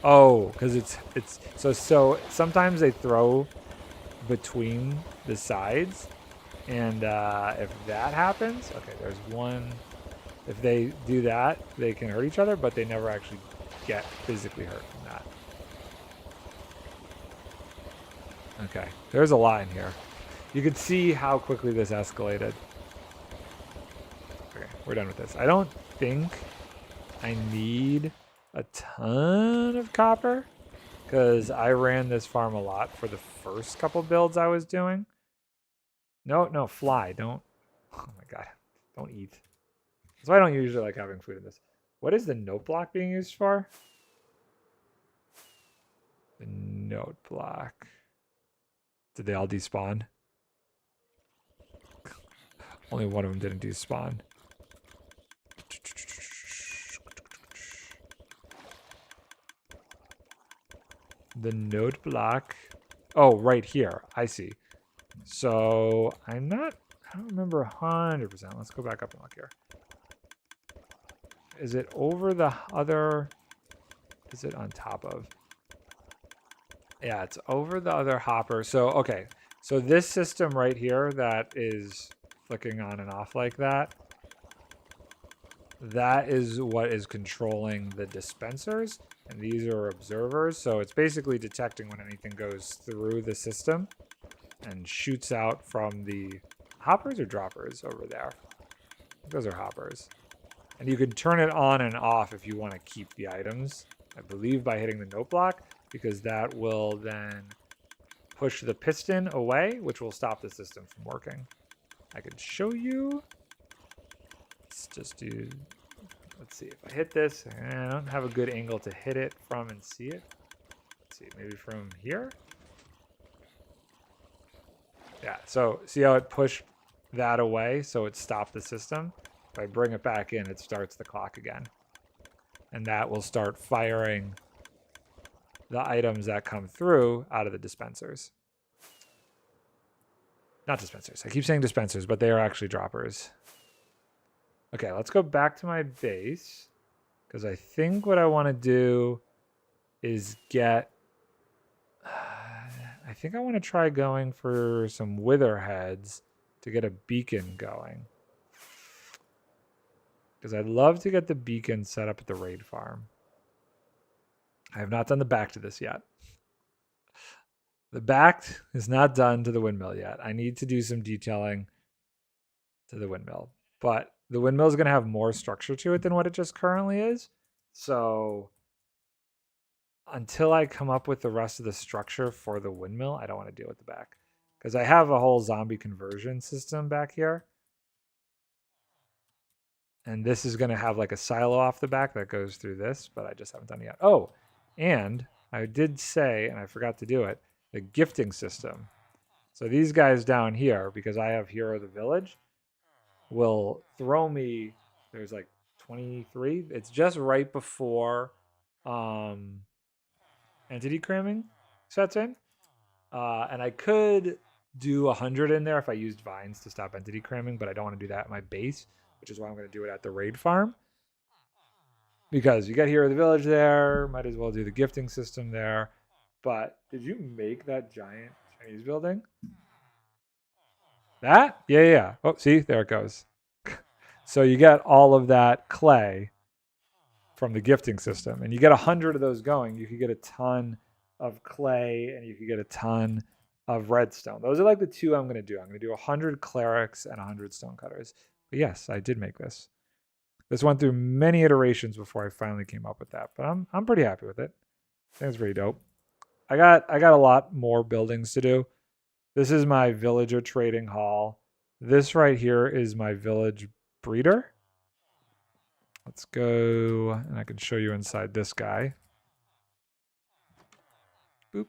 Oh, because it's so sometimes they throw between the sides, and if that happens, okay, there's one. If they do that, they can hurt each other, but they never actually get physically hurt from that. Okay, there's a lot in here. You can see how quickly this escalated. Okay, we're done with this. I don't think I need a ton of copper because I ran this farm a lot for the first couple builds I was doing. No, fly. Don't. Oh my god. Don't eat. That's why I don't usually like having food in this. What is the note block being used for? The note block. Did they all despawn? Only one of them didn't despawn. The note block. Oh, right here. I see. So I don't remember 100%. Let's go back up and look here. Is it over the other? Is it on top of? Yeah, it's over the other hopper. So, okay. So this system right here that is flicking on and off like that, that is what is controlling the dispensers. And these are observers. So it's basically detecting when anything goes through the system and shoots out from the hoppers or droppers over there. I think those are hoppers. And you can turn it on and off if you want to keep the items, I believe by hitting the note block, because that will then push the piston away, which will stop the system from working. I could show you. Let's just do, let's see if I hit this. I don't have a good angle to hit it from and see it. Let's see, maybe from here. Yeah, so see how it pushed that away, so it stopped the system? If I bring it back in, it starts the clock again. And that will start firing the items that come through out of the dispensers. Not dispensers. I keep saying dispensers, but they are actually droppers. Okay, let's go back to my base, because I think what I want to do is get... I think I want to try going for some wither heads to get a beacon going. Because I'd love to get the beacon set up at the raid farm. I have not done the back to this yet. The back is not done to the windmill yet. I need to do some detailing to the windmill. But the windmill is going to have more structure to it than what it just currently is. So until I come up with the rest of the structure for the windmill, I don't want to deal with the back. Because I have a whole zombie conversion system back here. And this is going to have like a silo off the back that goes through this, but I just haven't done it yet. Oh, and I did say, and I forgot to do it, the gifting system. So these guys down here, because I have Hero of the Village, will throw me, there's like 23. It's just right before entity cramming sets in. And I could do 100 in there if I used vines to stop entity cramming, but I don't want to do that at my base, which is why I'm going to do it at the raid farm. Because you got Hero of the Village there, might as well do the gifting system there. But did you make that giant Chinese building? That? Yeah. Oh, see, there it goes. So you get all of that clay from the gifting system, and you get 100 of those going. You could get a ton of clay, and you could get a ton of redstone. Those are like the two I'm going to do. I'm going to do 100 clerics and 100 stonecutters. But yes, I did make this. This went through many iterations before I finally came up with that, but I'm pretty happy with it. I think it's pretty dope. I got a lot more buildings to do. This is my villager trading hall. This right here is my village breeder. Let's go, and I can show you inside this guy. Boop.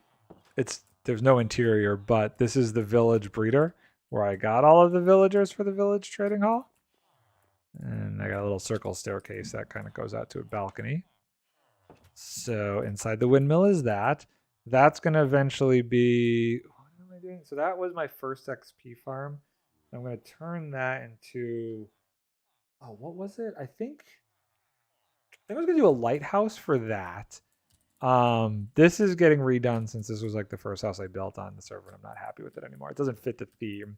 There's no interior, but this is the village breeder where I got all of the villagers for the village trading hall. And I got a little circle staircase that kind of goes out to a balcony. So inside the windmill is that. That's going to eventually be... What am I doing? So that was my first XP farm. I'm going to turn that into... Oh, what was it? I think I was going to do a lighthouse for that. This is getting redone since this was like the first house I built on the server, and I'm not happy with it anymore. It doesn't fit the theme.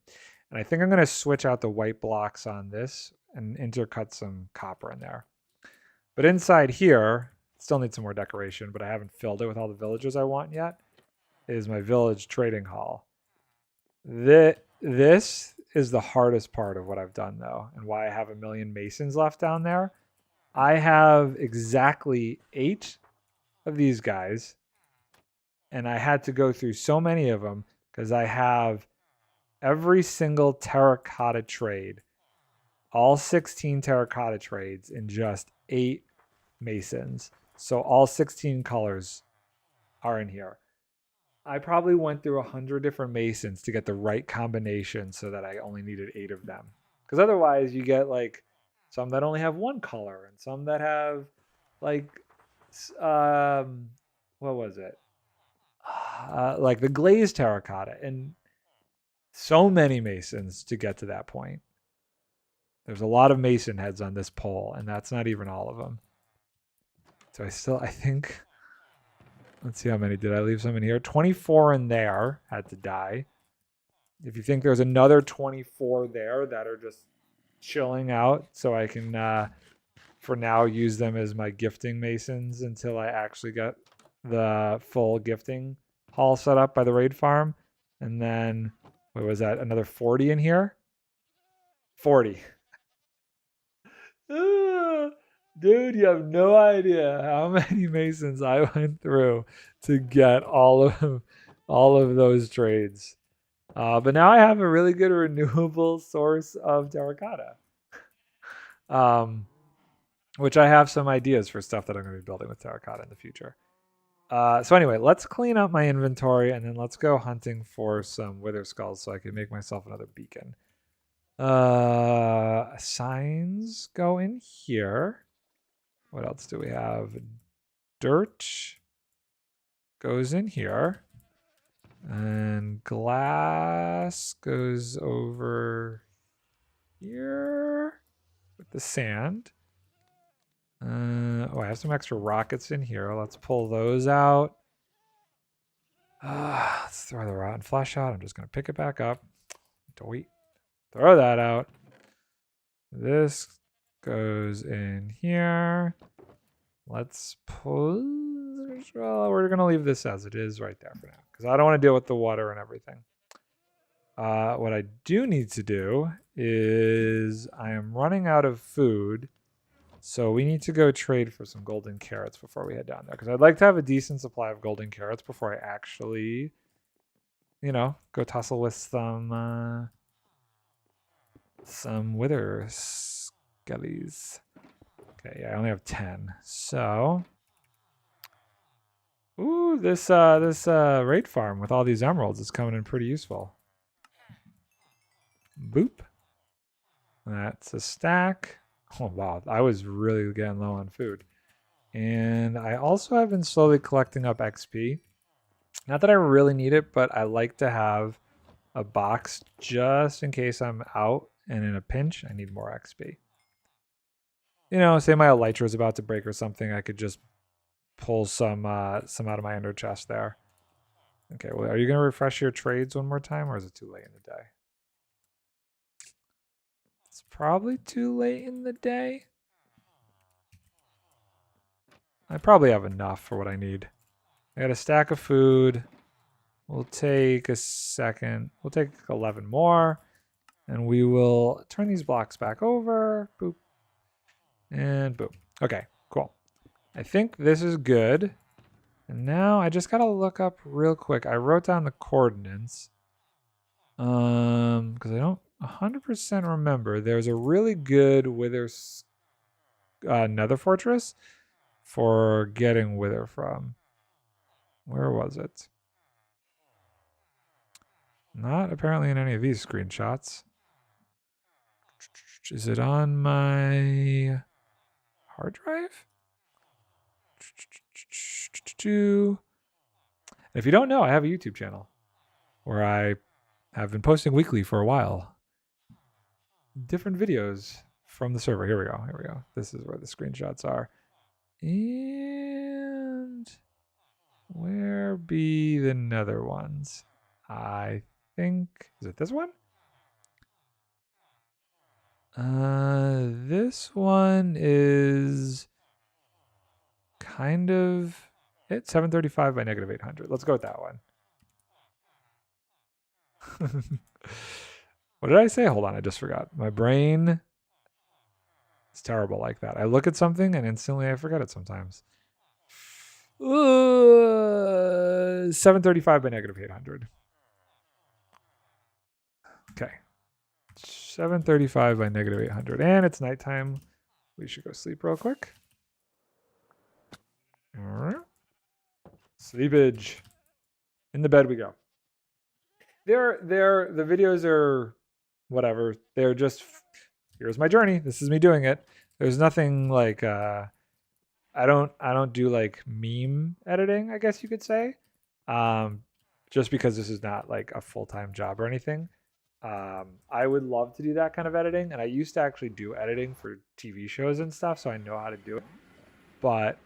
And I think I'm going to switch out the white blocks on this and intercut some copper in there. But inside here, still need some more decoration, but I haven't filled it with all the villagers I want yet, is my village trading hall. This is the hardest part of what I've done, though, and why I have 1 million masons left down there. I have exactly 8 of these guys, and I had to go through so many of them because I have every single terracotta trade, all 16 terracotta trades in just 8 masons. So all 16 colors are in here. I probably went through 100 different masons to get the right combination so that I only needed 8 of them. Because otherwise you get like some that only have 1 color and some that have like, what was it? Like the glazed terracotta, and so many masons to get to that point. There's a lot of mason heads on this pole, and that's not even all of them. So I think, let's see how many. Did I leave some in here? 24 in there had to die. If you think there's another 24 there that are just chilling out, so I can, for now, use them as my gifting masons until I actually get the full gifting hall set up by the raid farm. And then, what was that? Another 40 in here? 40. Dude, you have no idea how many masons I went through to get all of those trades. But now I have a really good renewable source of terracotta. Which I have some ideas for stuff that I'm going to be building with terracotta in the future. So anyway, let's clean up my inventory, and then let's go hunting for some wither skulls so I can make myself another beacon. Signs go in here. What else do we have? Dirt goes in here. And glass goes over here with the sand. I have some extra rockets in here. Let's pull those out. Let's throw the rotten flesh out. I'm just going to pick it back up. Throw that out. This goes in here. Let's pull. Well, we're going to leave this as it is right there for now, because I don't want to deal with the water and everything. What I do need to do is I am running out of food. So we need to go trade for some golden carrots before we head down there. Because I'd like to have a decent supply of golden carrots before I actually, go tussle with some wither skellies. Okay, yeah, I only have 10. So, ooh, this raid farm with all these emeralds is coming in pretty useful. Boop. That's a stack. Oh, wow. I was really getting low on food. And I also have been slowly collecting up XP. Not that I really need it, but I like to have a box just in case I'm out and in a pinch. I need more XP. Say my elytra is about to break or something, I could just pull some out of my ender chest there. Okay, well, are you going to refresh your trades one more time, or is it too late in the day? It's probably too late in the day. I probably have enough for what I need. I got a stack of food, We'll take a second. We'll take 11 more. And we will turn these blocks back over. Boop. And boop. Okay, cool. I think this is good. And now I just got to look up real quick. I wrote down the coordinates. Because I don't 100% remember. There's a really good Wither Nether Fortress for getting Wither from. Where was it? Not apparently in any of these screenshots. Is it on my hard drive? If you don't know, I have a YouTube channel where I have been posting weekly for a while. Different videos from the server. Here we go. Here we go. This is where the screenshots are. And where be the nether ones? I think, is it this one? This one is kind of it's 735 by negative 800. Let's go with that one. What did I say? Hold on, I just forgot. My brain is terrible like that. I look at something and instantly I forget it sometimes. 735 by negative 800. Okay. 735 by negative 800. And it's nighttime. We should go sleep real quick. All right. Sleepage. In the bed we go. The videos are whatever. They're just, here's my journey. This is me doing it. There's nothing like, I don't do like meme editing, I guess you could say. Just because this is not like a full-time job or anything. I would love to do that kind of editing. And I used to actually do editing for TV shows and stuff. So I know how to do it. But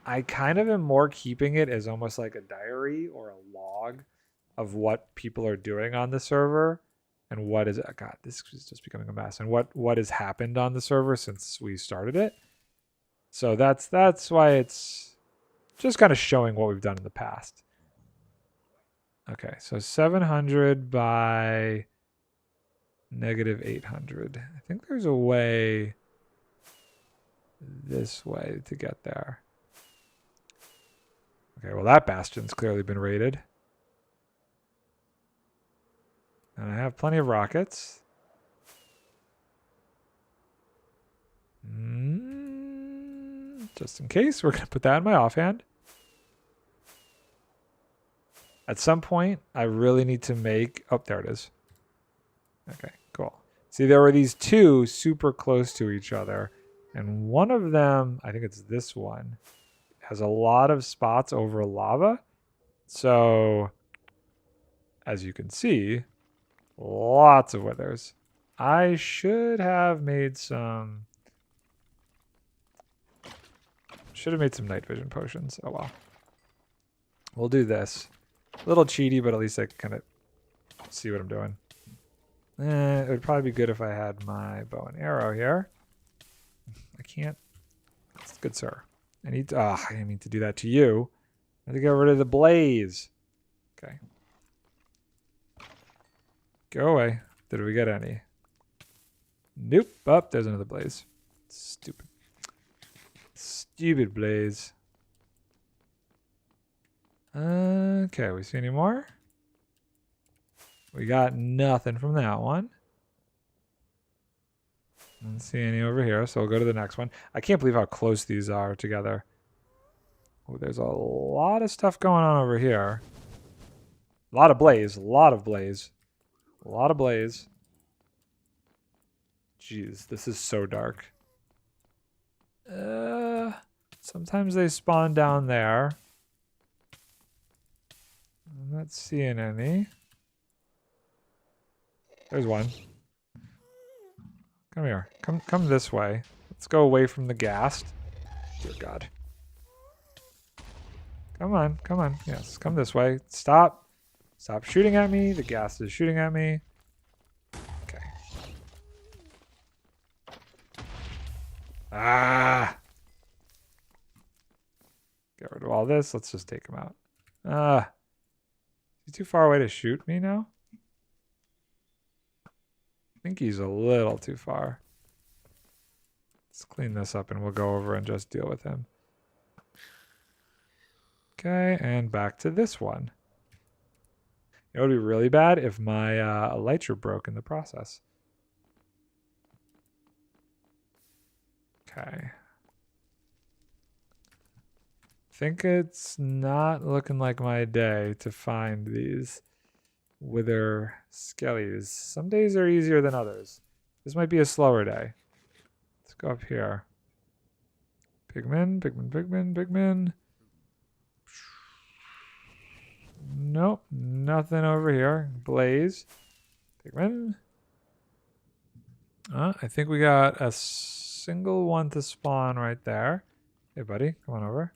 I kind of am more keeping it as almost like a diary or a log of what people are doing on the server and what is, God, this is just becoming a mess, and what has happened on the server since we started it. So that's why it's just kind of showing what we've done in the past. Okay, so 700 by negative 800. I think there's a way this way to get there. Okay, well, that bastion's clearly been raided. And I have plenty of rockets. Just in case, we're going to put that in my offhand. At some point, I really need to make... Oh, there it is. Okay, cool. See, there were these two super close to each other. And one of them, I think it's this one, has a lot of spots over lava. So, as you can see, lots of withers. I should have made some... Should have made some night vision potions. Oh, well. We'll do this. A little cheaty, but at least I can kind of see what I'm doing. It would probably be good if I had my bow and arrow here. I can't. That's good, sir. I need to... I didn't mean to do that to you. I have to get rid of the blaze. Okay. Go away. Did we get any? Nope. Oh, there's another blaze. Stupid. Stupid blaze. Okay, we see any more? We got nothing from that one. Don't see any over here, so we'll go to the next one. I can't believe how close these are together. Oh, there's a lot of stuff going on over here. A lot of blaze. A lot of blaze. A lot of blaze. Jeez, this is so dark. Sometimes they spawn down there. I'm not seeing any. There's one. Come here. Come this way. Let's go away from the ghast. Dear God. Come on, come on. Yes, come this way. Stop. Stop shooting at me. The ghast is shooting at me. Okay. Ah! Get rid of all this. Let's just take him out. he too far away to shoot me now? I think he's a little too far. Let's clean this up and we'll go over and just deal with him. Okay, and back to this one. It would be really bad if my elytra broke in the process. Okay. Think it's not looking like my day to find these wither skellies. Some days are easier than others. This might be a slower day. Let's go up here. Pigmen, pigmen, pigmen, pigmen. Nope, nothing over here. Blaze. Pigmen. I think we got a single one to spawn right there. Hey, buddy, come on over.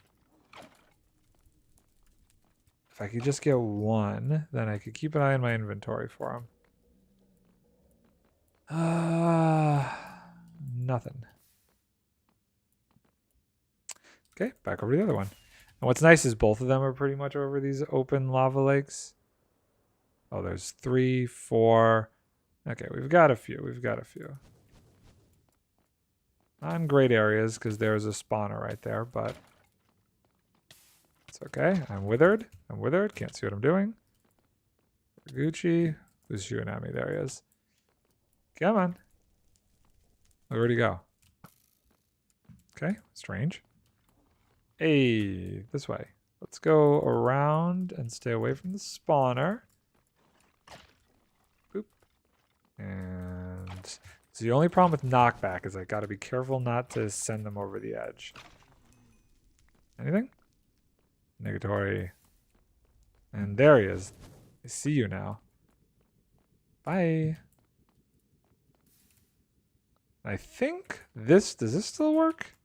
If I could just get one, then I could keep an eye on my inventory for him. Nothing. Okay, back over to the other one. And what's nice is both of them are pretty much over these open lava lakes. Oh, there's 3, 4. Okay, we've got a few. We've got a few. Not in great areas because there's a spawner right there, but it's okay. I'm withered. I'm withered. Can't see what I'm doing. Gucci. Who's shooting at me? There he is. Come on. Where'd he go? Okay, strange. Hey, this way. Let's go around and stay away from the spawner. Boop. And so the only problem with knockback is I gotta be careful not to send them over the edge. Anything? Negatory. And there he is. I see you now. Bye. I think this, does this still work?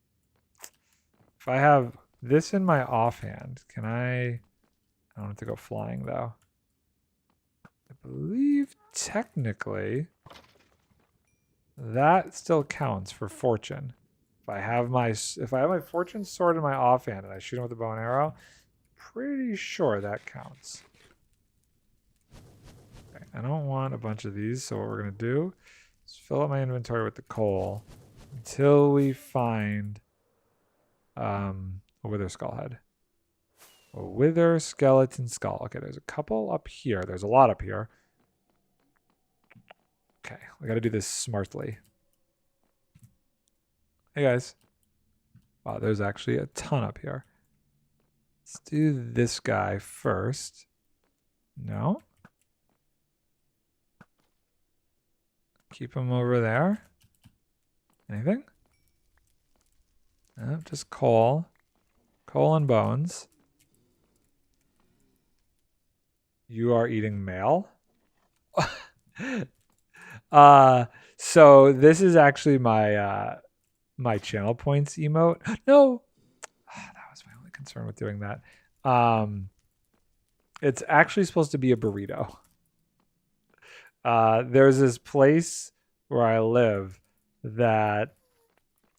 If I have this in my offhand, can I don't have to go flying though. I believe technically that still counts for fortune. If I have my fortune sword in my offhand and I shoot him with a bow and arrow, pretty sure that counts. Okay, I don't want a bunch of these, so what we're gonna do is fill up my inventory with the coal until we find a wither skull head. A wither skeleton skull. Okay, there's a couple up here. There's a lot up here. Okay, we gotta do this smartly. Hey guys. Wow, there's actually a ton up here. Let's do this guy first. No. Keep him over there. Anything? No, just coal. Coal and bones. You are eating mail? So this is actually my my channel points emote. No! That was my only concern with doing that. It's actually supposed to be a burrito. There's this place where I live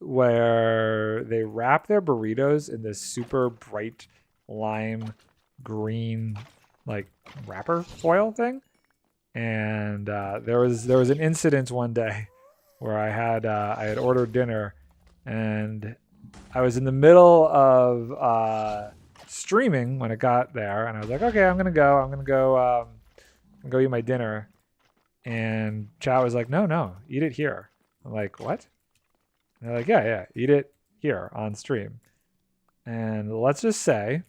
where they wrap their burritos in this super bright lime green like wrapper foil thing. And there was an incident one day where I had ordered dinner and I was in the middle of streaming when it got there, and I was like, okay, I'm gonna go eat my dinner. And chat was like, no, eat it here. I'm like, what? And they're like, yeah, eat it here on stream. And let's just say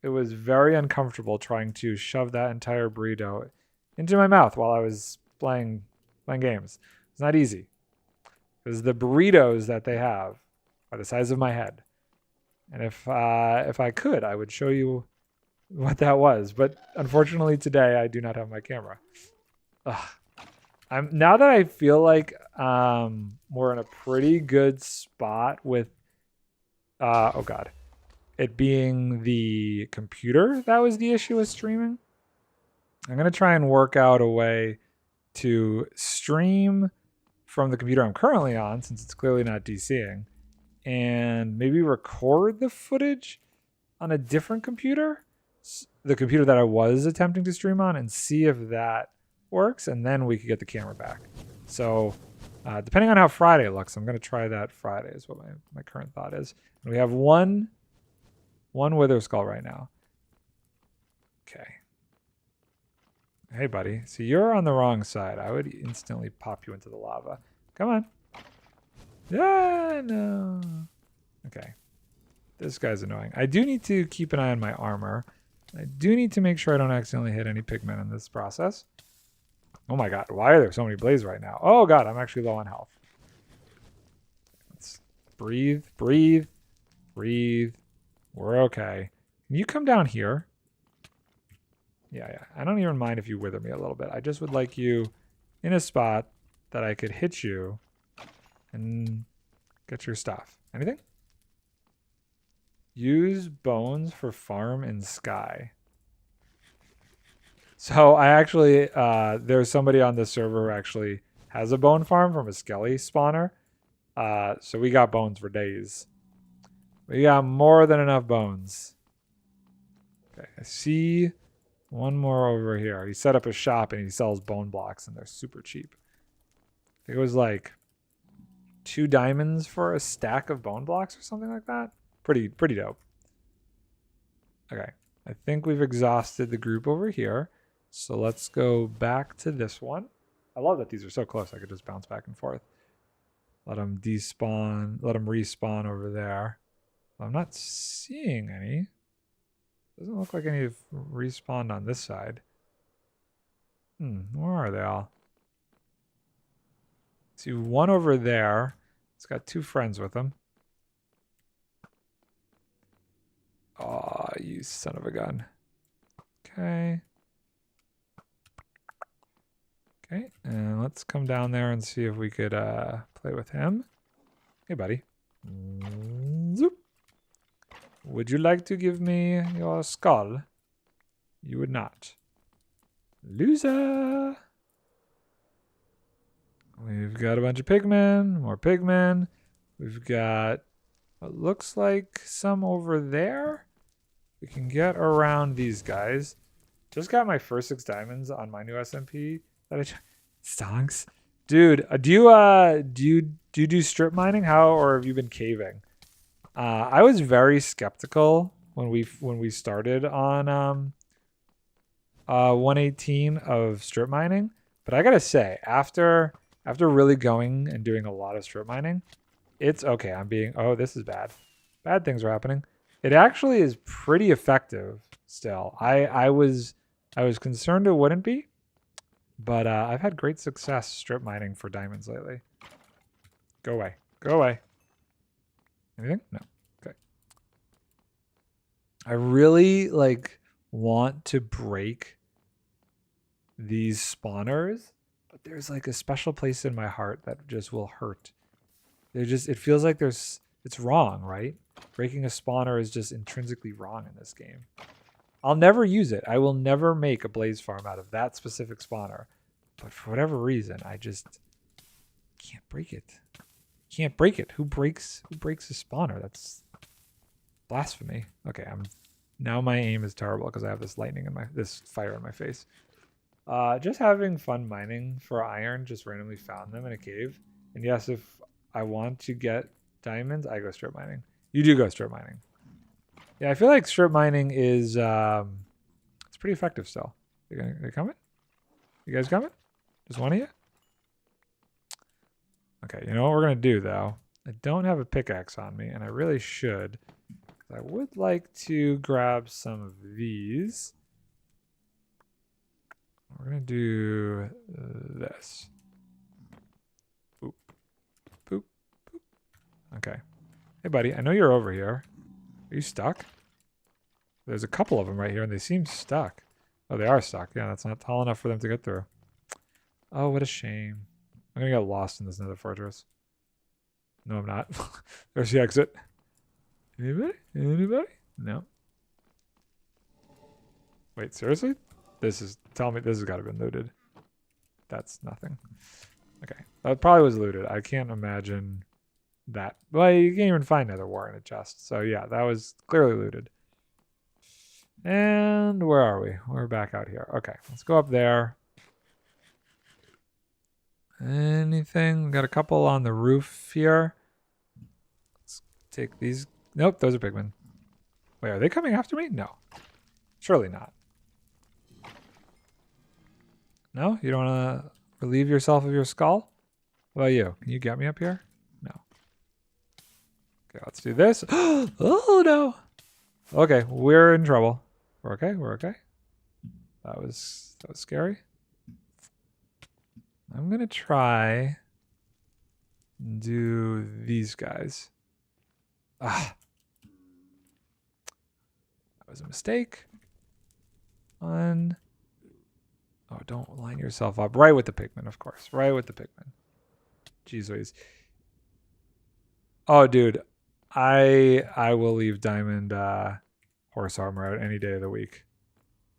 it was very uncomfortable trying to shove that entire burrito into my mouth while I was playing games. It's not easy because the burritos that they have are the size of my head. And if I could, I would show you what that was. But unfortunately today I do not have my camera. Now that I feel like we're in a pretty good spot with oh god, it being the computer that was the issue with streaming. I'm gonna try and work out a way to stream from the computer I'm currently on, since it's clearly not DCing, and maybe record the footage on a different computer the computer that I was attempting to stream on and see if that works, and then we could get the camera back. So depending on how Friday looks, I'm going to try that Friday is what my current thought is. And we have one wither skull right now. Okay. Hey, buddy. See, you're on the wrong side. I would instantly pop you into the lava. Come on. Yeah, no. Okay. This guy's annoying. I do need to keep an eye on my armor. I do need to make sure I don't accidentally hit any pigmen in this process. Oh my god, why are there so many blazes right now? Oh god, I'm actually low on health. Let's breathe, breathe, breathe. We're okay. Can you come down here? Yeah. I don't even mind if you wither me a little bit. I just would like you in a spot that I could hit you and get your stuff. Anything? Use bones for farm in sky. So I actually, there's somebody on the server who actually has a bone farm from a skelly spawner. So we got bones for days. We got more than enough bones. Okay, I see one more over here. He set up a shop and he sells bone blocks and they're super cheap. I think it was like 2 diamonds for a stack of bone blocks or something like that. Pretty dope. Okay, I think we've exhausted the group over here. So let's go back to this one. I love that these are so close. I could just bounce back and forth. Let them despawn. Let them respawn over there. I'm not seeing any. Doesn't look like any have respawned on this side. Where are they all? See one over there. It's got 2 friends with him. Aw, you son of a gun. Okay. Okay, and let's come down there and see if we could play with him. Hey, buddy. Zoop. Would you like to give me your skull? You would not. Loser! We've got a bunch of pigmen, more pigmen. We've got what looks like some over there. We can get around these guys. Just got my first 6 diamonds on my new SMP. Stonks, dude. Do you do strip mining? Or have you been caving? I was very skeptical when we started on 118 of strip mining, but I gotta say after really going and doing a lot of strip mining, it's okay. Oh, this is bad. Bad things are happening. It actually is pretty effective still. I was concerned it wouldn't be. But I've had great success strip mining for diamonds lately. Go away. Go away. Anything? No. Okay. I really want to break these spawners, but there's like a special place in my heart that just will hurt. It feels like it's wrong, right? Breaking a spawner is just intrinsically wrong in this game. I'll never use it. I will never make a blaze farm out of that specific spawner. But for whatever reason, I just can't break it. Can't break it. Who breaks a spawner? That's blasphemy. Okay, now my aim is terrible because I have this fire in my face. Just having fun mining for iron, just randomly found them in a cave. And yes, if I want to get diamonds, I go strip mining. You do go strip mining. Yeah, I feel like strip mining is it's pretty effective still. They coming? You guys coming? Just one of you? Okay, you know what we're gonna do though? I don't have a pickaxe on me, and I really should. I would like to grab some of these. We're gonna do this. Boop. Boop. Boop. Okay. Hey buddy, I know you're over here. Are you stuck? There's a couple of them right here, and they seem stuck. Oh, they are stuck. Yeah, that's not tall enough for them to get through. Oh, what a shame. I'm going to get lost in this nether fortress. No, I'm not. There's the exit. Anybody? Anybody? No. Wait, seriously? Tell me this has got to have been looted. That's nothing. Okay. That probably was looted. I can't imagine that. Well, you can't even find nether wart in a chest. So yeah, that was clearly looted. And where are we? We're back out here. Okay, let's go up there. Anything? Got a couple on the roof here. Let's take these. Nope, those are pigmen. Wait, are they coming after me? No. Surely not. No? You don't want to relieve yourself of your skull? How about you? Can you get me up here? No. Okay, let's do this. Oh, no. Okay, we're in trouble. We're okay. We're okay. That was scary. I'm going to try and do these guys. Ah. That was a mistake. One. Oh, don't line yourself up. Right with the pigmen, of course. Right with the pigmen. Jeez Louise. Oh, dude. I will leave diamond horse armor out any day of the week.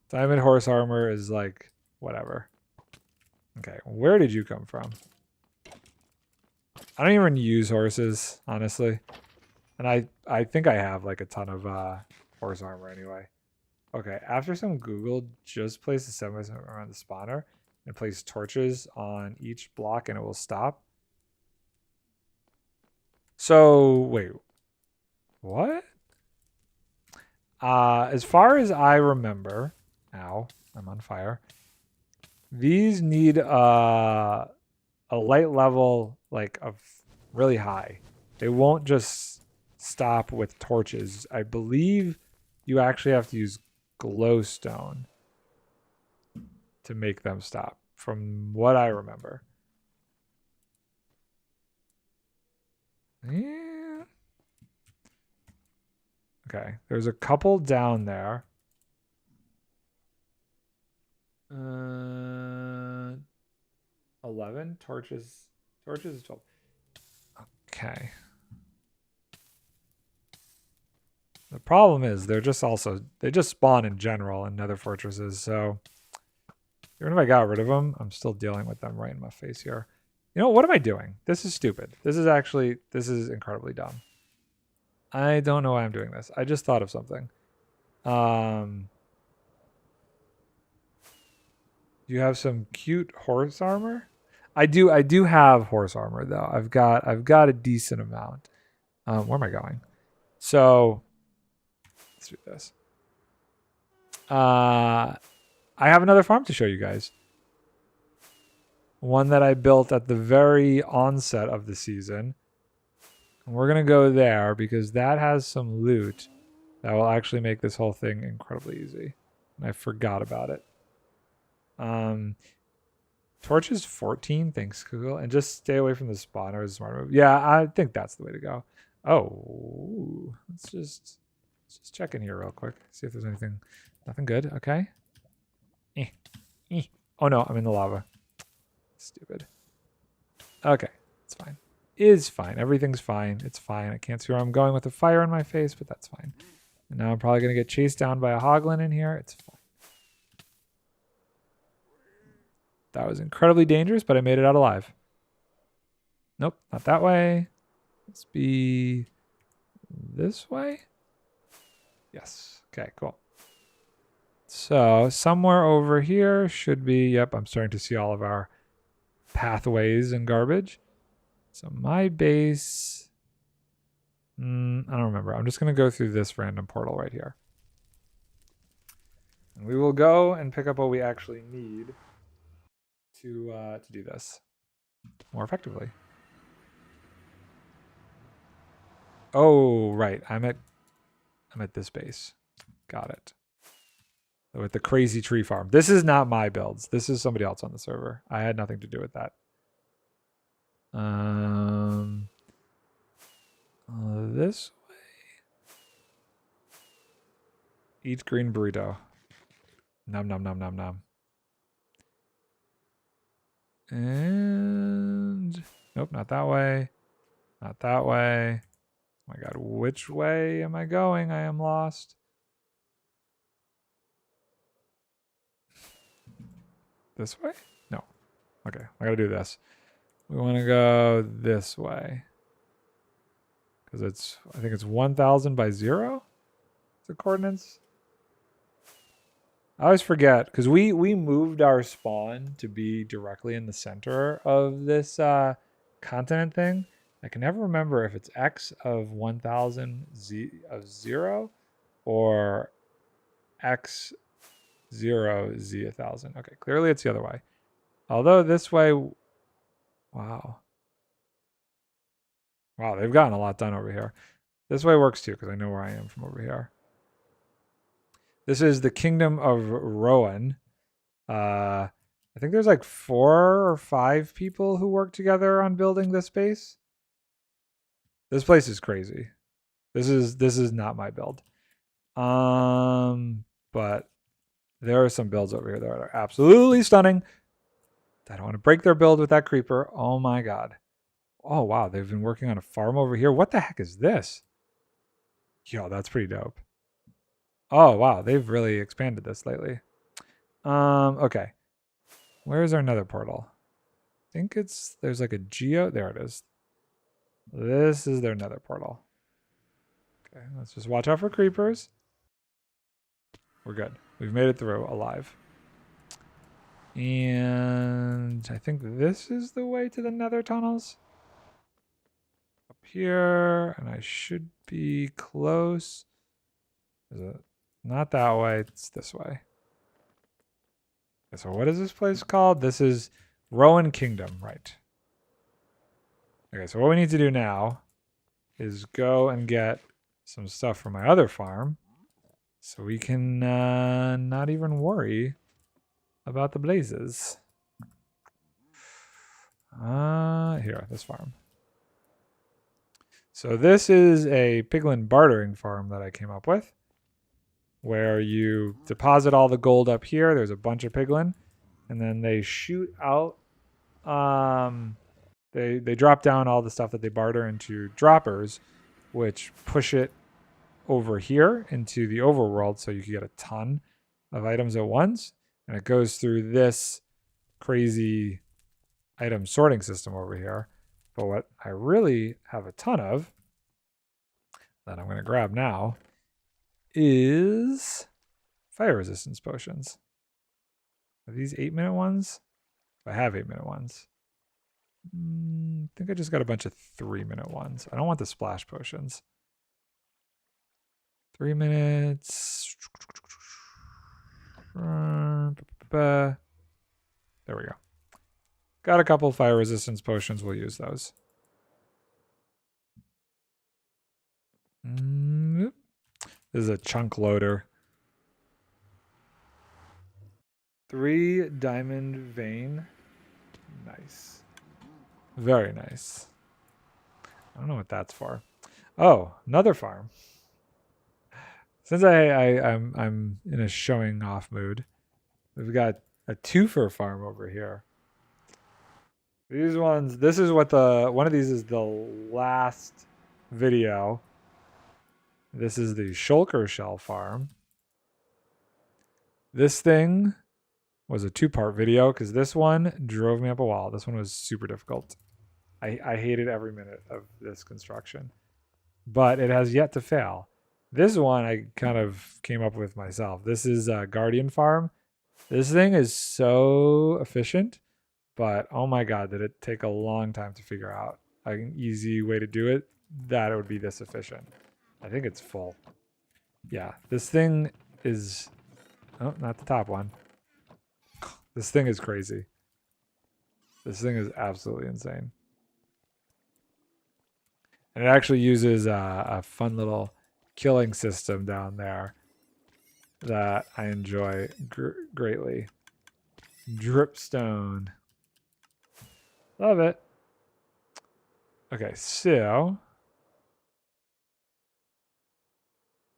Diamond horse armor is like whatever. Okay, where did you come from? I don't even use horses, honestly. And I think I have like a ton of horse armor anyway. Okay, after some Google, just place the 7 by 7 around the spawner and place torches on each block and it will stop. So, wait. What? As far as I remember, ow, I'm on fire. These need a light level like of really high. They won't just stop with torches. I believe you actually have to use glowstone to make them stop, from what I remember. Yeah. Okay, there's a couple down there. 11 torches. Torches is 12. Okay. The problem is they just spawn in general in nether fortresses, so even if I got rid of them, I'm still dealing with them right in my face here. You know, what am I doing? This is stupid. This is incredibly dumb. I don't know why I'm doing this. I just thought of something. You have some cute horse armor? I do have horse armor though. I've got a decent amount. Where am I going? So let's do this. I have another farm to show you guys. One that I built at the very onset of the season. And we're going to go there because that has some loot that will actually make this whole thing incredibly easy. And I forgot about it. Torches 14, thanks Google, and just stay away from the spawner is a smart move. Yeah, I think that's the way to go. Oh, let's just check in here real quick. See if there's anything. Nothing good. Okay. Oh no, I'm in the lava. Stupid. Okay, it's fine. Is fine. Everything's fine. It's fine. I can't see where I'm going with the fire in my face, but that's fine. And now I'm probably gonna get chased down by a hoglin in here. It's fine. That was incredibly dangerous, but I made it out alive. Nope, not that way. Let's be this way. Yes. Okay, cool. So somewhere over here should be, yep, I'm starting to see all of our pathways and garbage. So my base, I don't remember. I'm just going to go through this random portal right here. And we will go and pick up what we actually need to do this more effectively. Oh, right. I'm at this base. Got it. With the crazy tree farm. This is not my builds. This is somebody else on the server. I had nothing to do with that. This way. Eat green burrito. Nom nom nom nom nom. And nope, not that way. Not that way. Oh my god, which way am I going? I am lost. This way? No. Okay, I gotta do this. We want to go this way. Because I think it's 1,000 by 0? The coordinates? I always forget because we moved our spawn to be directly in the center of this continent thing. I can never remember if it's X of 1000 Z of 0 or X 0 Z 1000. Okay, clearly it's the other way. Although this way, wow. Wow, they've gotten a lot done over here. This way works too because I know where I am from over here. This is the Kingdom of Rowan. I think there's like 4 or 5 people who work together on building this base. This place is crazy. This is not my build. But there are some builds over here that are absolutely stunning. I don't want to break their build with that creeper. Oh my god. Oh wow, they've been working on a farm over here. What the heck is this? Yo, that's pretty dope. Oh wow, they've really expanded this lately. Okay. Where is our nether portal? I think there's like a geo. There it is. This is their nether portal. Okay, let's just watch out for creepers. We're good. We've made it through alive. And I think this is the way to the nether tunnels. Up here, and I should be close. Is it not that way? It's this way. Okay, so what is this place called? This is Rowan Kingdom, right? Okay, so what we need to do now is go and get some stuff from my other farm so we can not even worry about the blazes. Here, this farm. So this is a piglin bartering farm that I came up with, where you deposit all the gold up here. There's a bunch of piglin, and then they shoot out. They drop down all the stuff that they barter into droppers, which push it over here into the overworld, so you can get a ton of items at once, and it goes through this crazy item sorting system over here. But what I really have a ton of that I'm going to grab now is fire resistance potions. Are these 8-minute ones? I have 8-minute ones. I think I just got a bunch of 3-minute ones. I don't want the splash potions. 3 minutes. There we go. Got a couple fire resistance potions. We'll use those. This is a chunk loader. 3 diamond vein. Nice. Very nice. I don't know what that's for. Oh, another farm. Since I'm in a showing off mood, we've got a twofer farm over here. These ones, this is what one of these is the last video. This is the shulker shell farm. This thing was a 2-part video because this one drove me up a wall. This one was super difficult. I hated every minute of this construction, but it has yet to fail. This one I kind of came up with myself. This is a Guardian farm. This thing is so efficient, but oh my god, did it take a long time to figure out an easy way to do it that it would be this efficient. I think it's full. Yeah, this thing is, oh, not the top one. This thing is crazy. This thing is absolutely insane. And it actually uses a fun little killing system down there that I enjoy greatly. Dripstone. Love it. Okay, so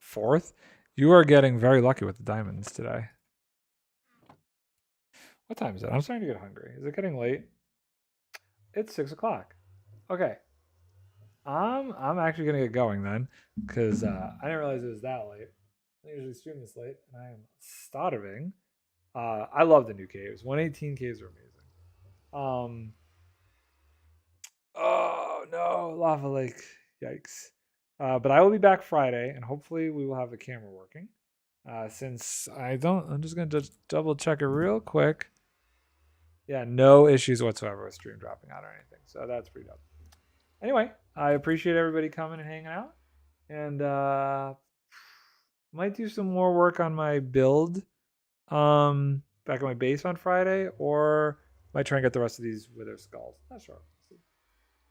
4th. You are getting very lucky with the diamonds today. What time is it? I'm starting to get hungry. Is it getting late? It's 6 o'clock. Okay. I'm actually gonna get going then, because I didn't realize it was that late. I usually stream this late, and I am starving. I love the new caves. 118 caves are amazing. Oh no, lava lake. Yikes. But I will be back Friday, and hopefully we will have the camera working. Since I'm just gonna just double check it real quick. Yeah, no issues whatsoever with stream dropping out or anything. So that's pretty dope. Anyway, I appreciate everybody coming and hanging out, and might do some more work on my build back at my base on Friday, or might try and get the rest of these wither skulls. Not sure.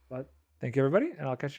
But thank you everybody, and I'll catch you